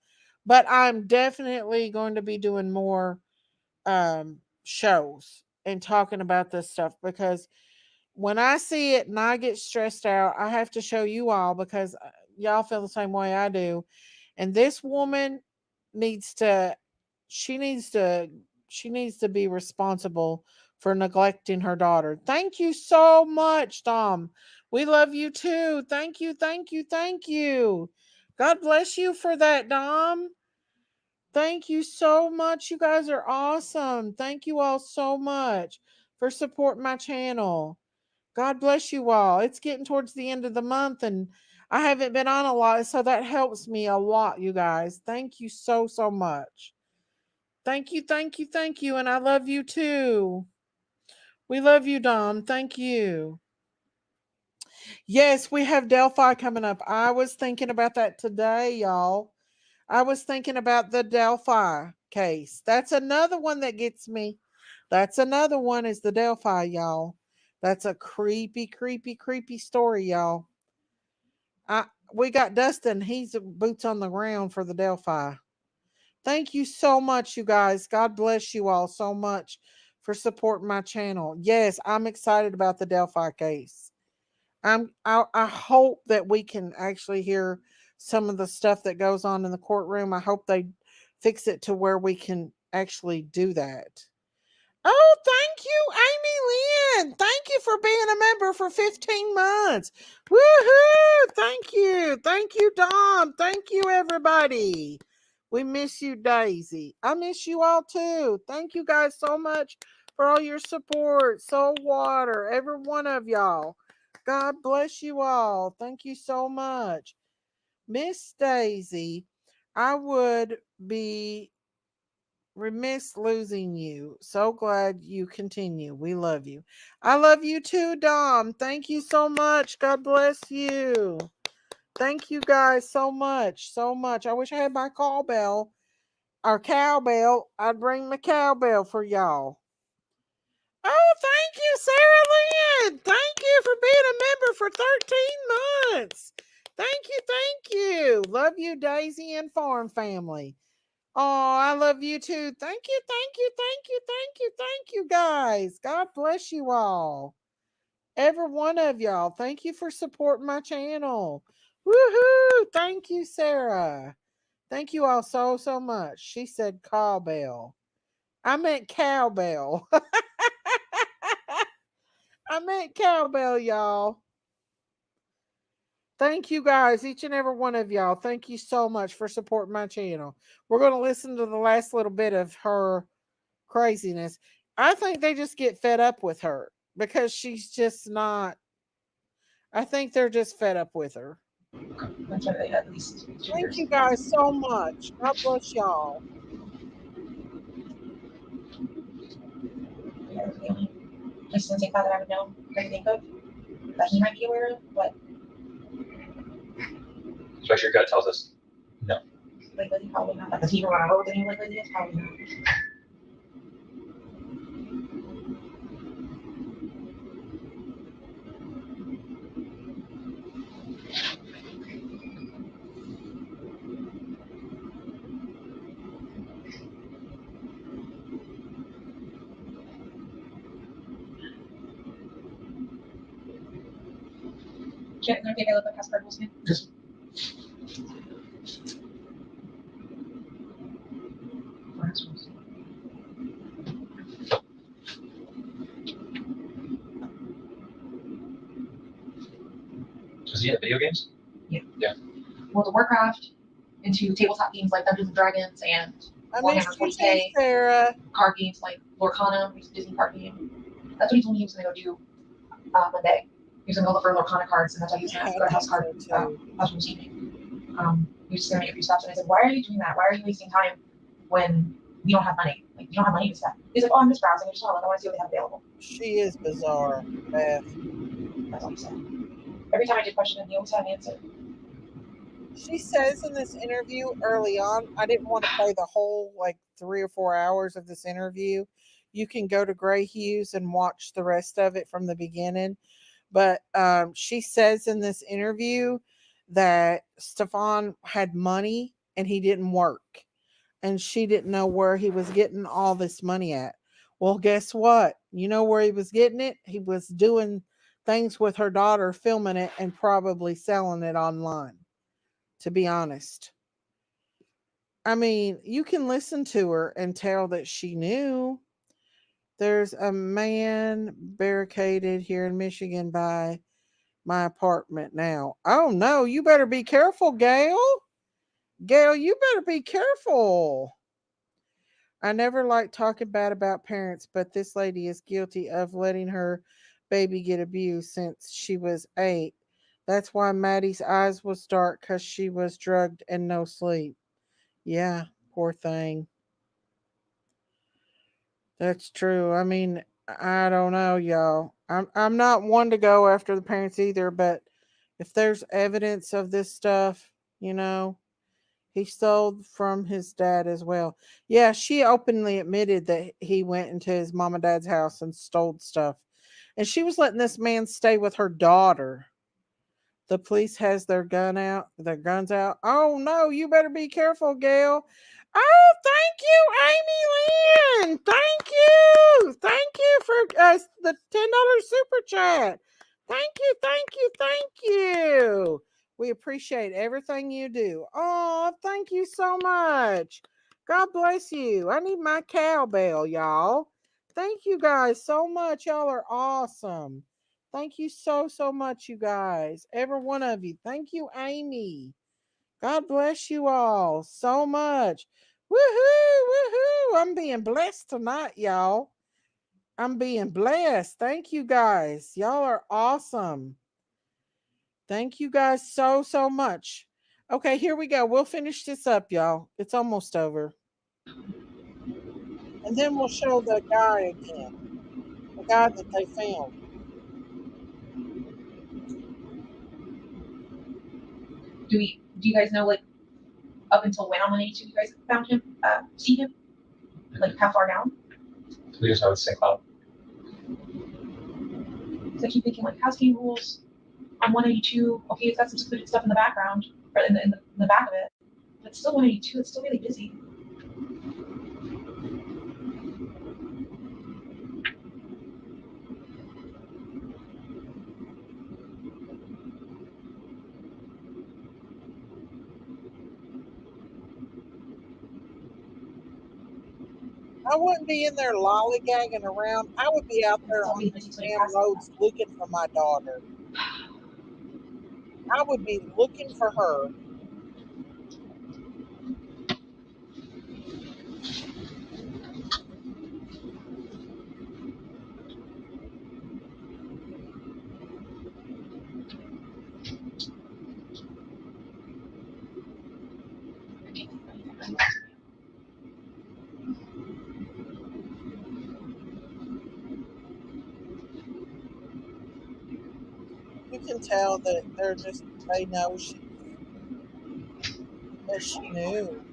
but I'm definitely going to be doing more shows and talking about this stuff, because when I see it and I get stressed out, I have to show you all, because y'all feel the same way I do. And this woman needs to she needs to be responsible for neglecting her daughter. Thank you so much, Tom. We love you too. Thank you, thank you, thank you. God bless you for that, Dom. Thank you so much. You guys are awesome. Thank you all so much for supporting my channel. God bless you all. It's getting towards the end of the month and I haven't been on a lot, so that helps me a lot, you guys. Thank you so, so much. Thank you, thank you, thank you. And I love you too. We love you, Dom. Thank you. Yes, we have Delphi coming up. I was thinking about that today, y'all. I was thinking about the Delphi case. That's another one that gets me. That's another one is the Delphi, y'all. That's a creepy, creepy, creepy story, y'all. We got Dustin. He's boots on the ground for the Delphi. Thank you so much, you guys. God bless you all so much for supporting my channel. Yes, I'm excited about the Delphi case. I hope that we can actually hear some of the stuff that goes on in the courtroom. I hope they fix it to where we can actually do that. Oh, thank you, Amy Lynn. Thank you for being a member for 15 months. Woohoo! Thank you. Thank you, Dom. Thank you, everybody. We miss you, Daisy. I miss you all too. Thank you guys so much for all your support. Soul Water, every one of y'all. God bless you all. Thank you so much. Miss Daisy, I would be remiss losing you. So glad you continue. We love you. I love you too, Dom. Thank you so much. God bless you. Thank you guys so much. So much. I wish I had my cowbell or cowbell. I'd bring my cowbell for y'all. Oh, thank you, Sarah Lynn. Thank you for being a member for 13 months. Thank you. Thank you. Love you, Daisy and Farm Family. Oh, I love you too. Thank you, thank you, thank you, thank you, thank you, guys. God bless you all. Every one of y'all. Thank you for supporting my channel. Woohoo! Thank you, Sarah. Thank you all so, so much. She said cowbell. I meant cowbell. I meant cowbell, y'all. Thank you guys, each and every one of y'all. Thank you so much for supporting my channel. We're going to listen to the last little bit of her craziness. I think they just get fed up with her because she's just not. I think they're just fed up with her. That's why they at least 2 Thank years. you guys so much. God bless y'all. Yeah, that's the only place in St. Cloud that I would know that I think of that he might be aware of, but So your gut tells us no. likely probably not. Like, does he even want to know what the new likely is? Probably not. Can't there take a look at passport rules, man? Yes. Does he have video games? Yeah. Yeah. World of Warcraft, into tabletop games like Dungeons and Dragons and I mean, Warhammer she 40K, did, Sarah. card games like Lorcana, which is a Disney card game. That's what he told me he was going to go do Monday. He was going to go look for Lorcana cards, and that's why he was going to go to House Card House this evening. He was just going to make a few stops, and I said, "Why are you doing that? Why are you wasting time when we don't have money? Like, you don't have money to spend." He's like, "Oh, I'm just browsing. I just want to see what they have available." She is bizarre, Beth. That's all he said. Every time I did question him, he always had an answer. She says in this interview early on, I didn't want to play the whole like 3 or 4 hours of this interview. You can go to Gray Hughes and watch the rest of it from the beginning. But she says in this interview that Stefan had money and he didn't work. And she didn't know where he was getting all this money at. Well, guess what? You know where he was getting it? He was doing things with her daughter, filming it, and probably selling it online, to be honest. I mean, you can listen to her and tell that she knew. There's a man barricaded here in Michigan by my apartment now. Oh no, you better be careful, Gail. Gail, you better be careful. I never liked talking bad about parents, but this lady is guilty of letting her baby get abused since she was 8. That's why Maddie's eyes was dark, because she was drugged and no sleep. Yeah, poor thing. That's true. I mean, I don't know, y'all. I'm not one to go after the parents either, but if there's evidence of this stuff, you know, he stole from his dad as well. Yeah, she openly admitted that he went into his mom and dad's house and stole stuff. And she was letting this man stay with her daughter. The police has their guns out. Oh no, you better be careful, Gail. Oh, thank you, Amy Lynn. Thank you. Thank you for the $10 super chat. Thank you, thank you, thank you. We appreciate everything you do. Oh, thank you so much. God bless you. I need my cowbell, y'all. Thank you guys so much. Y'all are awesome. Thank you so much, you guys. Every one of you. Thank you, Amy. God bless you all so much. Woohoo, woohoo. I'm being blessed tonight, y'all. I'm being blessed. Thank you guys. Y'all are awesome. Thank you guys so much. Okay, here we go. We'll finish this up, y'all. It's almost over. And then we'll show the guy again. The guy that they found. Do you guys know, like, up until when on 182 you guys found him, see him? Like, how far down? We just have a sync up. So I keep thinking, like, house game rules on 182. Okay, it's got some secluded stuff in the background, or in the back of it. But it's still 182. It's still really busy. I wouldn't be in there lollygagging around. I would be out there on the damn roads looking for my daughter. I would be looking for her. You can tell that they know that she knew.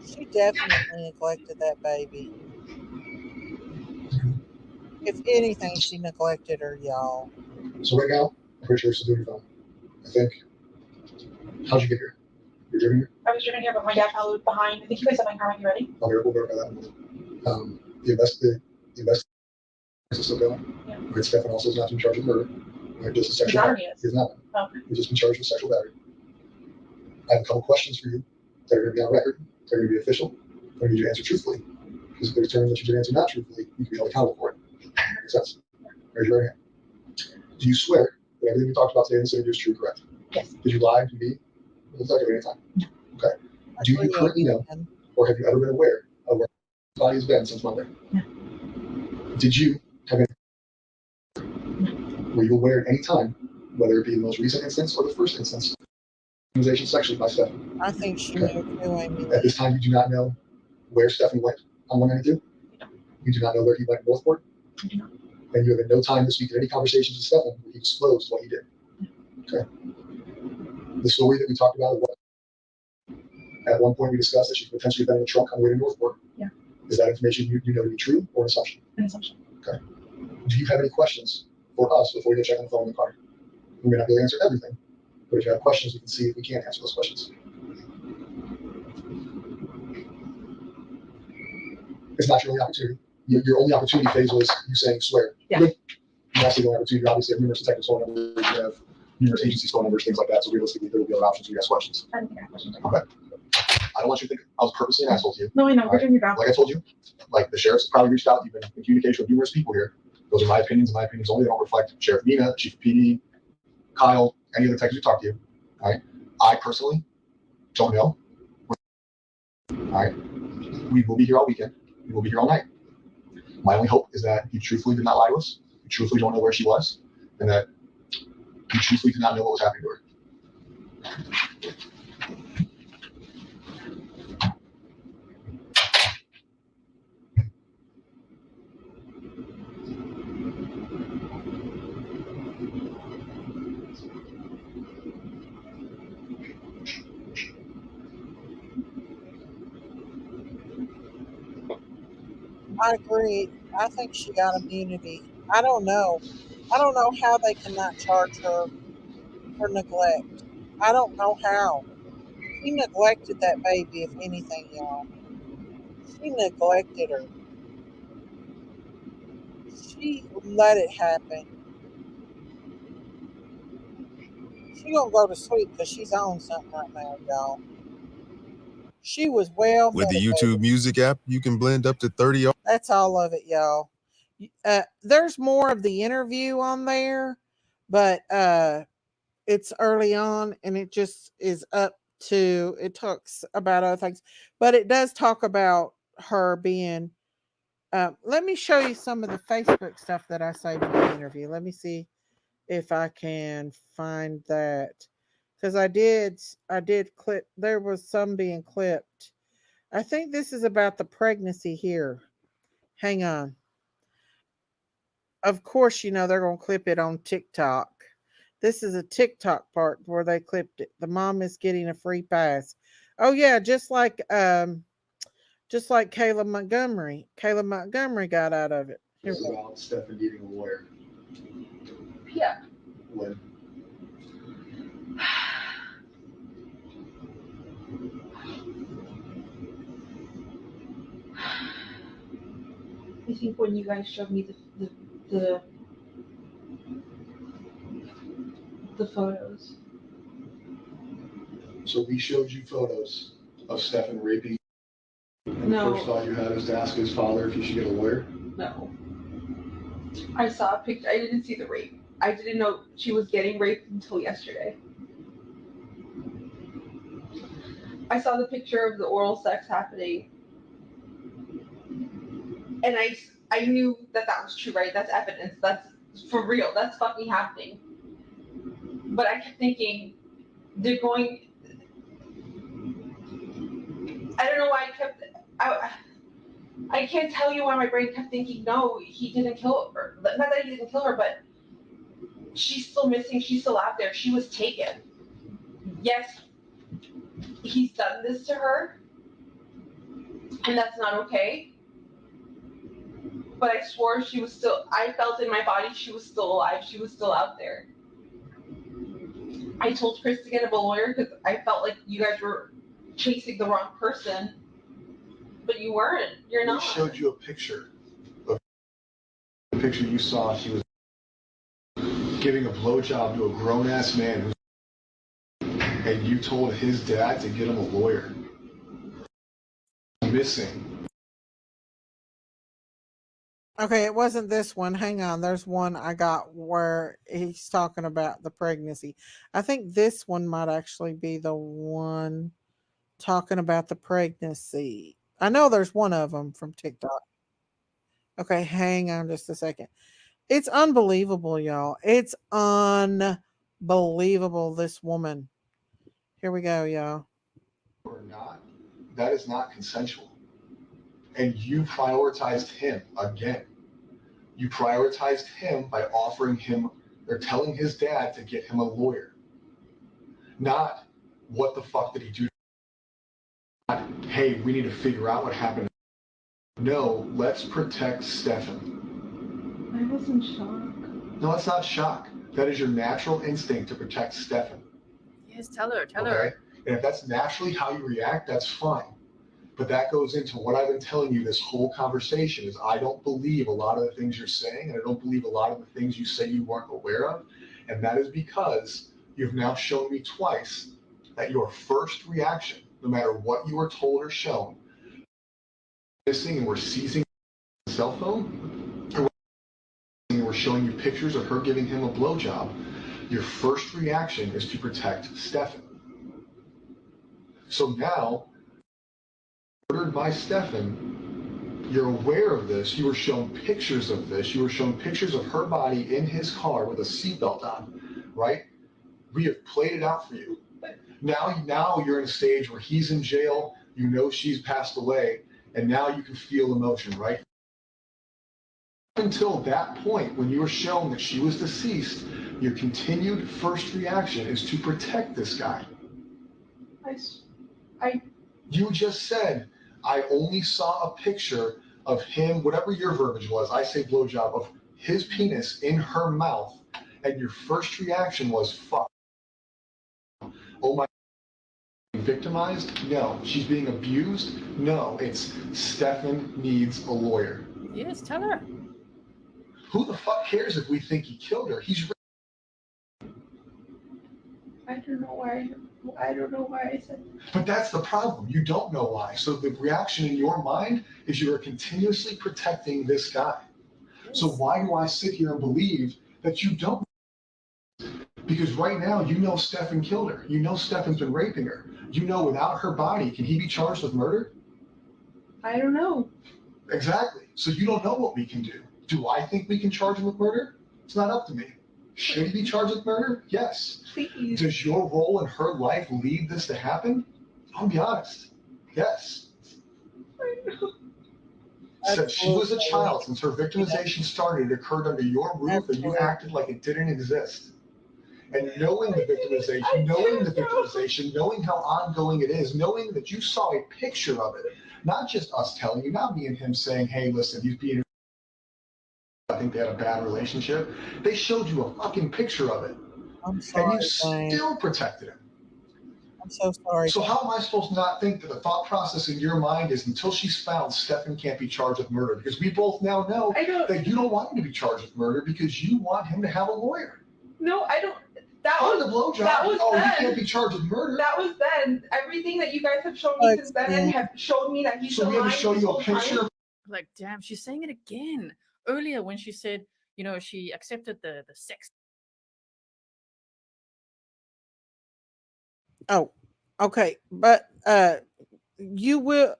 She definitely neglected that baby. If anything, she neglected her, y'all. So right now, I'm pretty sure it's doing your phone. I think. How'd you get here? You're driving here? I was driving here, but my dad followed behind. I think you guys have my car when you're ready. I'll we'll verify that in a minute. The investigation is still going. Yeah. Right, Stefan also is not in charge of murder. Right, just a sexual battery. He's not. Oh. He's just been charged with sexual battery. I have a couple questions for you that are going to be on record. They're going to be official. I'm going to need you to answer truthfully. Because if they determine that you did answer not truthfully, you can be held accountable for it. Makes sense? Raise your right hand. Do you swear that everything we talked about today in this interview is true, correct? Yes. Did you lie to me It's not every time. Okay. That's Do you really currently know, good. or have you ever been aware of where his body has been since Monday? No. Did you have any? Were you aware at any time, whether it be the most recent instance or the first instance, accusation sexually by Stephanie? I think she Okay. knew too, Amy. At this time, you do not know where Stephanie went on 192? You do not know where he went in Northport? I do not. And you have in no time this week in any conversations with Stephen where he disclosed what he did. Okay. The story that we talked about, at one point we discussed that she could potentially been in a trunk on the way to Northport. Yeah. Is that information you know to be true or an assumption? An assumption. Okay. Do you have any questions for us before we go check on the phone in the car? We may not be able to answer everything, but if you have questions, we can see if we can answer those questions. It's not your only opportunity. Your only opportunity phase was you saying swear. Yeah. You also have the opportunity. You obviously have numerous detective phone numbers. You have numerous agencies phone numbers, things like that. So realistically, there will be other options for you to ask questions. I don't think I have questions. Okay. I don't want you to think I was purposely an asshole to you. No, I know. We're doing your job. Like I told you, like the sheriff's probably reached out. You've been in communication with numerous people here. Those are my opinions and my opinions only. They don't reflect Sheriff Nina, Chief of PD, Kyle, any other detectives who talk to you. All right. I personally don't know. All right. We will be here all weekend. We will be here all night. My only hope is that you truthfully did not lie to us. You truthfully don't know where she was, and that you truthfully did not know what was happening to her. I agree. I think she got immunity. I don't know. I don't know how they cannot charge her for neglect. I don't know how. She neglected that baby, if anything, y'all. She neglected her. She let it happen. She gonna go to sleep because she's on something right now, y'all. She was well With the motivated. YouTube Music app, you can blend up to 30. That's all of it, y'all. There's more of the interview on there, but it's early on and it just is up to, it talks about other things, but it does talk about her being, let me show you some of the Facebook stuff that I saved in the interview. Let me see if I can find that. Because I did clip, there was some being clipped. I think this is about the pregnancy here. Hang on. Of course, they're going to clip it on TikTok. This is a TikTok part where they clipped it. The mom is getting a free pass. Oh yeah, just like Kayla Montgomery. Kayla Montgomery got out of it. This is about Stephen needing a lawyer. Yeah. When? I think when you guys showed me the photos. So we showed you photos of Stephen raping. And No. the first thought you had was to ask his father if he should get a lawyer? No. I saw a picture. I didn't see the rape. I didn't know she was getting raped until yesterday. I saw the picture of the oral sex happening. And I knew that was true, right? That's evidence. That's for real. That's fucking happening. But I kept thinking, they're going. I don't know why I can't tell you why my brain kept thinking, no, he didn't kill her. Not that he didn't kill her, but she's still missing. She's still out there. She was taken. Yes, he's done this to her, and that's not okay. But I swore I felt in my body she was still alive. She was still out there. I told Chris to get him a lawyer because I felt like you guys were chasing the wrong person. But you weren't. You're not. We showed you a picture. The picture you saw, she was giving a blowjob to a grown-ass man. And you told his dad to get him a lawyer. Missing. Okay, it wasn't this one. Hang on. There's one I got where he's talking about the pregnancy. I think this one might actually be the one talking about the pregnancy. I know there's one of them from TikTok. Okay, hang on just a second. It's unbelievable, y'all. It's unbelievable, this woman. Here we go, y'all. Or not, that is not consensual. And you prioritized him again. You prioritized him by offering him or telling his dad to get him a lawyer. Not what the fuck did he do? Not, hey, we need to figure out what happened. No, let's protect Stefan. I was in shock. No, that's not shock. That is your natural instinct to protect Stefan. Yes, tell her. Okay? And if that's naturally how you react, that's fine. But that goes into what I've been telling you this whole conversation is I don't believe a lot of the things you're saying, and I don't believe a lot of the things you say you weren't aware of. And that is because you've now shown me twice that your first reaction, no matter what you were told or shown, missing and we're seizing the cell phone, and we're showing you pictures of her giving him a blowjob, your first reaction is to protect Stefan. So now, ordered by Stefan, you're aware of this. You were shown pictures of this. You were shown pictures of her body in his car with a seatbelt on, right? We have played it out for you. Now you're in a stage where he's in jail. You know she's passed away, and now you can feel emotion, right? Until that point, when you were shown that she was deceased, your continued first reaction is to protect this guy. You just said, I only saw a picture of him, whatever your verbiage was, I say blowjob, of his penis in her mouth, and your first reaction was, fuck. Oh my, victimized? No. She's being abused? No. It's Stefan needs a lawyer. Yes, tell her. Who the fuck cares if we think he killed her? He's. I don't know why. I don't know why I said that. But that's the problem. You don't know why. So the reaction in your mind is you are continuously protecting this guy. Yes. So why do I sit here and believe that you don't? Because right now you know Stefan killed her. You know Stefan's been raping her. You know without her body, can he be charged with murder? I don't know. Exactly. So you don't know what we can do. Do I think we can charge him with murder? It's not up to me. Should he be charged with murder? Yes. Please. Does your role in her life lead this to happen? I'll be honest. Yes. I know. Since she was a child, since her victimization started, it occurred under your roof, and you acted like it didn't exist. And knowing the victimization, knowing how ongoing it is, knowing that you saw a picture of it, not just us telling you, not me and him saying, hey, listen, he's being, I think they had a bad relationship. They showed you a fucking picture of it. I'm sorry, and you still protected him. I'm so sorry. So how am I supposed to not think that the thought process in your mind is until she's found, Stefan can't be charged with murder? Because we both now know that you don't want him to be charged with murder because you want him to have a lawyer. No, I don't. That was the blowjob. That was then. He can't be charged with murder. That was then. Everything that you guys have shown me since then have showed me that he's so we have to show you a picture. Like, damn, she's saying it again. Earlier when she said, you know, she accepted the sex. Oh, okay. But you will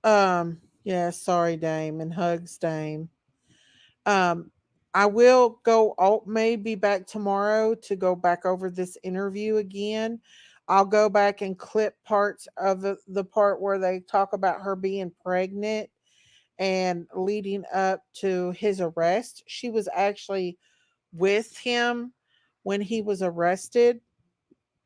yeah, sorry, Dame, and hugs, Dame. I will go. I'll maybe back tomorrow to go back over this interview again. I'll go back and clip parts of the part where they talk about her being pregnant and leading up to his arrest. She was actually with him when he was arrested.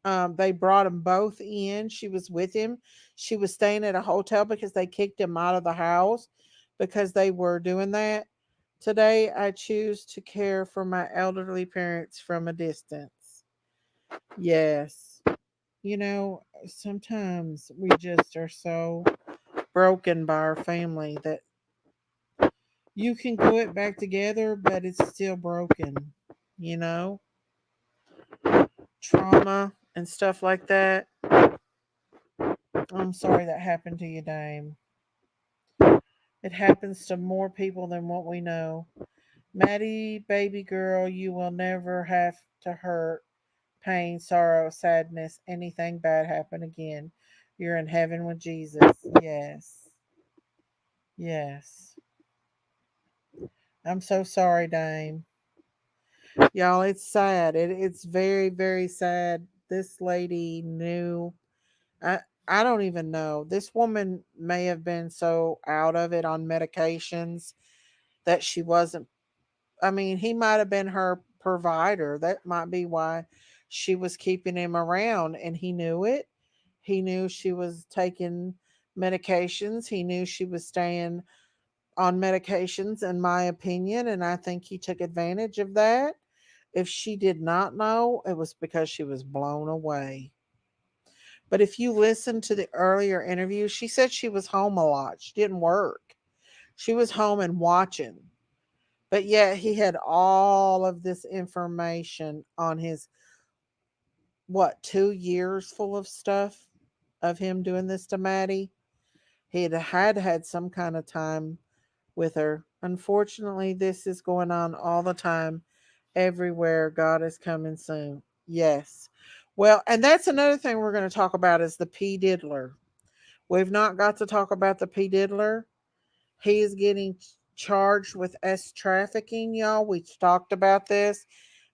They brought them both in. She was with him. She was staying at a hotel because they kicked him out of the house because they were doing that. Today, I choose to care for my elderly parents from a distance. Yes. You know, sometimes we just are so broken by our family that you can glue it back together, but it's still broken, you know? Trauma and stuff like that. I'm sorry that happened to you, Dame. It happens to more people than what we know. Maddie, baby girl, you will never have to hurt, pain, sorrow, sadness, anything bad happen again. You're in heaven with Jesus. Yes. Yes. I'm so sorry, Dame. Y'all, it's sad. It's very, very sad. This lady knew. I, I don't even know. This woman may have been so out of it on medications that she wasn't. I mean, he might have been her provider. That might be why she was keeping him around, and he knew it. He knew she was taking medications. He knew she was staying on medications, in my opinion, and I think he took advantage of that. If she did not know, it was because she was blown away. But if you listen to the earlier interview, she said she was home a lot. She didn't work. She was home and watching. But yet he had all of this information on his, what, 2 years full of stuff of him doing this to Maddie. He had some kind of time with her. Unfortunately, this is going on all the time, everywhere. God is coming soon. Yes. Well, and that's another thing we're going to talk about is the P. Diddler. We've not got to talk about the P. Diddler. He is getting charged with S trafficking, y'all. We talked about this.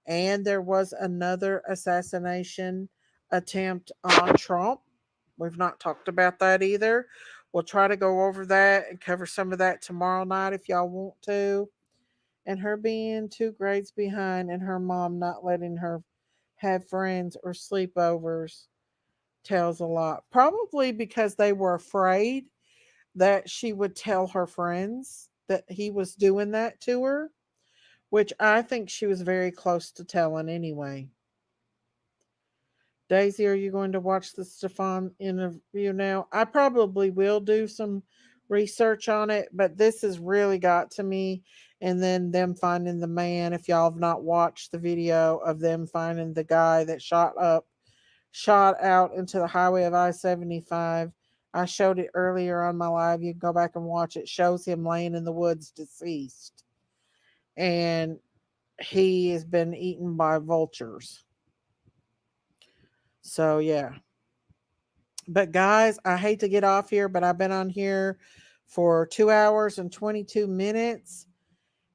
And there was another assassination attempt on Trump. We've not talked about that either. We'll try to go over that and cover some of that tomorrow night if y'all want to. And her being 2 grades behind and her mom not letting her have friends or sleepovers tells a lot. Probably because they were afraid that she would tell her friends that he was doing that to her, which I think she was very close to telling anyway. Daisy, are you going to watch the Stefan interview now? I probably will do some research on it, but this has really got to me. And then them finding the man, if y'all have not watched the video of them finding the guy that shot out into the highway of I-75. I showed it earlier on my live. You can go back and watch it. Shows him laying in the woods deceased. And he has been eaten by vultures. So, yeah. But guys, I hate to get off here, but I've been on here for 2 hours and 22 minutes.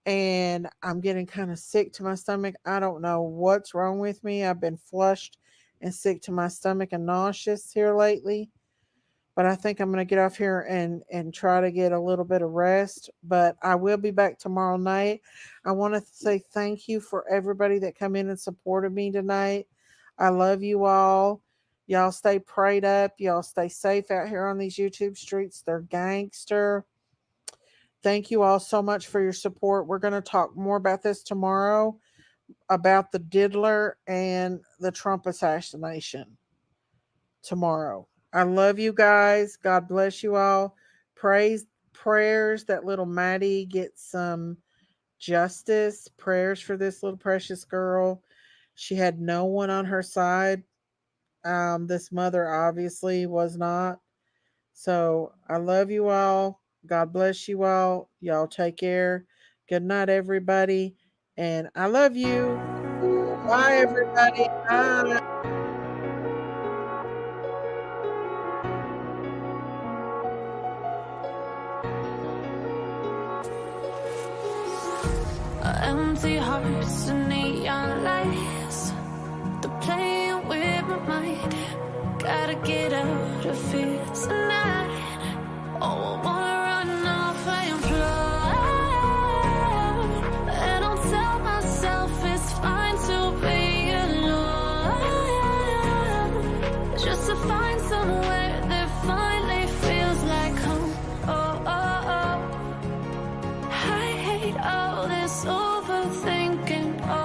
And I'm getting kind of sick to my stomach. I don't know what's wrong with me. I've been flushed and sick to my stomach and nauseous here lately. But I think I'm going to get off here and try to get a little bit of rest. But I will be back tomorrow night. I want to say thank you for everybody that come in and supported me tonight. I love you all. Y'all stay prayed up. Y'all stay safe out here on these YouTube streets. They're gangster. Thank you all so much for your support. We're going to talk more about this tomorrow, about the Diddler and the Trump assassination tomorrow. I love you guys. God bless you all. Prayers that little Maddie gets some justice. Prayers for this little precious girl. She had no one on her side. This mother obviously was not. So I love you all. God bless you all. Y'all take care. Good night, everybody. And I love you. Bye, everybody. Bye. Empty hearts and neon lights. They're playing with my mind. Gotta get out of here tonight. Oh, I wanna run off and fly. And I'll tell myself it's fine to be alone. Just to find somewhere that finally feels like home. Oh, oh, oh. I hate all this overthinking. Oh,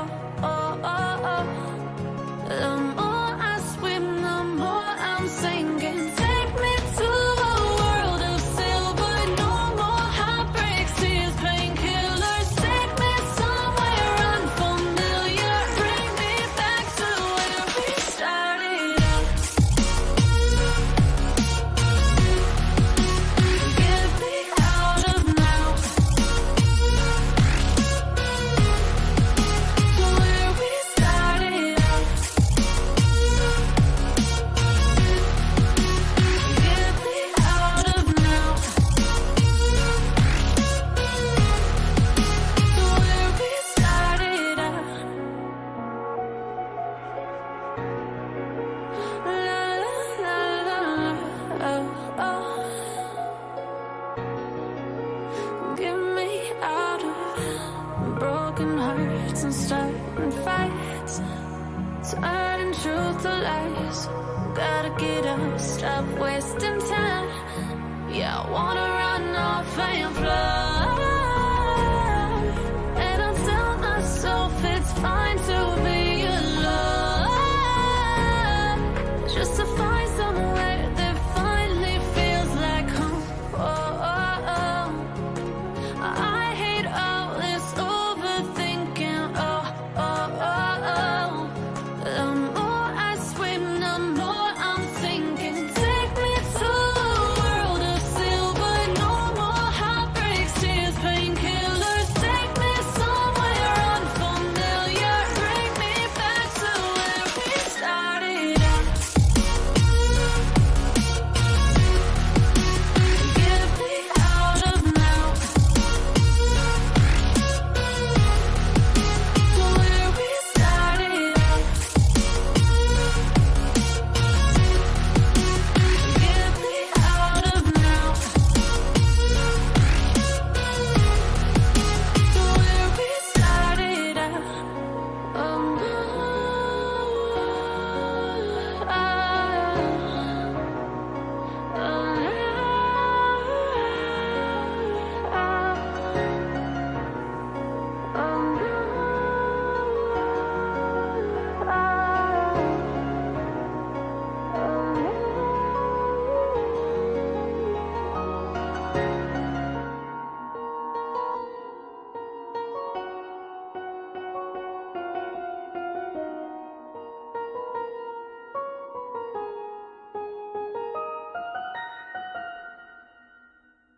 turning truth to lies. Gotta get up, stop wasting time. Yeah, I wanna run off and fly. And I tell myself it's fine to